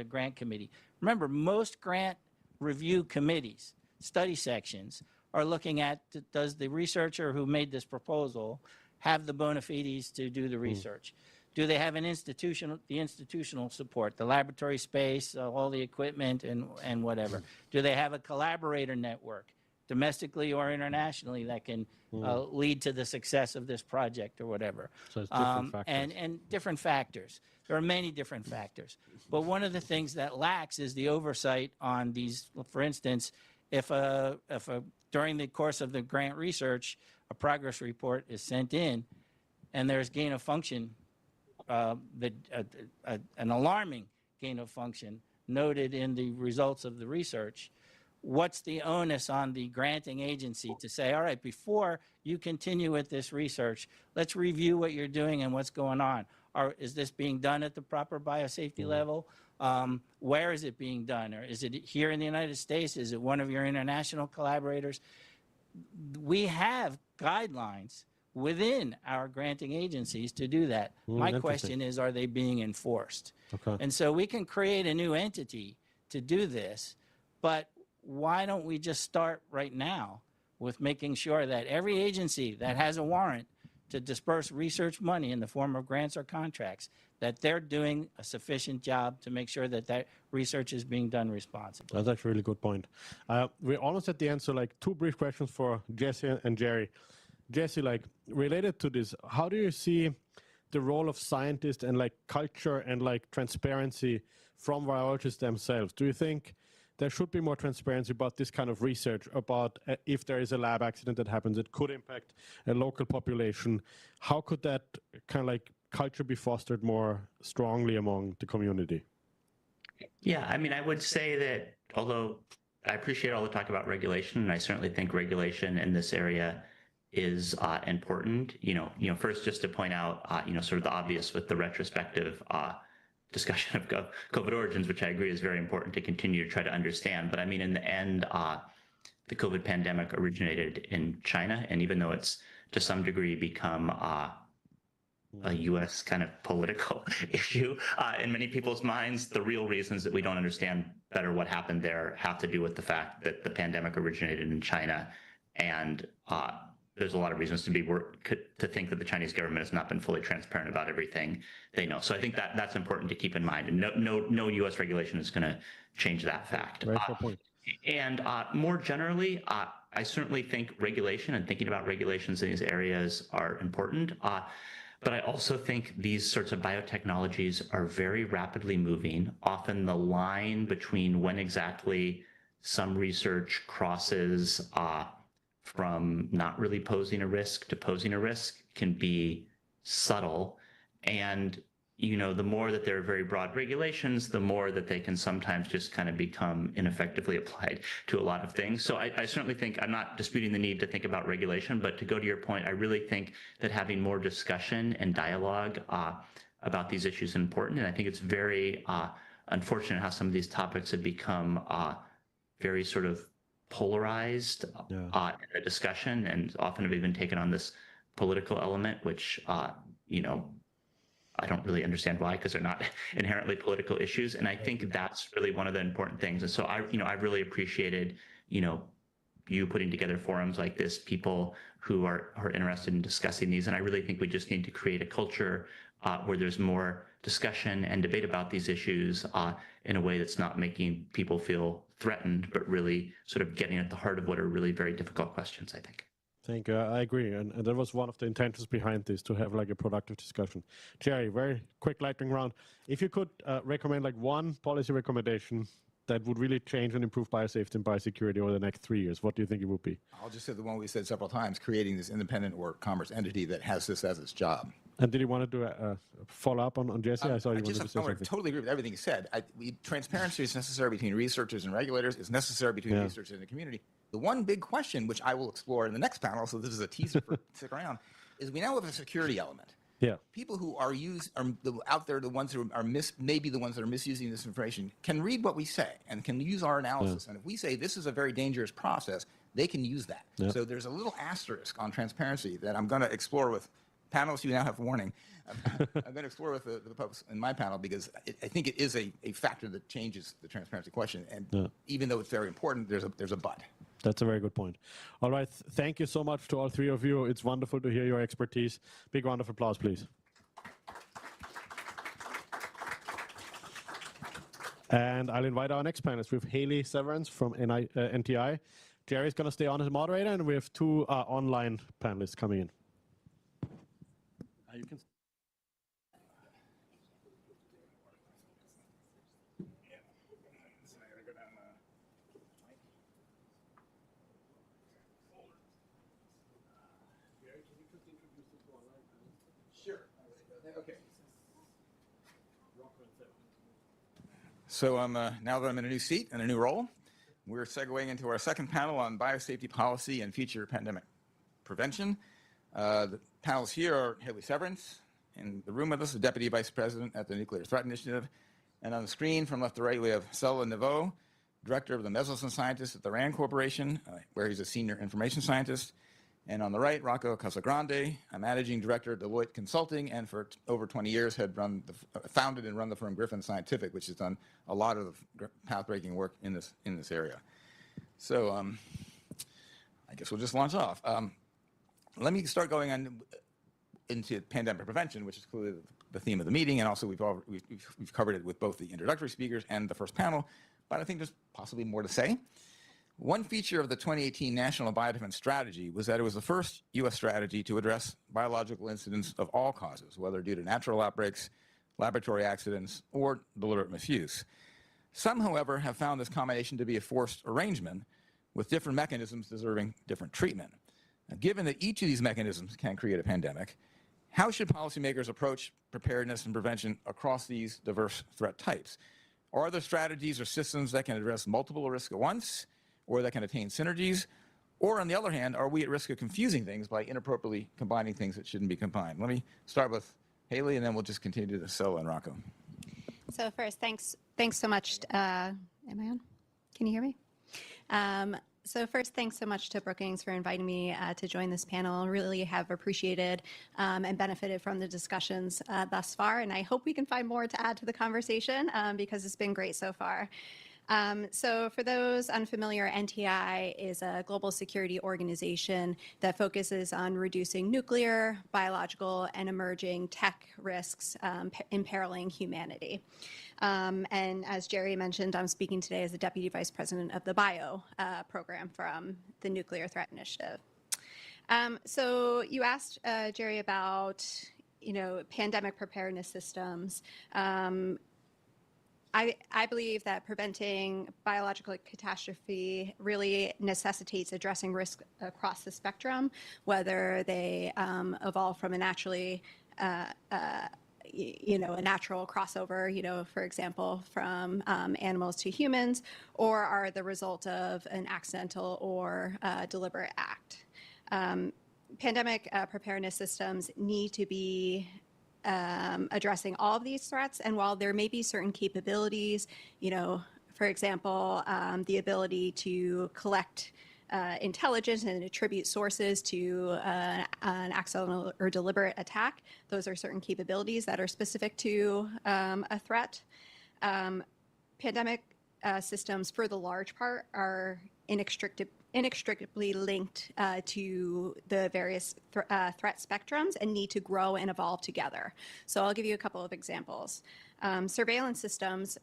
grant committee. Remember, most grant review committees, study sections, are looking at, does the researcher who made this proposal have the bona fides to do the research? Do they have the institutional support, the laboratory space, all the equipment and whatever? Do they have a collaborator network, domestically or internationally, that can lead to the success of this project or whatever? So it's different factors. And different factors. There are many different factors. But one of the things that lacks is the oversight on these. For instance, if during the course of the grant research, a progress report is sent in and there's gain of function, an alarming gain of function noted in the results of the research, what's the onus on the granting agency to say, all right, before you continue with this research, let's review what you're doing and what's going on. Is this being done at the proper biosafety level? Where is it being done? Or is it here in the United States? Is it one of your international collaborators? We have guidelines within our granting agencies to do that. My question is, are they being enforced? Okay. And so we can create a new entity to do this, but why don't we just start right now with making sure that every agency that has a warrant to disperse research money in the form of grants or contracts, that they're doing a sufficient job to make sure that that research is being done responsibly? That's actually a really good point. We're almost at the end, so like two brief questions for Jesse and Jerry. Jesse, like related to this, how do you see the role of scientists and like culture and like transparency from biologists themselves? Do you think there should be more transparency about this kind of research, about if there is a lab accident that happens, it could impact a local population? How could that kind of like culture be fostered more strongly among the community? Yeah, I mean, I would say that although I appreciate all the talk about regulation, and I certainly think regulation in this area is important. First, just to point out, sort of the obvious with the retrospective discussion of COVID origins, which I agree is very important to continue to try to understand. But I mean, in the end, the COVID pandemic originated in China, and even though it's to some degree become a U.S. kind of political issue in many people's minds, the real reasons that we don't understand better what happened there have to do with the fact that the pandemic originated in China, and there's a lot of reasons to think that the Chinese government has not been fully transparent about everything they know. So I think that that's important to keep in mind. And no U.S. regulation is going to change that fact. Very fair point. And more generally, I certainly think regulation and thinking about regulations in these areas are important. But I also think these sorts of biotechnologies are very rapidly moving. Often the line between when exactly some research crosses from not really posing a risk to posing a risk can be subtle. And, the more that there are very broad regulations, the more that they can sometimes just kind of become ineffectively applied to a lot of things. So I certainly think, I'm not disputing the need to think about regulation, but to go to your point, I really think that having more discussion and dialogue about these issues is important. And I think it's very unfortunate how some of these topics have become very sort of polarized in the discussion, and often have even taken on this political element, which, I don't really understand why, because they're not inherently political issues. And I think that's really one of the important things. And so I've really appreciated, you putting together forums like this, people who are interested in discussing these. And I really think we just need to create a culture where there's more discussion and debate about these issues in a way that's not making people feel threatened, but really sort of getting at the heart of what are really very difficult questions, I think. Thank you. I agree. And that was one of the intentions behind this, to have like a productive discussion. Jerry, very quick lightning round. If you could recommend like one policy recommendation that would really change and improve biosafety and biosecurity over the next 3 years, what do you think it would be? I'll just say the one we said several times, creating this independent or commerce entity that has this as its job. And did you want to do a follow-up on Jesse? I saw you wanted to say I something. totally agree with everything you said. Transparency is necessary between researchers and regulators. It's necessary between researchers and the community. The one big question, which I will explore in the next panel, so this is a teaser for stick around, is we now have a security element. Yeah. People who are out there, the ones who are maybe the ones that are misusing this information, can read what we say and can use our analysis. And if we say this is a very dangerous process, they can use that. So there's a little asterisk on transparency that I'm going to explore with panelists. You now have warning. I'm going to explore with the folks in my panel, because I think it is a factor that changes the transparency question. And even though it's very important, there's a but. That's a very good point. All right. Thank you so much to all three of you. It's wonderful to hear your expertise. Big round of applause, please. And I'll invite our next panelist. We have Haley Severance from NTI. Jerry's going to stay on as moderator, and we have two online panelists coming in. You can. Sure. Okay. So now that I'm in a new seat and a new role, we're segueing into our second panel on biosafety policy and future pandemic prevention. The panels here are Haley Severance. In the room with us, the Deputy Vice President at the Nuclear Threat Initiative. And on the screen from left to right, we have Sela Neveau, Director of the Meselson Scientists at the RAND Corporation, where he's a Senior Information Scientist. And on the right, Rocco Casagrande, a Managing Director at Deloitte Consulting, and for over 20 years had founded and run the firm Griffin Scientific, which has done a lot of path-breaking work in this area. So I guess we'll just launch off. Let me start going on into pandemic prevention, which is clearly the theme of the meeting, and also we've covered it with both the introductory speakers and the first panel, but I think there's possibly more to say. One feature of the 2018 National Biodefense Strategy was that it was the first U.S. strategy to address biological incidents of all causes, whether due to natural outbreaks, laboratory accidents, or deliberate misuse. Some, however, have found this combination to be a forced arrangement with different mechanisms deserving different treatment. Now, given that each of these mechanisms can create a pandemic, how should policymakers approach preparedness and prevention across these diverse threat types? Are there strategies or systems that can address multiple risks at once, or that can attain synergies? Or on the other hand, are we at risk of confusing things by inappropriately combining things that shouldn't be combined? Let me start with Haley, and then we'll just continue to Sela and Rocco. So first, thanks so much. Am I on? Can you hear me? So first, thanks so much to Brookings for inviting me to join this panel. Really have appreciated and benefited from the discussions thus far, and I hope we can find more to add to the conversation because it's been great so far. So for those unfamiliar, NTI is a global security organization that focuses on reducing nuclear, biological, and emerging tech risks imperiling humanity. And as Jerry mentioned, I'm speaking today as the Deputy Vice President of the Bio program from the Nuclear Threat Initiative. So you asked, Jerry, about pandemic preparedness systems. I believe that preventing biological catastrophe really necessitates addressing risk across the spectrum, whether they evolve from a naturally, a natural crossover, for example, from animals to humans, or are the result of an accidental or deliberate act. Pandemic preparedness systems need to be addressing all of these threats. And while there may be certain capabilities, for example, the ability to collect intelligence and attribute sources to an accidental or deliberate attack, those are certain capabilities that are specific to a threat. Pandemic systems, for the large part, are inextricably linked to the various threat spectrums and need to grow and evolve together. So I'll give you a couple of examples. Surveillance systems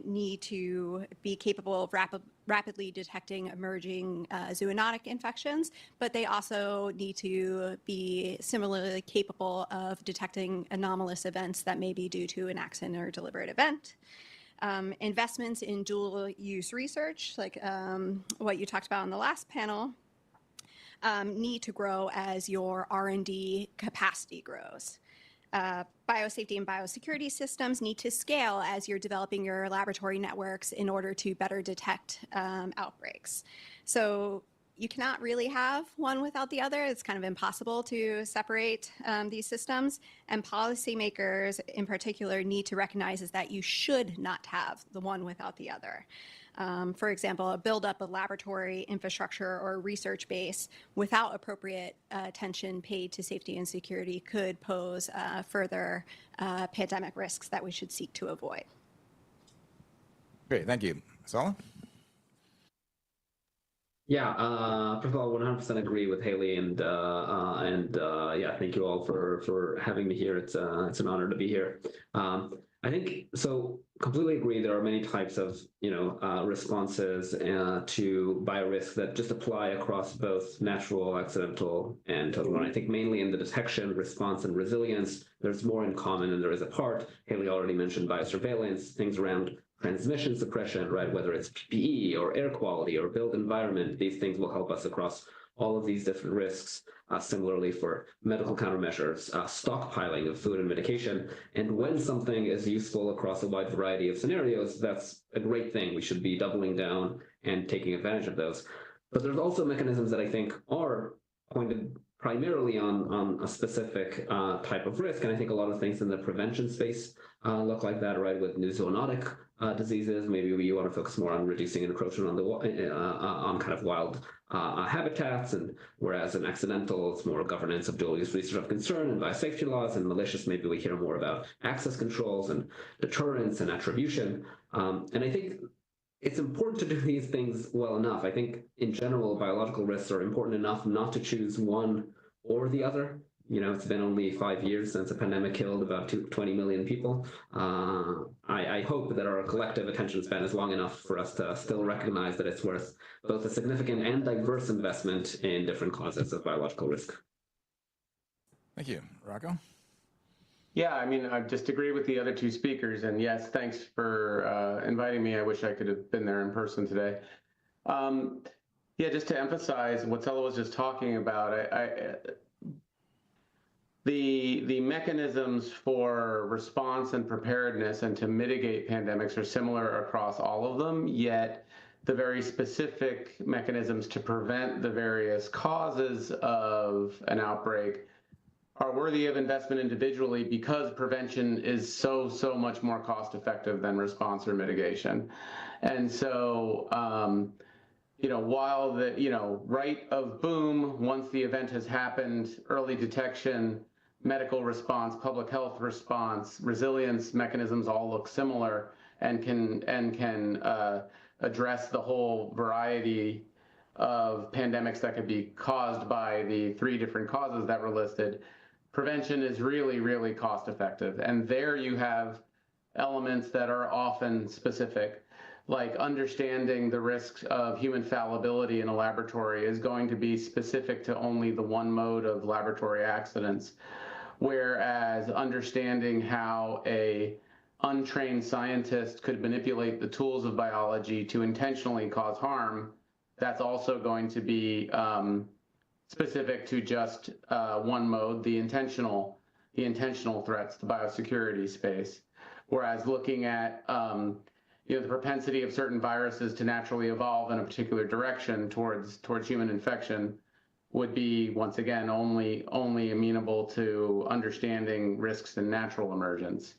need to be capable of rapidly detecting emerging zoonotic infections, but they also need to be similarly capable of detecting anomalous events that may be due to an accident or deliberate event. Investments in dual-use research, like what you talked about on the last panel, need to grow as your R&D capacity grows. Biosafety and biosecurity systems need to scale as you're developing your laboratory networks in order to better detect outbreaks. So you cannot really have one without the other. It's kind of impossible to separate these systems. And policymakers in particular need to recognize is that you should not have the one without the other. For example, a buildup of laboratory infrastructure or research base without appropriate attention paid to safety and security could pose further pandemic risks that we should seek to avoid. Great, thank you. Sala? Yeah, first of all, 100% agree with Haley, and yeah, thank you all for having me here. It's an honor to be here. I think so. Completely agree. There are many types of responses to biorisk that just apply across both natural, accidental, and total. And I think mainly in the detection, response, and resilience, there's more in common than there is apart. Haley already mentioned biosurveillance, things around transmission suppression, right? Whether it's PPE or air quality or built environment, these things will help us across all of these different risks. Similarly for medical countermeasures, stockpiling of food and medication. And when something is useful across a wide variety of scenarios, that's a great thing. We should be doubling down and taking advantage of those. But there's also mechanisms that I think are pointed primarily on a specific type of risk. And I think a lot of things in the prevention space look like that, right? With new zoonotic diseases, maybe we want to focus more on reducing encroachment on the on kind of wild habitats, and whereas in accidental, it's more governance of dual-use research of concern and biosafety laws, and malicious, maybe we hear more about access controls and deterrence and attribution. And I think it's important to do these things well enough. I think in general, biological risks are important enough not to choose one or the other. It's been only 5 years since a pandemic killed about 20 million people. I hope that our collective attention span is long enough for us to still recognize that it's worth both a significant and diverse investment in different causes of biological risk. Thank you. Rocco? Yeah, I mean, I just agree with the other two speakers. And yes, thanks for inviting me. I wish I could have been there in person today. Yeah, just to emphasize what Sala was just talking about, the mechanisms for response and preparedness and to mitigate pandemics are similar across all of them, yet the very specific mechanisms to prevent the various causes of an outbreak are worthy of investment individually because prevention is so much more cost effective than response or mitigation. And so, while the, right of boom, once the event has happened, early detection, medical response, public health response, resilience mechanisms all look similar and can address the whole variety of pandemics that could be caused by the 3 different causes that were listed. Prevention is really cost effective. And there you have elements that are often specific, like understanding the risks of human fallibility in a laboratory is going to be specific to only the one mode of laboratory accidents. Whereas understanding how a untrained scientist could manipulate the tools of biology to intentionally cause harm, that's also going to be specific to just one mode, the intentional threats, the biosecurity space. Whereas looking at the propensity of certain viruses to naturally evolve in a particular direction towards human infection would be, once again, only amenable to understanding risks in natural emergence.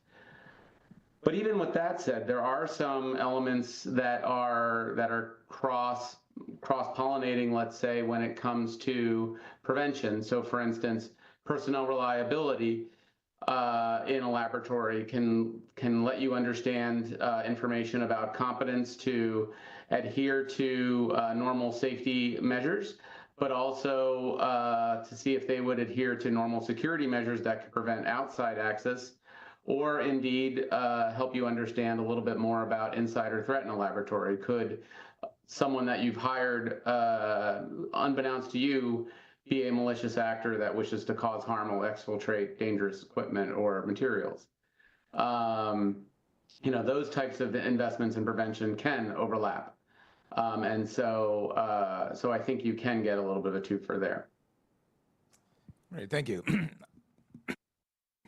But even with that said, there are some elements that are cross-pollinating, let's say, when it comes to prevention. So for instance, personnel reliability. in a laboratory can let you understand information about competence to adhere to normal safety measures, but also to see if they would adhere to normal security measures that could prevent outside access, or indeed help you understand a little bit more about insider threat in a laboratory. Could someone that you've hired, unbeknownst to you, be a malicious actor that wishes to cause harm or exfiltrate dangerous equipment or materials? Those types of investments in prevention can overlap. So I think you can get a little bit of a twofer there. Great, thank you.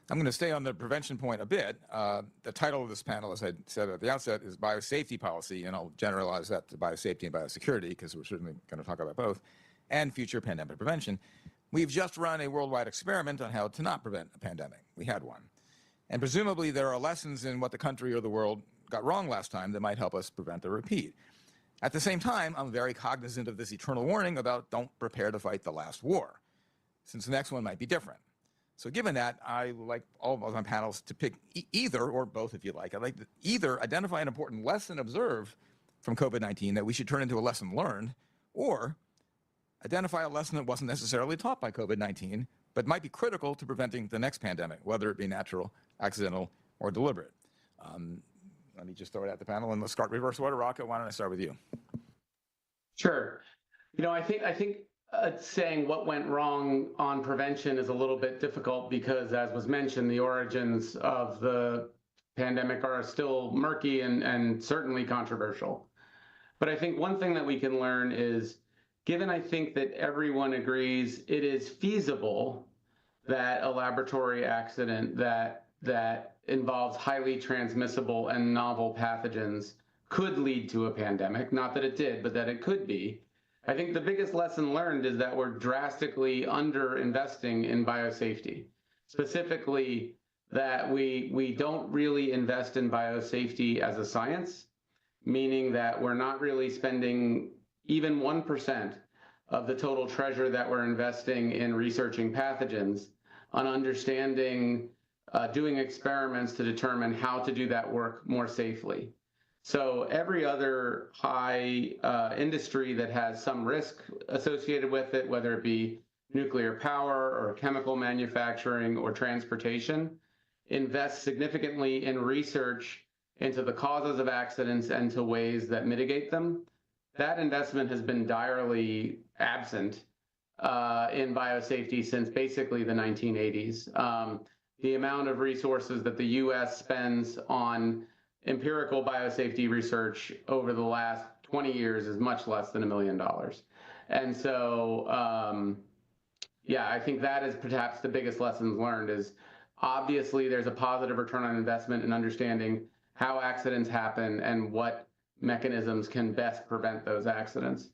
I'm going to stay on the prevention point a bit. The title of this panel, as I said at the outset, is Biosafety Policy, and I'll generalize that to biosafety and biosecurity, because we're certainly going to talk about both, and future pandemic prevention. We've just run a worldwide experiment on how to not prevent a pandemic. We had one. And presumably there are lessons in what the country or the world got wrong last time that might help us prevent a repeat. At the same time, I'm very cognizant of this eternal warning about don't prepare to fight the last war, since the next one might be different. So given that, I would like all of my panels to pick either, or both if you like. I'd like to either identify an important lesson observed from COVID-19 that we should turn into a lesson learned, or identify a lesson that wasn't necessarily taught by COVID-19, but might be critical to preventing the next pandemic, whether it be natural, accidental, or deliberate. Let me just throw it at the panel, and let's start reverse order. Rocco, why don't I start with you? Sure. I think saying what went wrong on prevention is a little bit difficult because, as was mentioned, the origins of the pandemic are still murky and certainly controversial. But I think one thing that we can learn is, given I think that everyone agrees it is feasible that a laboratory accident that involves highly transmissible and novel pathogens could lead to a pandemic, not that it did, but that it could be. I think the biggest lesson learned is that we're drastically under-investing in biosafety. Specifically, that we don't really invest in biosafety as a science, meaning that we're not really spending even 1% of the total treasure that we're investing in researching pathogens on understanding, doing experiments to determine how to do that work more safely. So every other high industry that has some risk associated with it, whether it be nuclear power or chemical manufacturing or transportation, invests significantly in research into the causes of accidents and to ways that mitigate them. That investment has been direly absent in biosafety since basically the 1980s. The amount of resources that the US spends on empirical biosafety research over the last 20 years is much less than $1 million. And so, yeah, I think that is perhaps the biggest lessons learned is obviously there's a positive return on investment in understanding how accidents happen and what mechanisms can best prevent those accidents.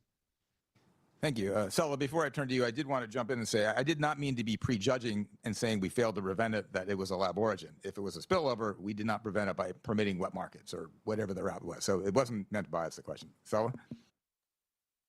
Thank you. Sela, before I turn to you, I did want to jump in and say I did not mean to be prejudging and saying we failed to prevent it, that it was a lab origin. If it was a spillover, we did not prevent it by permitting wet markets or whatever the route was. So it wasn't meant to bias the question. Sela?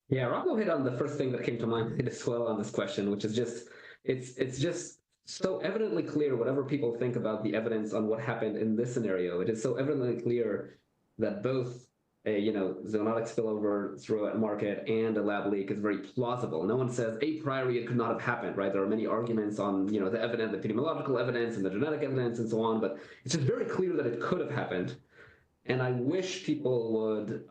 Yeah, Rocco hit on the first thing that came to mind as well on this question, which is just, it's just so evidently clear, whatever people think about the evidence on what happened in this scenario, it is so evidently clear that both a zoonotic spillover through a market and a lab leak is very plausible. No one says a priori it could not have happened, right? There are many arguments on the evidence, the epidemiological evidence and the genetic evidence and so on, but it's just very clear that it could have happened. And I wish people would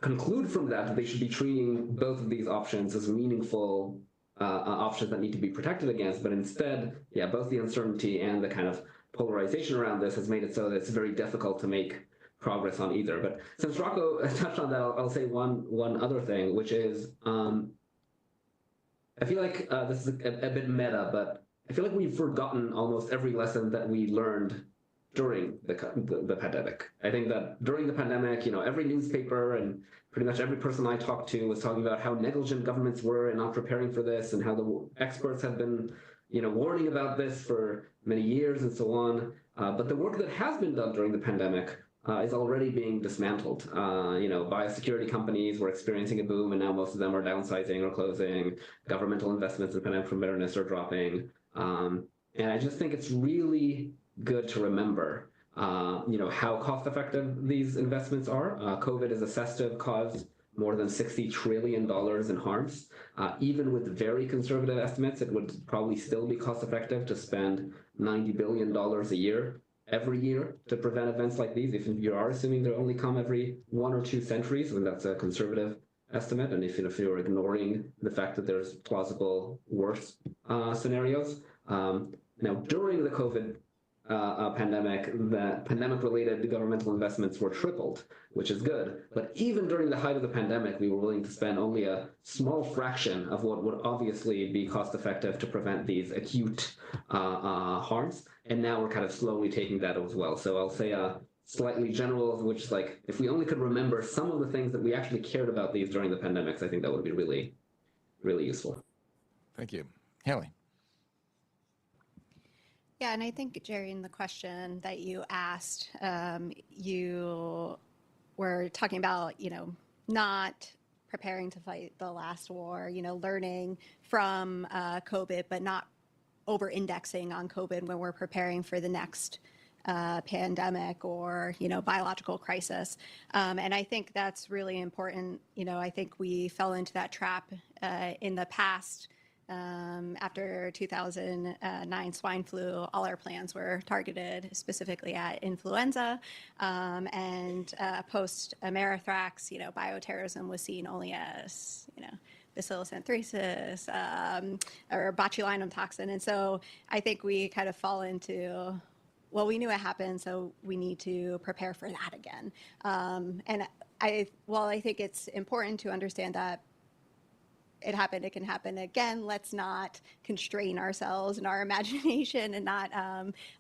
conclude from that they should be treating both of these options as meaningful options that need to be protected against, but instead, yeah, both the uncertainty and the kind of polarization around this has made it so that it's very difficult to make progress on either. But since Rocco touched on that, I'll say one other thing, which is I feel like this is a bit meta, but I feel like we've forgotten almost every lesson that we learned during the pandemic. I think that during the pandemic, every newspaper and pretty much every person I talked to was talking about how negligent governments were in not preparing for this, and how the experts have been warning about this for many years and so on. But the work that has been done during the pandemic is already being dismantled. Biosecurity companies were experiencing a boom, and now most of them are downsizing or closing. Governmental investments in pandemic preparedness are dropping. And I just think it's really good to remember, how cost-effective these investments are. COVID is assessed to have caused more than $60 trillion in harms. Even with very conservative estimates, it would probably still be cost-effective to spend $90 billion a year, every year, to prevent events like these. If you are assuming they only come every 1 or 2 centuries, then that's a conservative estimate. And if you're ignoring the fact that there's plausible worse scenarios. Now, during the COVID pandemic, that pandemic-related governmental investments were tripled, which is good. But even during the height of the pandemic, we were willing to spend only a small fraction of what would obviously be cost-effective to prevent these acute harms. And now we're kind of slowly taking that as well. So I'll say a slightly general, which is like, if we only could remember some of the things that we actually cared about these during the pandemics, I think that would be really, really useful. Thank you. Haley. Yeah, and I think, Jerry, in the question that you asked, you were talking about, not preparing to fight the last war, learning from COVID, but not over-indexing on COVID when we're preparing for the next pandemic or, biological crisis. And I think that's really important. I think we fell into that trap in the past. After 2009 swine flu, all our plans were targeted specifically at influenza, and post-Amerithrax, bioterrorism was seen only as, Bacillus anthracis or botulinum toxin. And so I think we kind of fall into, well, we knew it happened, so we need to prepare for that again. And I think it's important to understand that it happened, it can happen again. Let's not constrain ourselves and our imagination and not,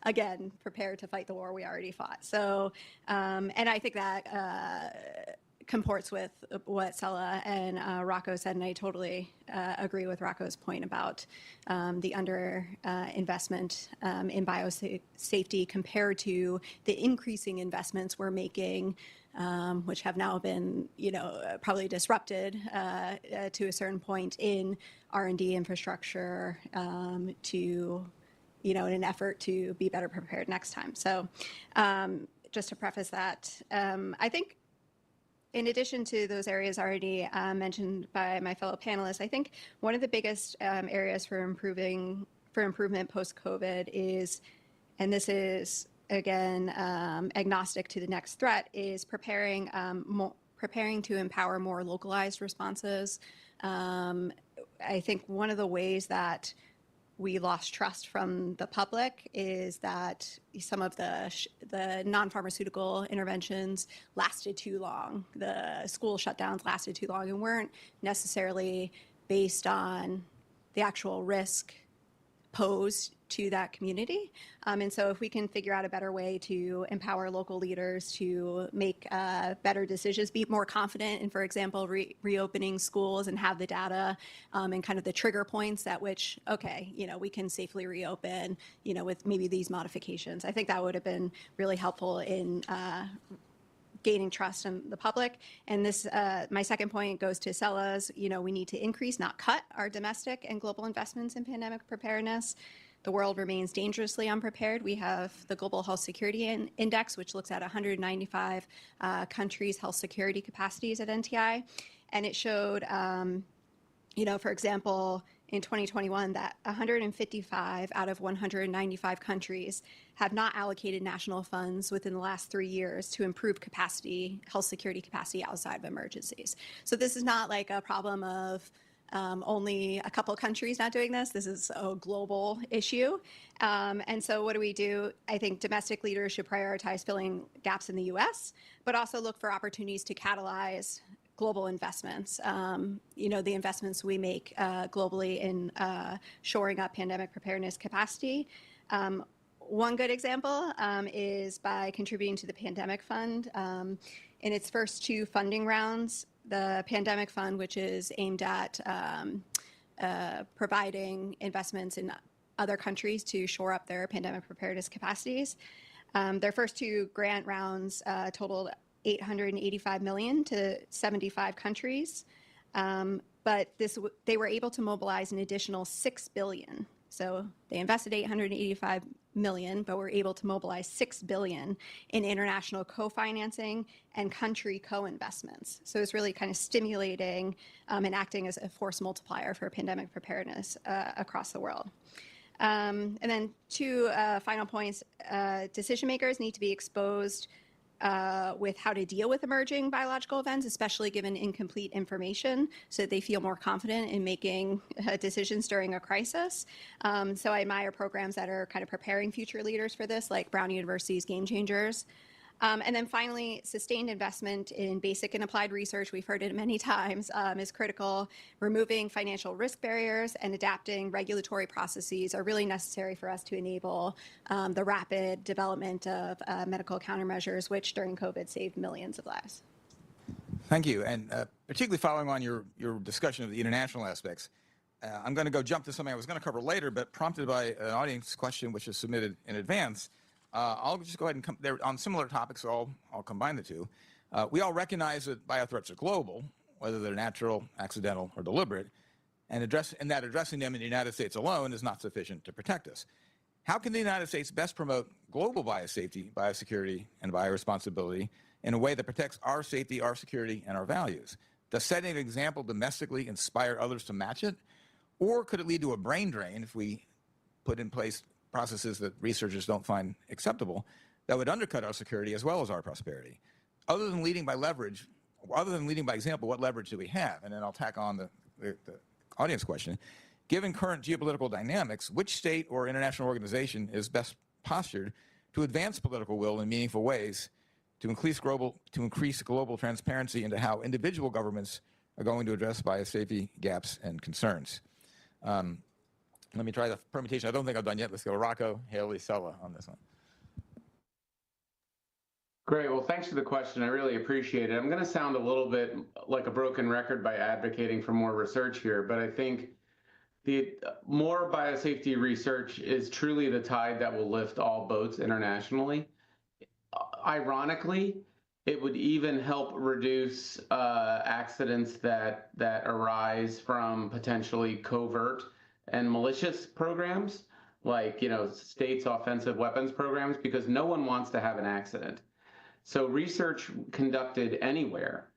again, prepare to fight the war we already fought. So, and I think that comports with what Sela and Rocco said, and I totally agree with Rocco's point about the under investment in biosafety compared to the increasing investments we're making, which have now been, probably disrupted to a certain point in R&D infrastructure to, in an effort to be better prepared next time. So just to preface that, I think in addition to those areas already mentioned by my fellow panelists, I think one of the biggest areas for improvement post-COVID is, and this is again agnostic to the next threat, is preparing to empower more localized responses. I think one of the ways that we lost trust from the public is that some of the non-pharmaceutical interventions lasted too long. The school shutdowns lasted too long and weren't necessarily based on the actual risk posed to that community. And so if we can figure out a better way to empower local leaders to make better decisions, be more confident in, for example, reopening schools and have the data and kind of the trigger points at which, okay, we can safely reopen, with maybe these modifications. I think that would have been really helpful in gaining trust in the public. And this, my second point goes to Sela's, we need to increase, not cut, our domestic and global investments in pandemic preparedness. The world remains dangerously unprepared. We have the Global Health Security Index, which looks at 195 countries' health security capacities at NTI. And it showed, for example, in 2021, that 155 out of 195 countries have not allocated national funds within the last 3 years to improve capacity, health security capacity outside of emergencies. So this is not like a problem of only a couple countries not doing this. This is a global issue. And so what do? I think domestic leaders should prioritize filling gaps in the US, but also look for opportunities to catalyze global investments, the investments we make globally in shoring up pandemic preparedness capacity. One good example is by contributing to the Pandemic Fund. In its first 2 funding rounds, the Pandemic Fund, which is aimed at providing investments in other countries to shore up their pandemic preparedness capacities, their first 2 grant rounds totaled $885 million to 75 countries, but they were able to mobilize an additional $6 billion So they invested $885 million, but were able to mobilize $6 billion in international co-financing and country co-investments. So it's really kind of stimulating and acting as a force multiplier for pandemic preparedness across the world. And then two final points. Decision makers need to be exposed with how to deal with emerging biological events, especially given incomplete information, so that they feel more confident in making decisions during a crisis. So I admire programs that are kind of preparing future leaders for this, like Brown University's Game Changers. And then finally, sustained investment in basic and applied research, we've heard it many times, is critical. Removing financial risk barriers and adapting regulatory processes are really necessary for us to enable the rapid development of medical countermeasures, which during COVID saved millions of lives. Thank you. And particularly following on your discussion of the international aspects, I'm going to go jump to something I was going to cover later, but prompted by an audience question which was submitted in advance. I'll just go ahead and come there on similar topics, so I'll combine the two. We all recognize that biothreats are global, whether they're natural, accidental, or deliberate, and that addressing them in the United States alone is not sufficient to protect us. How can the United States best promote global biosafety, biosecurity, and bioresponsibility in a way that protects our safety, our security, and our values? Does setting an example domestically inspire others to match it? Or could it lead to a brain drain if we put in place processes that researchers don't find acceptable that would undercut our security as well as our prosperity? Other than leading by leverage, other than leading by example, what leverage do we have? And then I'll tack on the audience question. Given current geopolitical dynamics, which state or international organization is best postured to advance political will in meaningful ways to increase global transparency into how individual governments are going to address biosafety gaps and concerns? Let me try the permutation. I don't think I've done yet. Let's go Rocco, Haley, Sella on this one. Great. Well, thanks for the question. I really appreciate it. I'm going to sound a little bit like a broken record by advocating for more research here, but I think the more biosafety research is truly the tide that will lift all boats internationally. Ironically, it would even help reduce accidents that arise from potentially covert and malicious programs, like states' offensive weapons programs, because no one wants to have an accident. So research conducted anywhere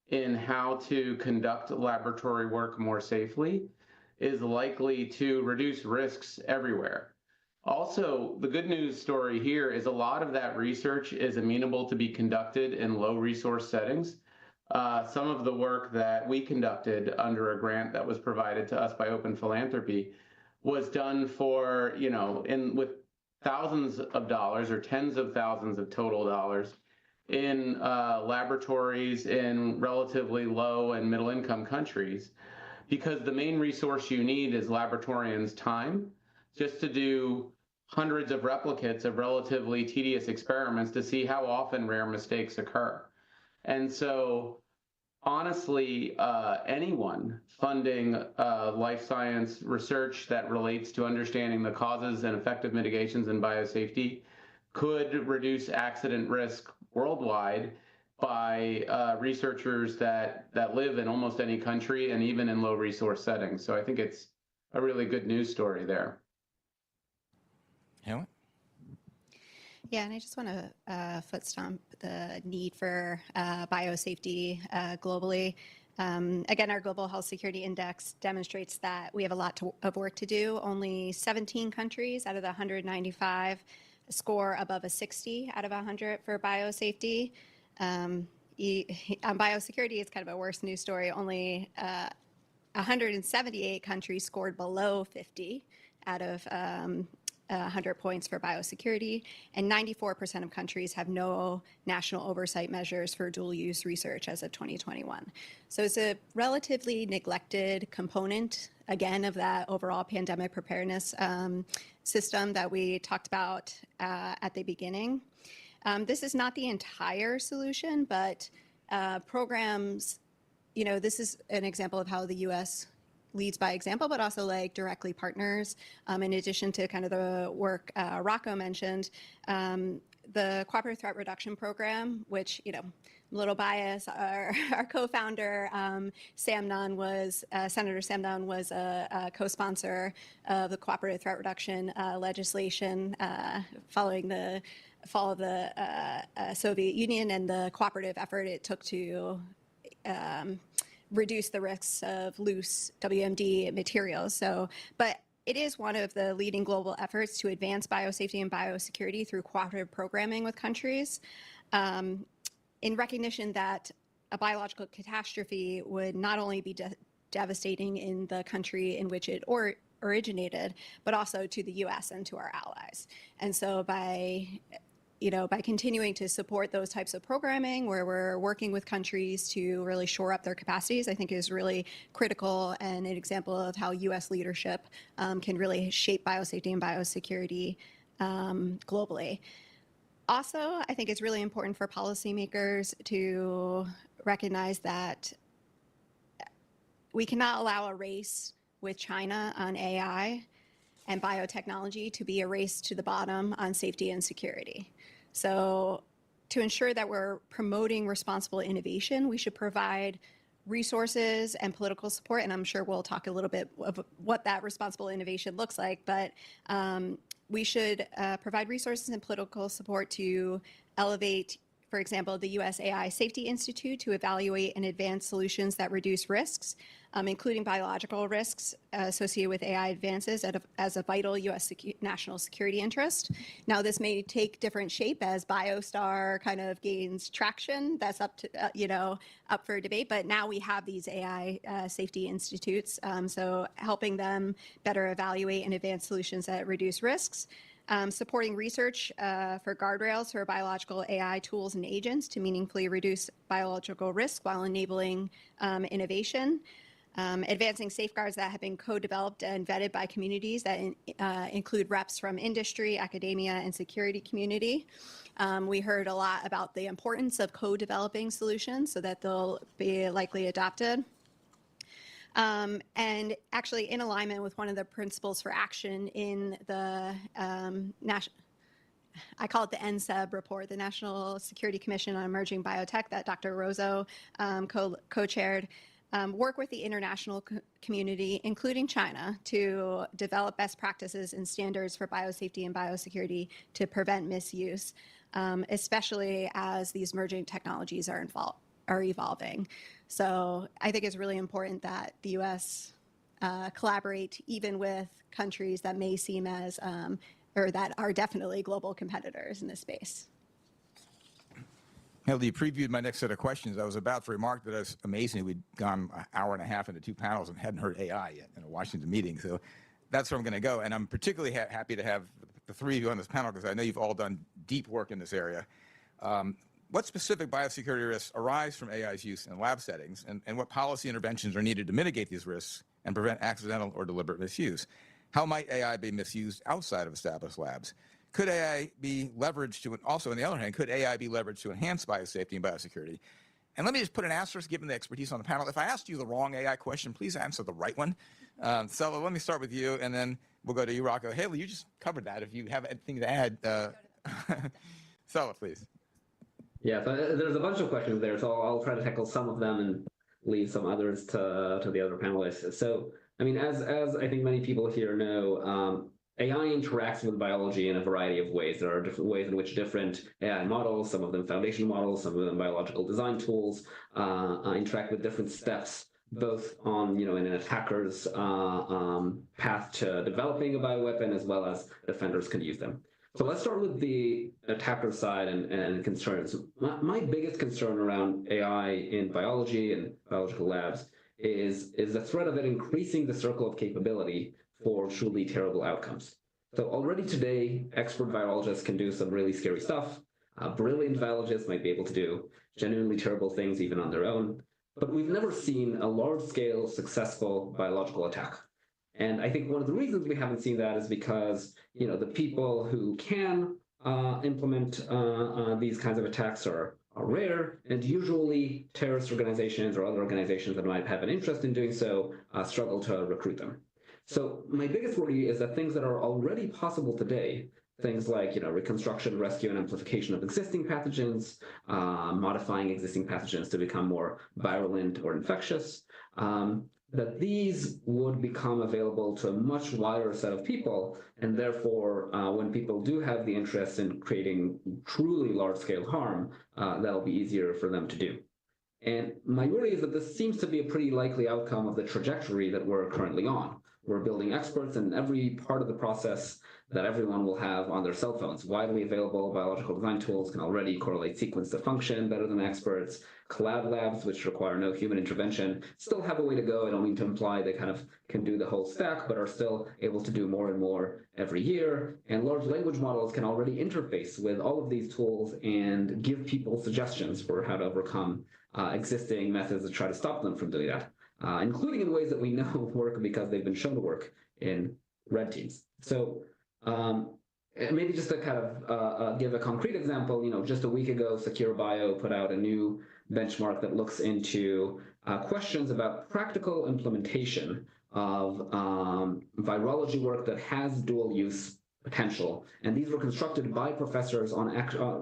in how to conduct laboratory work more safely is likely to reduce risks everywhere. Also, the good news story here is a lot of that research is amenable to be conducted in low resource settings. Some of the work that we conducted under a grant that was provided to us by Open Philanthropy was done for, with thousands of dollars or tens of thousands of total dollars in laboratories in relatively low and middle income countries, because the main resource you need is laboratorians' time just to do hundreds of replicates of relatively tedious experiments to see how often rare mistakes occur. And so honestly, anyone funding life science research that relates to understanding the causes and effective mitigations in biosafety could reduce accident risk worldwide by researchers that live in almost any country and even in low resource settings. So I think it's a really good news story there. Helen? Yeah, and I just want to foot stomp the need for biosafety globally. Again, our Global Health Security Index demonstrates that we have a lot of work to do. Only 17 countries out of the 195 score above a 60 out of 100 for biosafety. On biosecurity, it's kind of a worse news story. Only 178 countries scored below 50 out of 100 points for biosecurity, and 94% of countries have no national oversight measures for dual-use research as of 2021. So it's a relatively neglected component, again, of that overall pandemic preparedness system that we talked about at the beginning. This is not the entire solution, but programs, this is an example of how the U.S. leads by example, but also like directly partners. In addition to kind of the work Rocco mentioned, the Cooperative Threat Reduction Program, which, you know, I'm a little biased, our co-founder, Senator Sam Nunn was a co-sponsor of the Cooperative Threat Reduction legislation following the fall of the Soviet Union and the cooperative effort it took to reduce the risks of loose WMD materials. So, but it is one of the leading global efforts to advance biosafety and biosecurity through cooperative programming with countries. In recognition that a biological catastrophe would not only be devastating in the country in which it originated, but also to the US and to our allies. And so by continuing to support those types of programming where we're working with countries to really shore up their capacities, I think is really critical and an example of how US leadership can really shape biosafety and biosecurity globally. Also, I think it's really important for policymakers to recognize that we cannot allow a race with China on AI and biotechnology to be a race to the bottom on safety and security. So to ensure that we're promoting responsible innovation, we should provide resources and political support, and I'm sure we'll talk a little bit of what that responsible innovation looks like, but we should provide resources and political support to elevate, for example, the US AI Safety Institute to evaluate and advance solutions that reduce risks, including biological risks associated with AI advances as a vital US national security interest. Now, this may take different shape as BioStar kind of gains traction. That's up to, up for debate, but now we have these AI safety institutes, so helping them better evaluate and advance solutions that reduce risks. Supporting research for guardrails for biological AI tools and agents to meaningfully reduce biological risk while enabling innovation. Advancing safeguards that have been co-developed and vetted by communities that include reps from industry, academia, and security community. We heard a lot about the importance of co-developing solutions so that they'll be likely adopted. And actually in alignment with one of the principles for action in the I call it the NSEB report, the National Security Commission on Emerging Biotech that Dr. Rozo co-chaired, work with the international community, including China, to develop best practices and standards for biosafety and biosecurity to prevent misuse, especially as these emerging technologies are evolving. So I think it's really important that the US collaborate even with countries that may seem as, or that are definitely global competitors in this space. Haley, you previewed my next set of questions. I was about to remark that it's amazing we'd gone an hour and a half into 2 panels and hadn't heard AI yet in a Washington meeting. So that's where I'm going to go. And I'm particularly happy to have the three of you on this panel because I know you've all done deep work in this area. What specific biosecurity risks arise from AI's use in lab settings, and what policy interventions are needed to mitigate these risks and prevent accidental or deliberate misuse? How might AI be misused outside of established labs? Could AI be leveraged to, also on the other hand, could AI be leveraged to enhance biosafety and biosecurity? And let me just put an asterisk, given the expertise on the panel. If I asked you the wrong AI question, please answer the right one. So let me start with you, and then we'll go to you, Rocco. Haley, you just covered that. If you have anything to add, Sela, please. Yeah, so there's a bunch of questions there, so I'll try to tackle some of them and leave some others to the other panelists. So, I mean, as I think many people here know, AI interacts with biology in a variety of ways. There are different ways in which different AI models, some of them foundation models, some of them biological design tools, interact with different steps, both on, in an attacker's path to developing a bioweapon, as well as defenders can use them. So let's start with the attacker side and concerns. My biggest concern around AI in biology and biological labs is the threat of it increasing the circle of capability for truly terrible outcomes. So already today, expert biologists can do some really scary stuff. Brilliant biologists might be able to do genuinely terrible things even on their own. But we've never seen a large-scale successful biological attack. And I think one of the reasons we haven't seen that is because, the people who can implement these kinds of attacks are rare, and usually terrorist organizations or other organizations that might have an interest in doing so struggle to recruit them. So my biggest worry is that things that are already possible today, things like reconstruction, rescue, and amplification of existing pathogens, modifying existing pathogens to become more virulent or infectious, that these would become available to a much wider set of people, and therefore, when people do have the interest in creating truly large-scale harm, that'll be easier for them to do. And my worry is that this seems to be a pretty likely outcome of the trajectory that we're currently on. We're building experts in every part of the process that everyone will have on their cell phones. Widely available biological design tools can already correlate sequence to function better than experts. Collab labs, which require no human intervention, still have a way to go. I don't mean to imply they kind of can do the whole stack, but are still able to do more and more every year. And large language models can already interface with all of these tools and give people suggestions for how to overcome existing methods that try to stop them from doing that, including in ways that we know work because they've been shown to work in red teams. So maybe just to kind of give a concrete example, just a week ago, Secure Bio put out a new benchmark that looks into questions about practical implementation of virology work that has dual use potential. And these were constructed by professors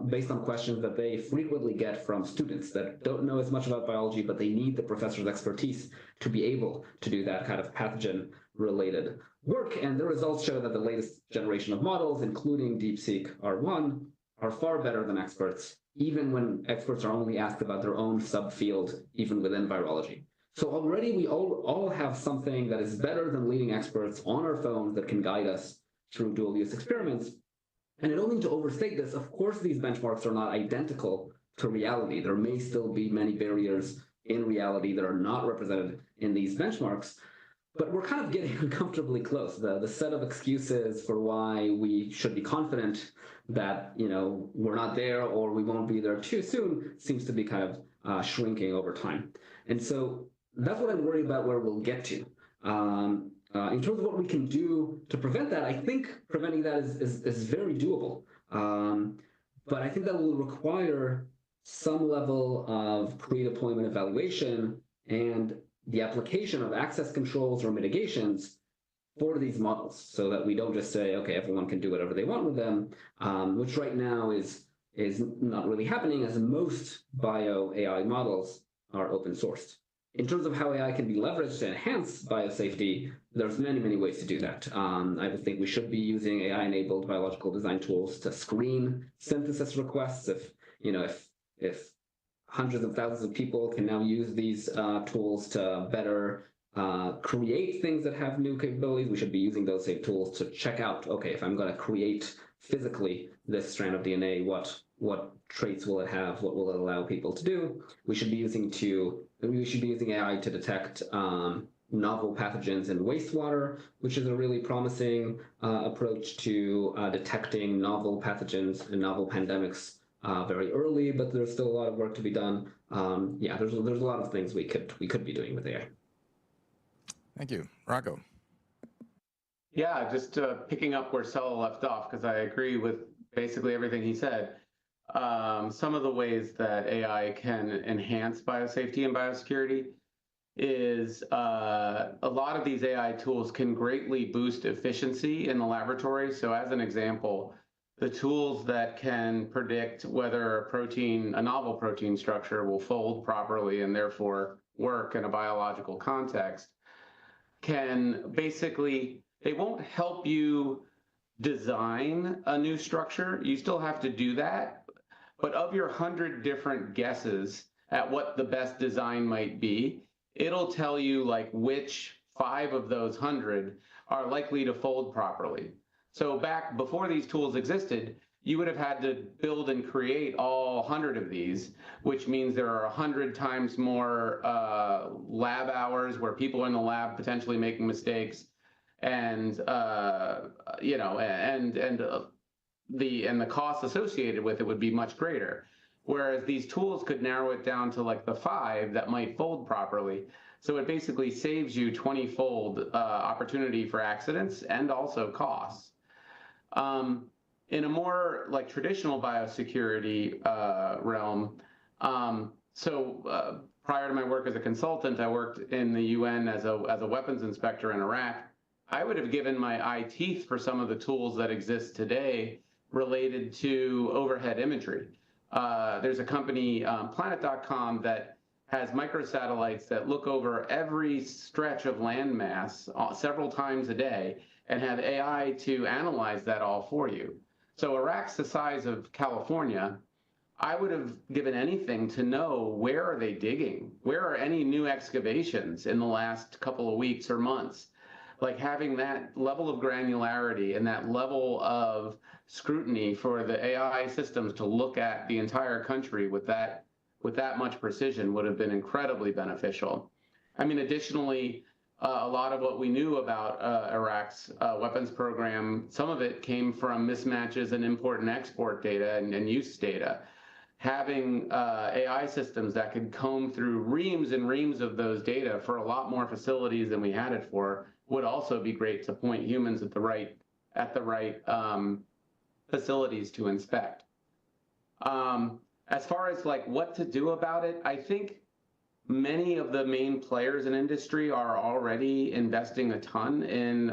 based on questions that they frequently get from students that don't know as much about biology, but they need the professor's expertise to be able to do that kind of pathogen-related work. And the results show that the latest generation of models, including DeepSeek R1, are far better than experts, even when experts are only asked about their own subfield, even within virology. So already we all have something that is better than leading experts on our phones that can guide us through dual-use experiments. And I don't mean to overstate this. Of course, these benchmarks are not identical to reality. There may still be many barriers in reality that are not represented in these benchmarks, but we're kind of getting uncomfortably close. The set of excuses for why we should be confident that we're not there or we won't be there too soon seems to be kind of shrinking over time. And so that's what I'm worried about where we'll get to. In terms of what we can do to prevent that, I think preventing that is very doable. But I think that will require some level of pre-deployment evaluation and the application of access controls or mitigations for these models so that we don't just say, okay, everyone can do whatever they want with them, which right now is not really happening as most bio AI models are open sourced. In terms of how AI can be leveraged to enhance biosafety, there's many, many ways to do that. I would think we should be using AI-enabled biological design tools to screen synthesis requests. If hundreds of thousands of people can now use these tools to better create things that have new capabilities, we should be using those same tools to check out, okay, if I'm going to create physically this strand of DNA, what traits will it have? What will it allow people to do? We should be using AI to detect novel pathogens in wastewater, which is a really promising approach to detecting novel pathogens and novel pandemics very early, but there's still a lot of work to be done. Yeah, there's a lot of things we could be doing with AI. Thank you. Rocco. Yeah, just picking up where Sela left off, because I agree with basically everything he said. Some of the ways that AI can enhance biosafety and biosecurity is a lot of these AI tools can greatly boost efficiency in the laboratory. So as an example, the tools that can predict whether a novel protein structure will fold properly and therefore work in a biological context can basically, they won't help you design a new structure. You still have to do that. But of your 100 different guesses at what the best design might be, it'll tell you like which 5 of those 100 are likely to fold properly. So back before these tools existed, you would have had to build and create all 100 of these, which means there are 100 times more lab hours where people are in the lab potentially making mistakes, and the costs associated with it would be much greater. Whereas these tools could narrow it down to like the 5 that might fold properly. So it basically saves you 20-fold opportunity for accidents and also costs. In a more like traditional biosecurity realm, prior to my work as a consultant, I worked in the UN as a weapons inspector in Iraq. I would have given my eye teeth for some of the tools that exist today related to overhead imagery. There's a company, planet.com, that has microsatellites that look over every stretch of landmass several times a day and have AI to analyze that all for you. So Iraq's the size of California. I would have given anything to know, where are they digging? Where are any new excavations in the last couple of weeks or months? Like, having that level of granularity and that level of scrutiny for the AI systems to look at the entire country with that much precision would have been incredibly beneficial. I mean, additionally, a lot of what we knew about Iraq's weapons program, some of it came from mismatches in import and export data and use data. Having AI systems that could comb through reams and reams of those data for a lot more facilities than we had it for would also be great to point humans at the right facilities to inspect. As far as like what to do about it, I think many of the main players in industry are already investing a ton in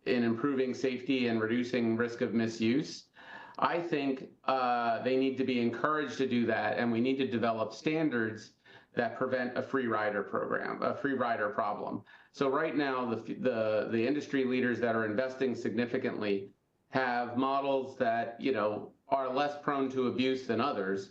improving safety and reducing risk of misuse. I think they need to be encouraged to do that, and we need to develop standards that prevent a free rider problem. So right now, the industry leaders that are investing significantly have models that, you know, are less prone to abuse than others,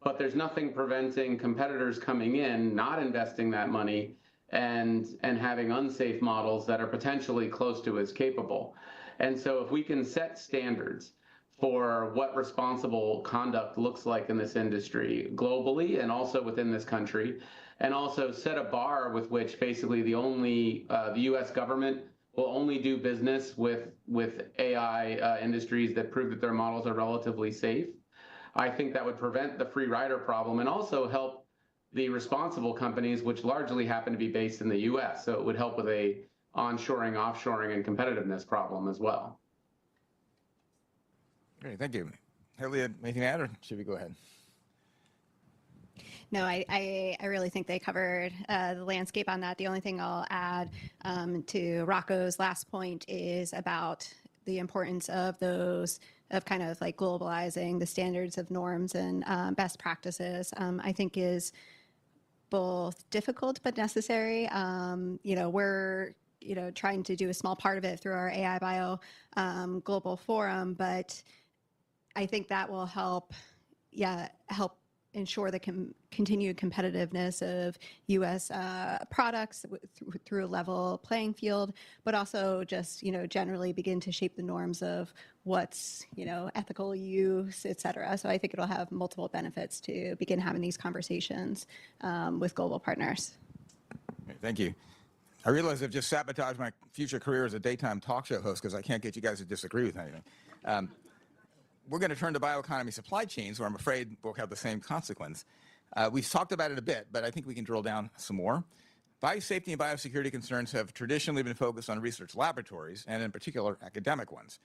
but there's nothing preventing competitors coming in, not investing that money, and having unsafe models that are potentially close to as capable. And so if we can set standards for what responsible conduct looks like in this industry globally and also within this country, and also set a bar with which basically the US government will only do business with AI industries that prove that their models are relatively safe. I think that would prevent the free rider problem and also help the responsible companies, which largely happen to be based in the US. So it would help with a onshoring, offshoring, and competitiveness problem as well. Great, thank you. Haley, anything to add, or should we go ahead? No, I really think they covered the landscape on that. The only thing I'll add to Rocco's last point is about the importance of those, of kind of like globalizing the standards of norms and best practices, I think is both difficult but necessary. You know, we're trying to do a small part of it through our AI Bio Global Forum, but I think that will help ensure the continued competitiveness of U.S. products through a level playing field, but also just generally begin to shape the norms of what's ethical use, et cetera. So I think it'll have multiple benefits to begin having these conversations with global partners. Thank you. I realize I've just sabotaged my future career as a daytime talk show host because I can't get you guys to disagree with anything. We're going to turn to bioeconomy supply chains, where I'm afraid we'll have the same consequence. We've talked about it a bit, but I think we can drill down some more. Biosafety and biosecurity concerns have traditionally been focused on research laboratories, and in particular, academic ones.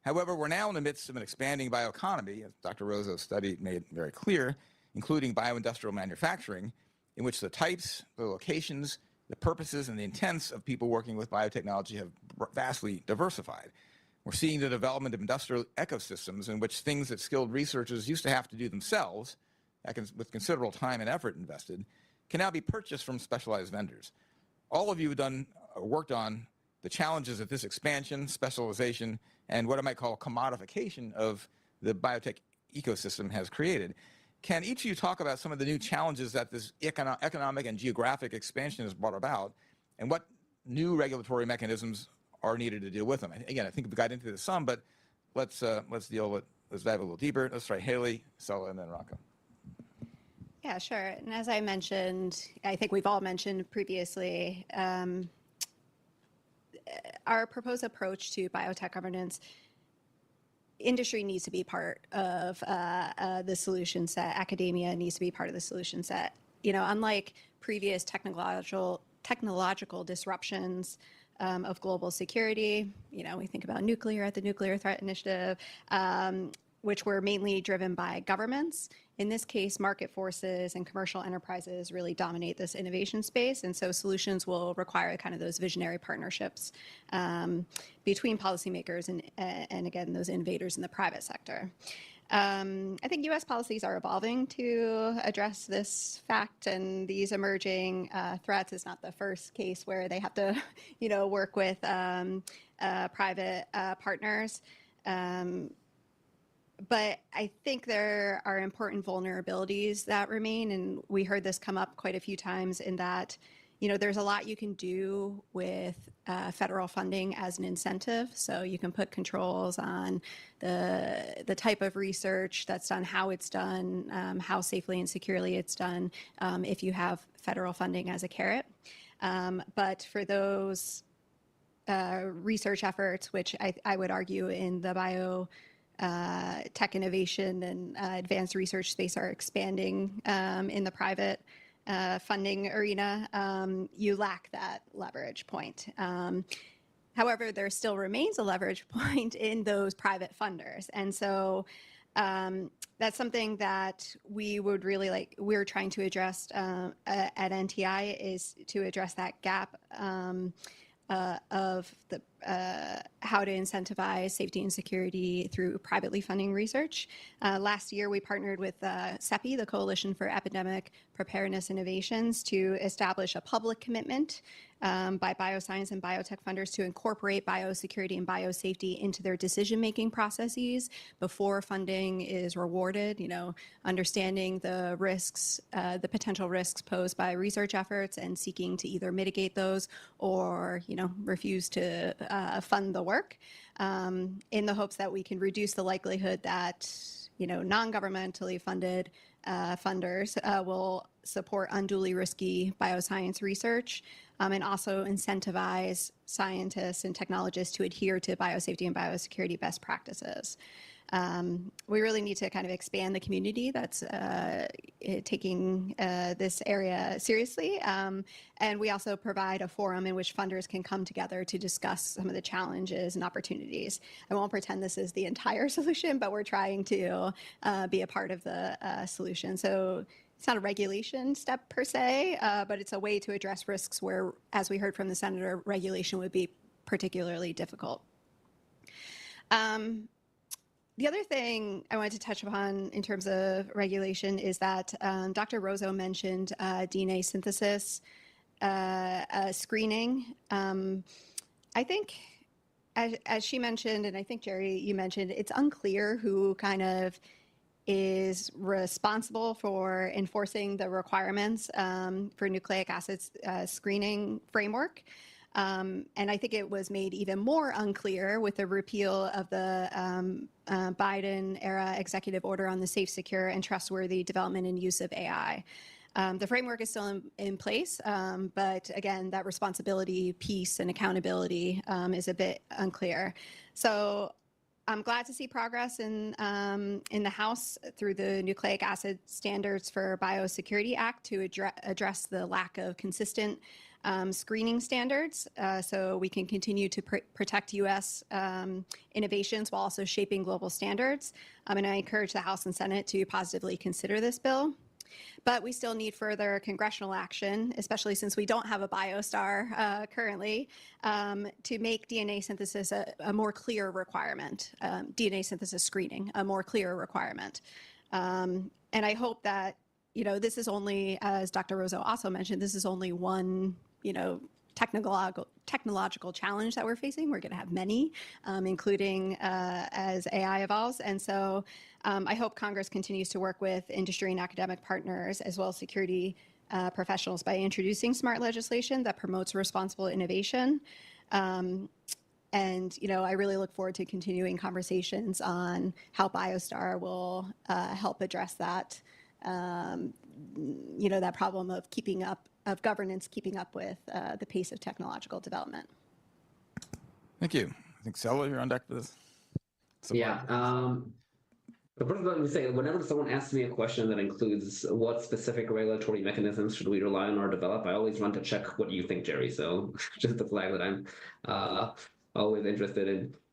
However, we're now in the midst of an expanding bioeconomy, as Dr. Roso's study made very clear, including bioindustrial manufacturing, in which the types, the locations, the purposes, and the intents of people working with biotechnology have vastly diversified. We're seeing the development of industrial ecosystems in which things that skilled researchers used to have to do themselves, with considerable time and effort invested, can now be purchased from specialized vendors. All of you have worked on the challenges that this expansion, specialization, and what I might call commodification of the biotech ecosystem has created. Can each of you talk about some of the new challenges that this economic and geographic expansion has brought about, and what new regulatory mechanisms are needed to deal with them? Again, I think we got into this some, but let's dive a little deeper. Let's try Haley, Stella, and then Rocco. Yeah, sure. And as I mentioned, I think we've all mentioned previously, our proposed approach to biotech governance, industry needs to be part of the solution set. Academia needs to be part of the solution set. Unlike previous technological disruptions of global security, we think about nuclear at the Nuclear Threat Initiative. which were mainly driven by governments. In this case, market forces and commercial enterprises really dominate this innovation space. And so solutions will require kind of those visionary partnerships between policymakers and again, those innovators in the private sector. I think U.S. policies are evolving to address this fact, and these emerging threats is not the first case where they have to, work with private partners. But I think there are important vulnerabilities that remain, and we heard this come up quite a few times in that, there's a lot you can do with federal funding as an incentive. So you can put controls on the type of research that's done, how it's done, how safely and securely it's done, if you have federal funding as a carrot. But for those research efforts, which I would argue in the biotech innovation and advanced research space are expanding in the private funding arena, you lack that leverage point. However, there still remains a leverage point in those private funders. And so that's something that we would really we're trying to address at NTI, is to address that gap of the how to incentivize safety and security through privately funding research. Last year, we partnered with CEPI, the Coalition for Epidemic Preparedness Innovations, to establish a public commitment by bioscience and biotech funders to incorporate biosecurity and biosafety into their decision-making processes before funding is rewarded, understanding the risks, the potential risks posed by research efforts and seeking to either mitigate those or, refuse to fund the work in the hopes that we can reduce the likelihood that, non-governmentally funded funders will support unduly risky bioscience research and also incentivize scientists and technologists to adhere to biosafety and biosecurity best practices. We really need to kind of expand the community that's taking this area seriously. And we also provide a forum in which funders can come together to discuss some of the challenges and opportunities. I won't pretend this is the entire solution, but we're trying to be a part of the solution. So it's not a regulation step per se, but it's a way to address risks where, as we heard from the senator, regulation would be particularly difficult. The other thing I wanted to touch upon in terms of regulation is that Dr. Rozo mentioned DNA synthesis screening. I think, as she mentioned, and I think, Jerry, you mentioned, it's unclear who kind of is responsible for enforcing the requirements for nucleic acids screening framework. And I think it was made even more unclear with the repeal of the Biden-era executive order on the safe, secure, and trustworthy development and use of AI. The framework is still in place, but again, that responsibility piece and accountability is a bit unclear. So I'm glad to see progress in the House through the Nucleic Acid Standards for Biosecurity Act to address the lack of consistent screening standards, so we can continue to protect U.S. innovations while also shaping global standards. And I encourage the House and Senate to positively consider this bill. But we still need further congressional action, especially since we don't have a BioStar currently, to make DNA synthesis a more clear requirement, DNA synthesis screening, a more clear requirement. And I hope that, this is only, as Dr. Rozo also mentioned, this is only one, technological challenge that we're facing. We're going to have many, including as AI evolves. And so I hope Congress continues to work with industry and academic partners, as well as security professionals, by introducing smart legislation that promotes responsible innovation. And, I really look forward to continuing conversations on how BioStar will help address that, that problem of governance keeping up with the pace of technological development. Thank you. I think, Selva, you're on deck for this. Yeah. The first thing I would say, whenever someone asks me a question that includes what specific regulatory mechanisms should we rely on or develop, I always run to check what you think, Jerry. So just the flag that I'm always interested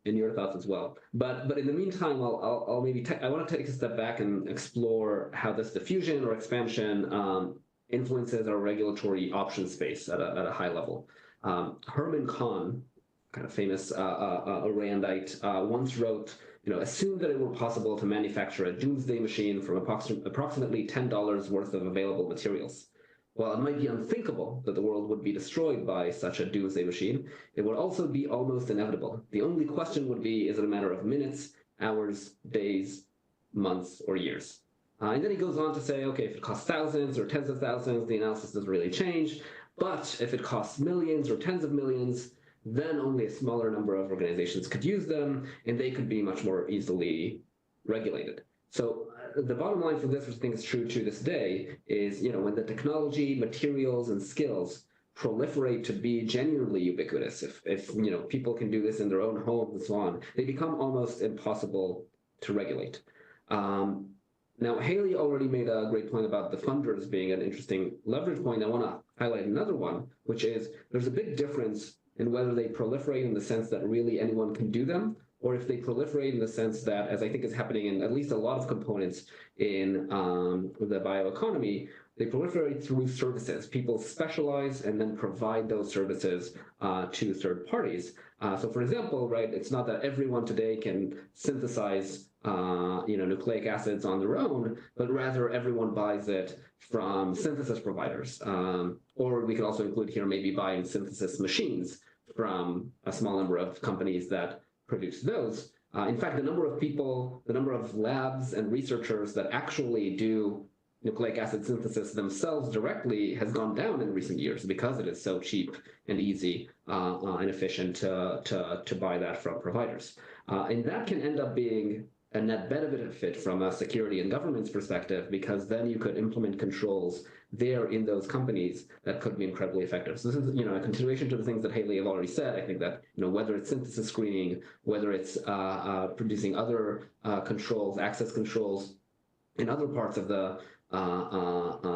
in your thoughts as well. But in the meantime, I'll maybe I want to take a step back and explore how this diffusion or expansion influences our regulatory option space at a high level. Herman Kahn, kind of famous Randite, once wrote, assume that it were possible to manufacture a doomsday machine from approximately $10 worth of available materials. While it might be unthinkable that the world would be destroyed by such a doomsday machine, it would also be almost inevitable. The only question would be, is it a matter of minutes, hours, days, months, or years? And then he goes on to say, okay, if it costs thousands or tens of thousands, the analysis doesn't really change. But if it costs millions or tens of millions, then only a smaller number of organizations could use them, and they could be much more easily regulated. So the bottom line for this, which I think is true to this day, is when the technology, materials, and skills proliferate to be genuinely ubiquitous, if people can do this in their own homes and so on, they become almost impossible to regulate. Now, Haley already made a great point about the funders being an interesting leverage point. I want to highlight another one, which is there's a big difference in whether they proliferate in the sense that really anyone can do them, or if they proliferate in the sense that, as I think is happening in at least a lot of components in the bioeconomy, they proliferate through services. People specialize and then provide those services to third parties. So for example, right, it's not that everyone today can synthesize nucleic acids on their own, but rather everyone buys it from synthesis providers. Or we can also include here maybe buying synthesis machines from a small number of companies that produce those. In fact, the number of people, the number of labs and researchers that actually do nucleic acid synthesis themselves directly has gone down in recent years because it is so cheap and easy and efficient to buy that from providers. And that can end up being a net benefit from a security and governance perspective, because then you could implement controls there in those companies that could be incredibly effective. So this is, a continuation to the things that Haley have already said. I think that, whether it's synthesis screening, whether it's producing other controls, access controls in other parts of the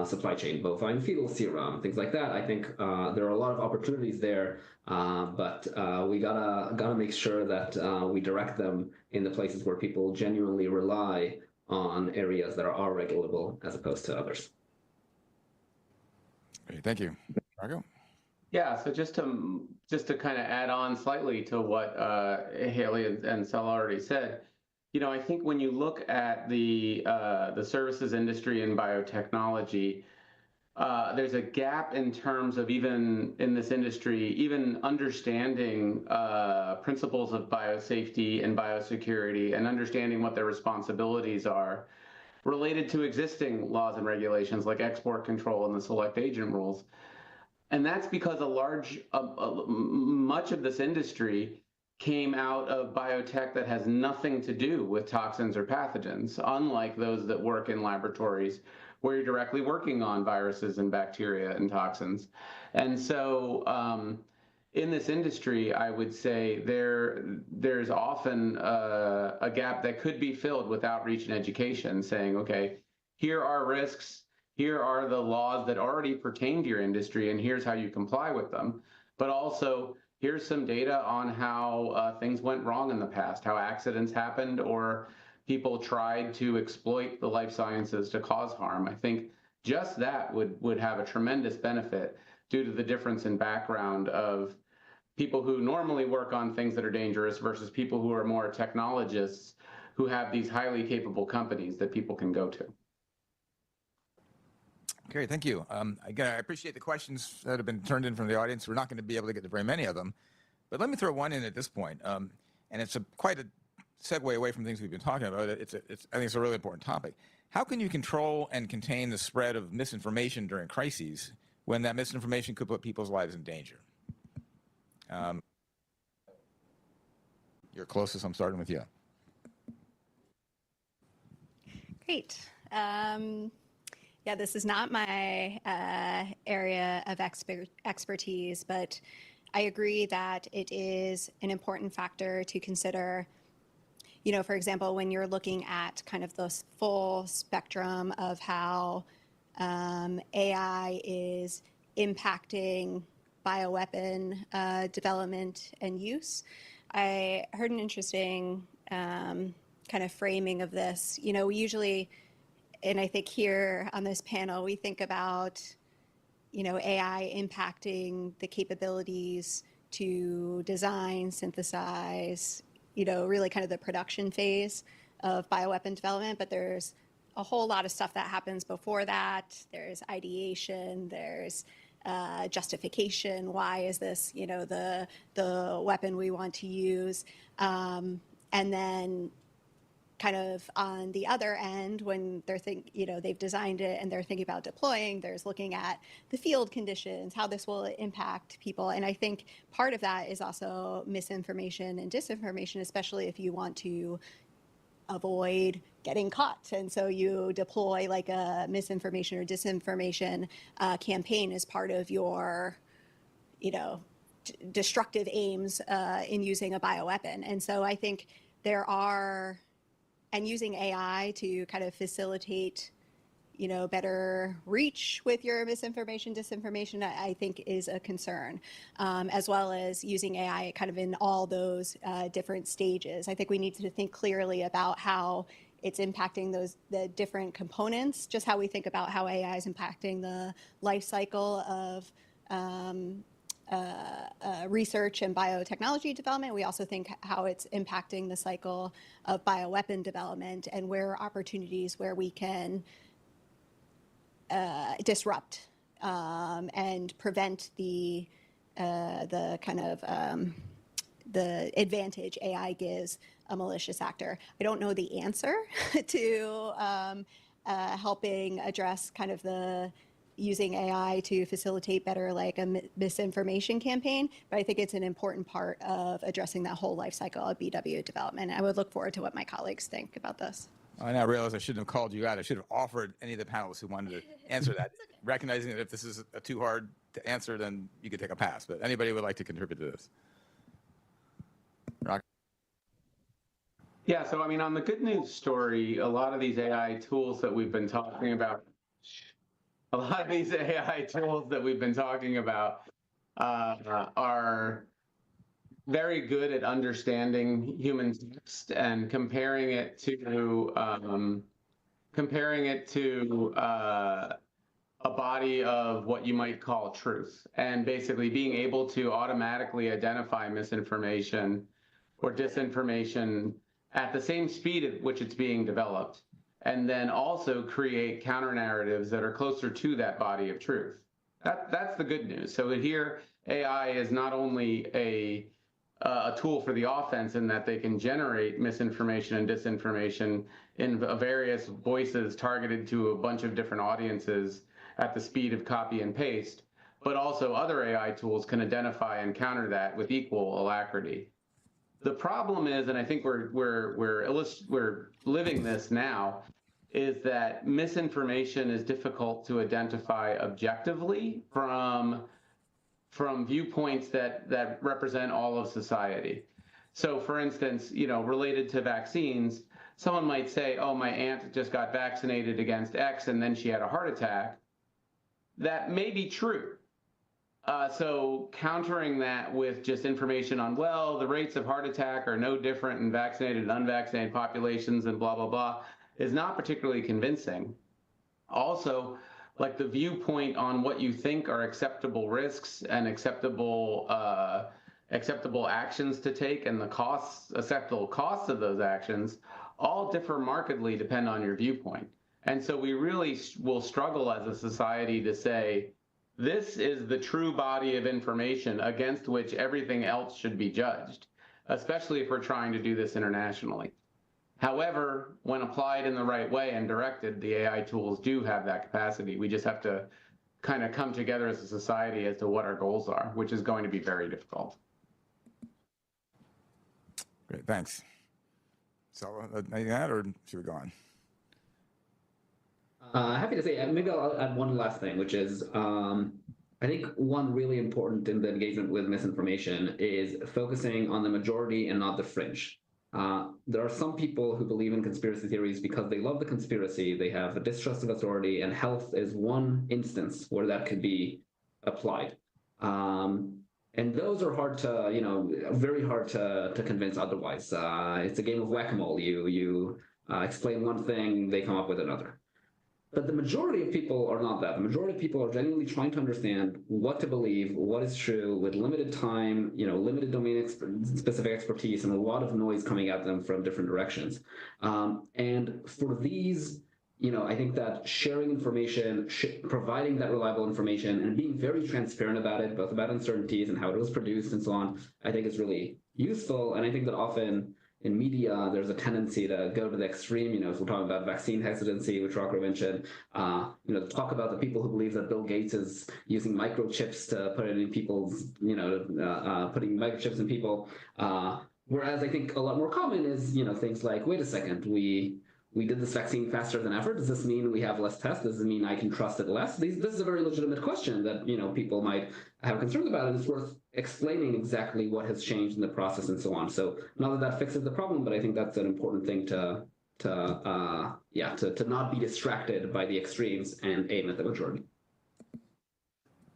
supply chain, bovine fetal serum, things like that. I think there are a lot of opportunities there, but we gotta make sure that we direct them in the places where people genuinely rely on areas that are regulable as opposed to others. Great, thank you, Marco. Yeah, so just to kind of add on slightly to what Haley and Sel already said. I think when you look at the services industry and biotechnology, there's a gap in terms of, even in this industry, even understanding principles of biosafety and biosecurity and understanding what their responsibilities are related to existing laws and regulations like export control and the select agent rules. And that's because much of this industry came out of biotech that has nothing to do with toxins or pathogens, unlike those that work in laboratories where you're directly working on viruses and bacteria and toxins. And so in this industry, I would say there's often a gap that could be filled with outreach and education, saying, okay, here are risks, here are the laws that already pertain to your industry, and here's how you comply with them. But also, here's some data on how things went wrong in the past, how accidents happened, or people tried to exploit the life sciences to cause harm. I think just that would have a tremendous benefit due to the difference in background of people who normally work on things that are dangerous versus people who are more technologists who have these highly capable companies that people can go to. Great, thank you. Again, I appreciate the questions that have been turned in from the audience. We're not going to be able to get to very many of them, but let me throw one in at this point. And it's quite a segue away from things we've been talking about. I think it's a really important topic. How can you control and contain the spread of misinformation during crises when that misinformation could put people's lives in danger? You're closest, I'm starting with you. Great. Yeah, this is not my area of expertise, but I agree that it is an important factor to consider. For example, when you're looking at kind of the full spectrum of how AI is impacting bioweapon development and use, I heard an interesting kind of framing of this. We usually, and I think here on this panel, we think about, AI impacting the capabilities to design, synthesize, really kind of the production phase of bioweapon development. But there's a whole lot of stuff that happens before that. There's ideation, there's justification. Why is this, the weapon we want to use? And then kind of on the other end, when they've designed it and they're thinking about deploying, there's looking at the field conditions, how this will impact people. And I think part of that is also misinformation and disinformation, especially if you want to avoid getting caught. And so you deploy like a misinformation or disinformation campaign as part of your, destructive aims in using a bioweapon. And so I think and using AI to kind of facilitate, better reach with your misinformation, disinformation, I think is a concern, as well as using AI kind of in all those different stages. I think we need to think clearly about how it's impacting the different components, just how we think about how AI is impacting the life cycle of research and biotechnology development. We also think how it's impacting the cycle of bioweapon development and where are opportunities where we can disrupt and prevent the kind of the advantage AI gives a malicious actor. I don't know the answer to helping address kind of the using AI to facilitate better like a misinformation campaign, but I think it's an important part of addressing that whole life cycle of BW development. I would look forward to what my colleagues think about this. I now realize I shouldn't have called you out. I should have offered any of the panelists who wanted to answer that, recognizing that if this is too hard to answer, then you could take a pass. But anybody who would like to contribute to this? Rock. Yeah, so I mean, on the good news story, a lot of these AI tools that we've been talking about, are very good at understanding human text and comparing it to a body of what you might call truth, and basically being able to automatically identify misinformation or disinformation at the same speed at which it's being developed, and then also create counter narratives that are closer to that body of truth. That's the good news. So here, AI is not only a tool for the offense in that they can generate misinformation and disinformation in various voices targeted to a bunch of different audiences at the speed of copy and paste, but also other AI tools can identify and counter that with equal alacrity. The problem is, and I think we're living this now, is that misinformation is difficult to identify objectively from viewpoints that represent all of society. So for instance, related to vaccines, someone might say, oh, my aunt just got vaccinated against X and then she had a heart attack. That may be true. So countering that with just information on, well, the rates of heart attack are no different in vaccinated and unvaccinated populations and blah, blah, blah, is not particularly convincing. Also, like the viewpoint on what you think are acceptable risks and acceptable actions to take and the acceptable costs of those actions all differ markedly depend on your viewpoint. And so we really will struggle as a society to say, this is the true body of information against which everything else should be judged, especially if we're trying to do this internationally. However, when applied in the right way and directed, the AI tools do have that capacity. We just have to kind of come together as a society as to what our goals are, which is going to be very difficult. Great, thanks. So, anything to add, or should we go on? Happy to say, maybe I'll add one last thing, which is I think one really important in the engagement with misinformation is focusing on the majority and not the fringe. There are some people who believe in conspiracy theories because they love the conspiracy, they have a distrust of authority, and health is one instance where that could be applied. And those are hard to, very hard to convince otherwise. It's a game of whack-a-mole. You explain one thing, they come up with another. But the majority of people are not that. The majority of people are genuinely trying to understand what to believe, what is true, with limited time, limited domain-specific expertise, and a lot of noise coming at them from different directions. And for these, I think that sharing information, providing that reliable information, and being very transparent about it, both about uncertainties and how it was produced and so on, I think is really useful. And I think that often in media, there's a tendency to go to the extreme. If we're talking about vaccine hesitancy, which Rocco mentioned, talk about the people who believe that Bill Gates is using microchips to put it in people's, putting microchips in people. Whereas I think a lot more common is, things like, wait a second, we did this vaccine faster than ever. Does this mean we have less tests? Does it mean I can trust it less? This is a very legitimate question that people might have concerns about, and it's worth explaining exactly what has changed in the process and so on. So not that fixes the problem, but I think that's an important thing to not be distracted by the extremes and aim at the majority.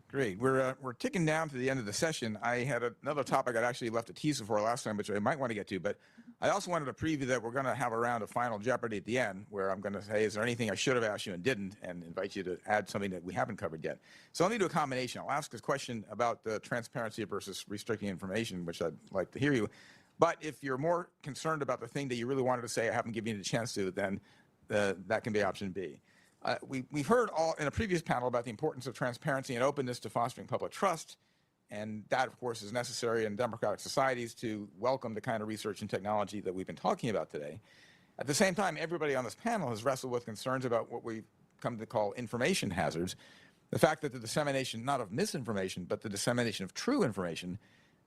Great. We're ticking down to the end of the session. I had another topic I'd actually left a teaser for last time, which I might want to get to, but I also wanted to preview that we're going to have a round of Final Jeopardy at the end, where I'm going to say, is there anything I should have asked you and didn't, and invite you to add something that we haven't covered yet. So I'll need to do a combination. I'll ask this question about the transparency versus restricting information, which I'd like to hear you. But if you're more concerned about the thing that you really wanted to say I haven't given you the chance to, then that can be option B. We've heard in a previous panel about the importance of transparency and openness to fostering public trust, and that, of course, is necessary in democratic societies to welcome the kind of research and technology that we've been talking about today. At the same time, everybody on this panel has wrestled with concerns about what we've come to call information hazards, the fact that the dissemination, not of misinformation, but the dissemination of true information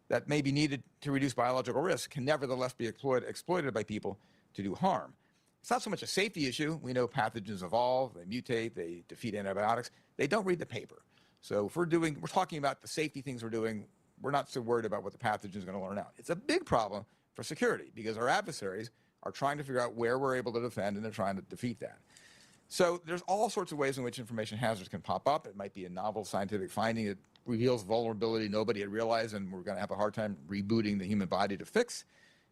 that may be needed to reduce biological risk can nevertheless be exploited by people to do harm. It's not so much a safety issue. We know pathogens evolve, they mutate, they defeat antibiotics. They don't read the paper. So if we're talking about the safety things we're doing, we're not so worried about what the pathogen is going to learn out. It's a big problem for security because our adversaries are trying to figure out where we're able to defend, and they're trying to defeat that. So there's all sorts of ways in which information hazards can pop up. It might be a novel scientific finding that reveals vulnerability nobody had realized, and we're going to have a hard time rebooting the human body to fix.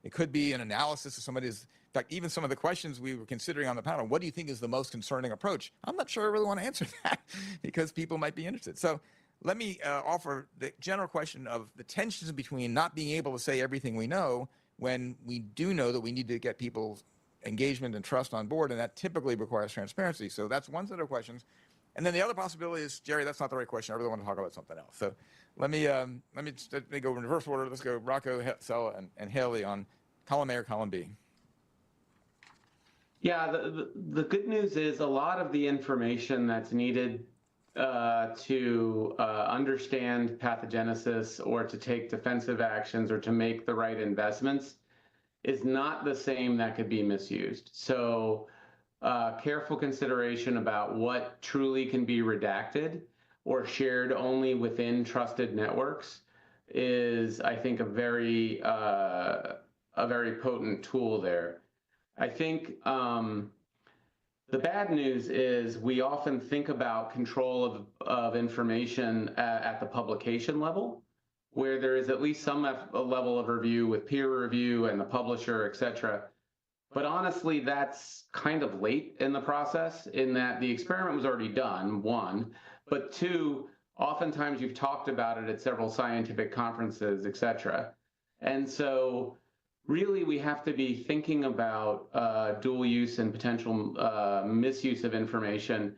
It could be an analysis of somebody's, in fact, even some of the questions we were considering on the panel, what do you think is the most concerning approach? I'm not sure I really want to answer that because people might be interested. So let me offer the general question of the tensions between not being able to say everything we know when we do know that we need to get people's engagement and trust on board, and that typically requires transparency. So that's one set of questions. And then the other possibility is, Jerry, that's not the right question. I really want to talk about something else. So let me go in reverse order. Let's go Rocco, Sella, and Haley on column A or column B. Yeah, the good news is a lot of the information that's needed to understand pathogenesis or to take defensive actions or to make the right investments is not the same that could be misused. So careful consideration about what truly can be redacted or shared only within trusted networks is, I think, a very potent tool there. I think the bad news is we often think about control of information at the publication level, where there is at least some level of review with peer review and the publisher, et cetera. But honestly, that's kind of late in the process in that the experiment was already done, one, but two, oftentimes you've talked about it at several scientific conferences, et cetera. And so really we have to be thinking about dual use and potential misuse of information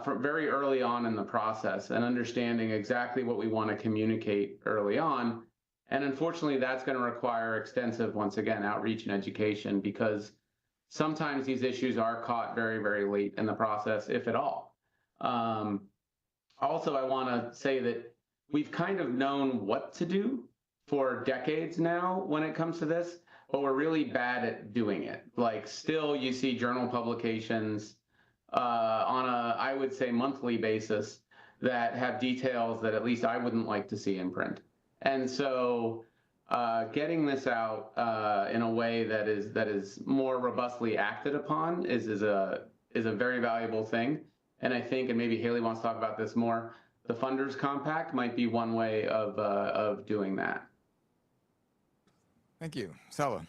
from very early on in the process and understanding exactly what we want to communicate early on. And unfortunately, that's going to require extensive, once again, outreach and education, because sometimes these issues are caught very, very late in the process, if at all. Also, I want to say that we've kind of known what to do for decades now when it comes to this, but we're really bad at doing it. Like, still, you see journal publications on a, I would say, monthly basis that have details that at least I wouldn't like to see in print. And so getting this out in a way that is more robustly acted upon is a very valuable thing. And I think, and maybe Haley wants to talk about this more, the Funders Compact might be one way of doing that. Thank you. Sala.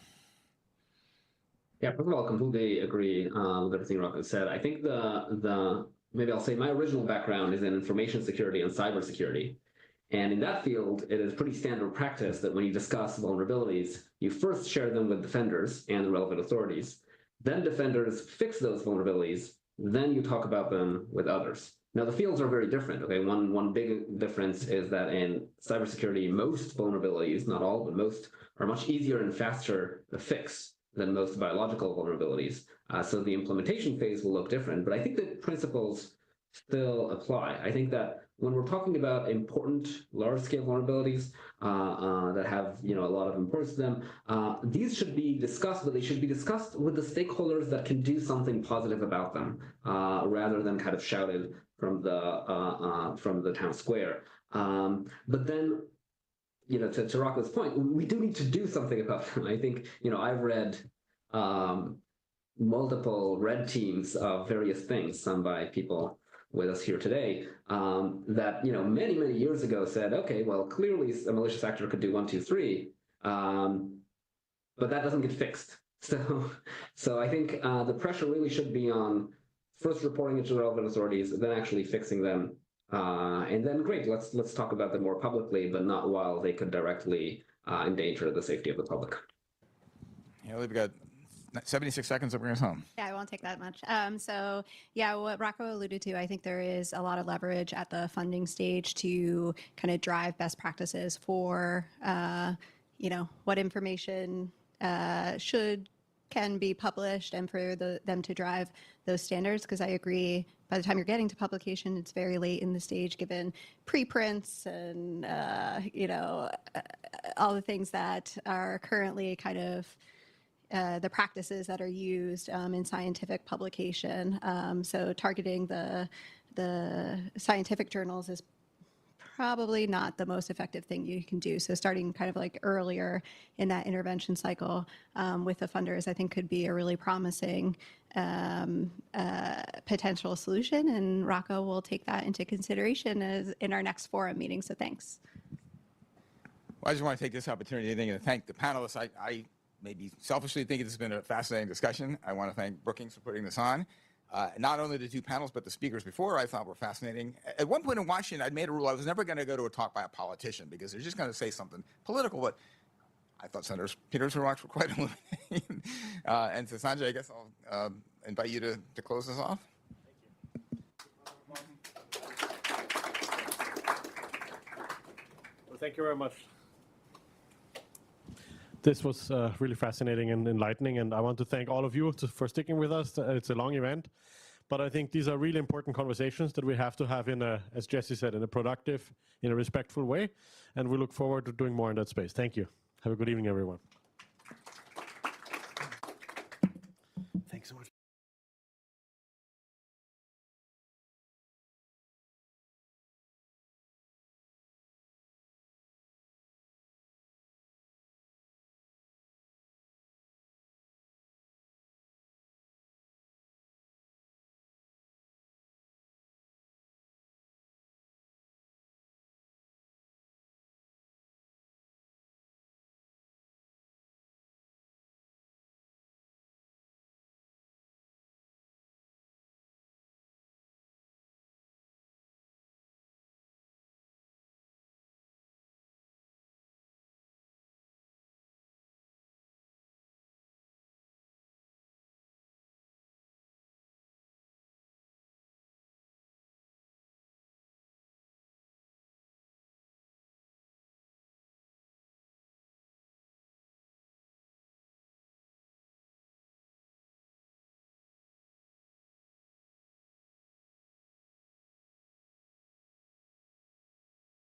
Yeah, first of all, I completely agree with everything Rocco said. I think maybe I'll say my original background is in information security and cybersecurity. And in that field, it is pretty standard practice that when you discuss vulnerabilities, you first share them with defenders and the relevant authorities. Then defenders fix those vulnerabilities. Then you talk about them with others. Now, the fields are very different. Okay, one big difference is that in cybersecurity, most vulnerabilities, not all, but most, are much easier and faster to fix than most biological vulnerabilities. So the implementation phase will look different, but I think the principles still apply. I think that when we're talking about important large-scale vulnerabilities that have a lot of importance to them, these should be discussed, but they should be discussed with the stakeholders that can do something positive about them, rather than kind of shouted from the town square. But then, to Rocco's point, we do need to do something about them. I think, I've read multiple red teams of various things, some by people with us here today, that, many, many years ago said, okay, well, clearly a malicious actor could do 1, 2, 3, but that doesn't get fixed. So I think the pressure really should be on first reporting it to the relevant authorities, then actually fixing them. And then great, let's talk about them more publicly, but not while they could directly endanger the safety of the public. Yeah, we've got 76 seconds to bring us home. Yeah, I won't take that much. So yeah, what Rocco alluded to, I think there is a lot of leverage at the funding stage to kind of drive best practices for, what information can be published and for them to drive those standards. Because I agree, by the time you're getting to publication, it's very late in the stage, given preprints and, all the things that are currently kind of the practices that are used in scientific publication. So targeting the scientific journals is probably not the most effective thing you can do. So starting kind of like earlier in that intervention cycle with the funders, I think could be a really promising potential solution. And Rocco will take that into consideration in our next forum meeting. So thanks. Well, I just want to take this opportunity to thank the panelists. I maybe selfishly think it's been a fascinating discussion. I want to thank Brookings for putting this on. Not only the two panels, but the speakers before I thought were fascinating. At one point in Washington, I'd made a rule I was never going to go to a talk by a politician because they're just going to say something political, but I thought Senator Peters' remarks were quite illuminating. And so Sanjay, I guess I'll invite you to close this off. Well, thank you very much. This was really fascinating and enlightening, and I want to thank all of you for sticking with us. It's a long event, but I think these are really important conversations that we have to have in a, as Jesse said, in a productive, in a respectful way, and we look forward to doing more in that space. Thank you. Have a good evening, everyone.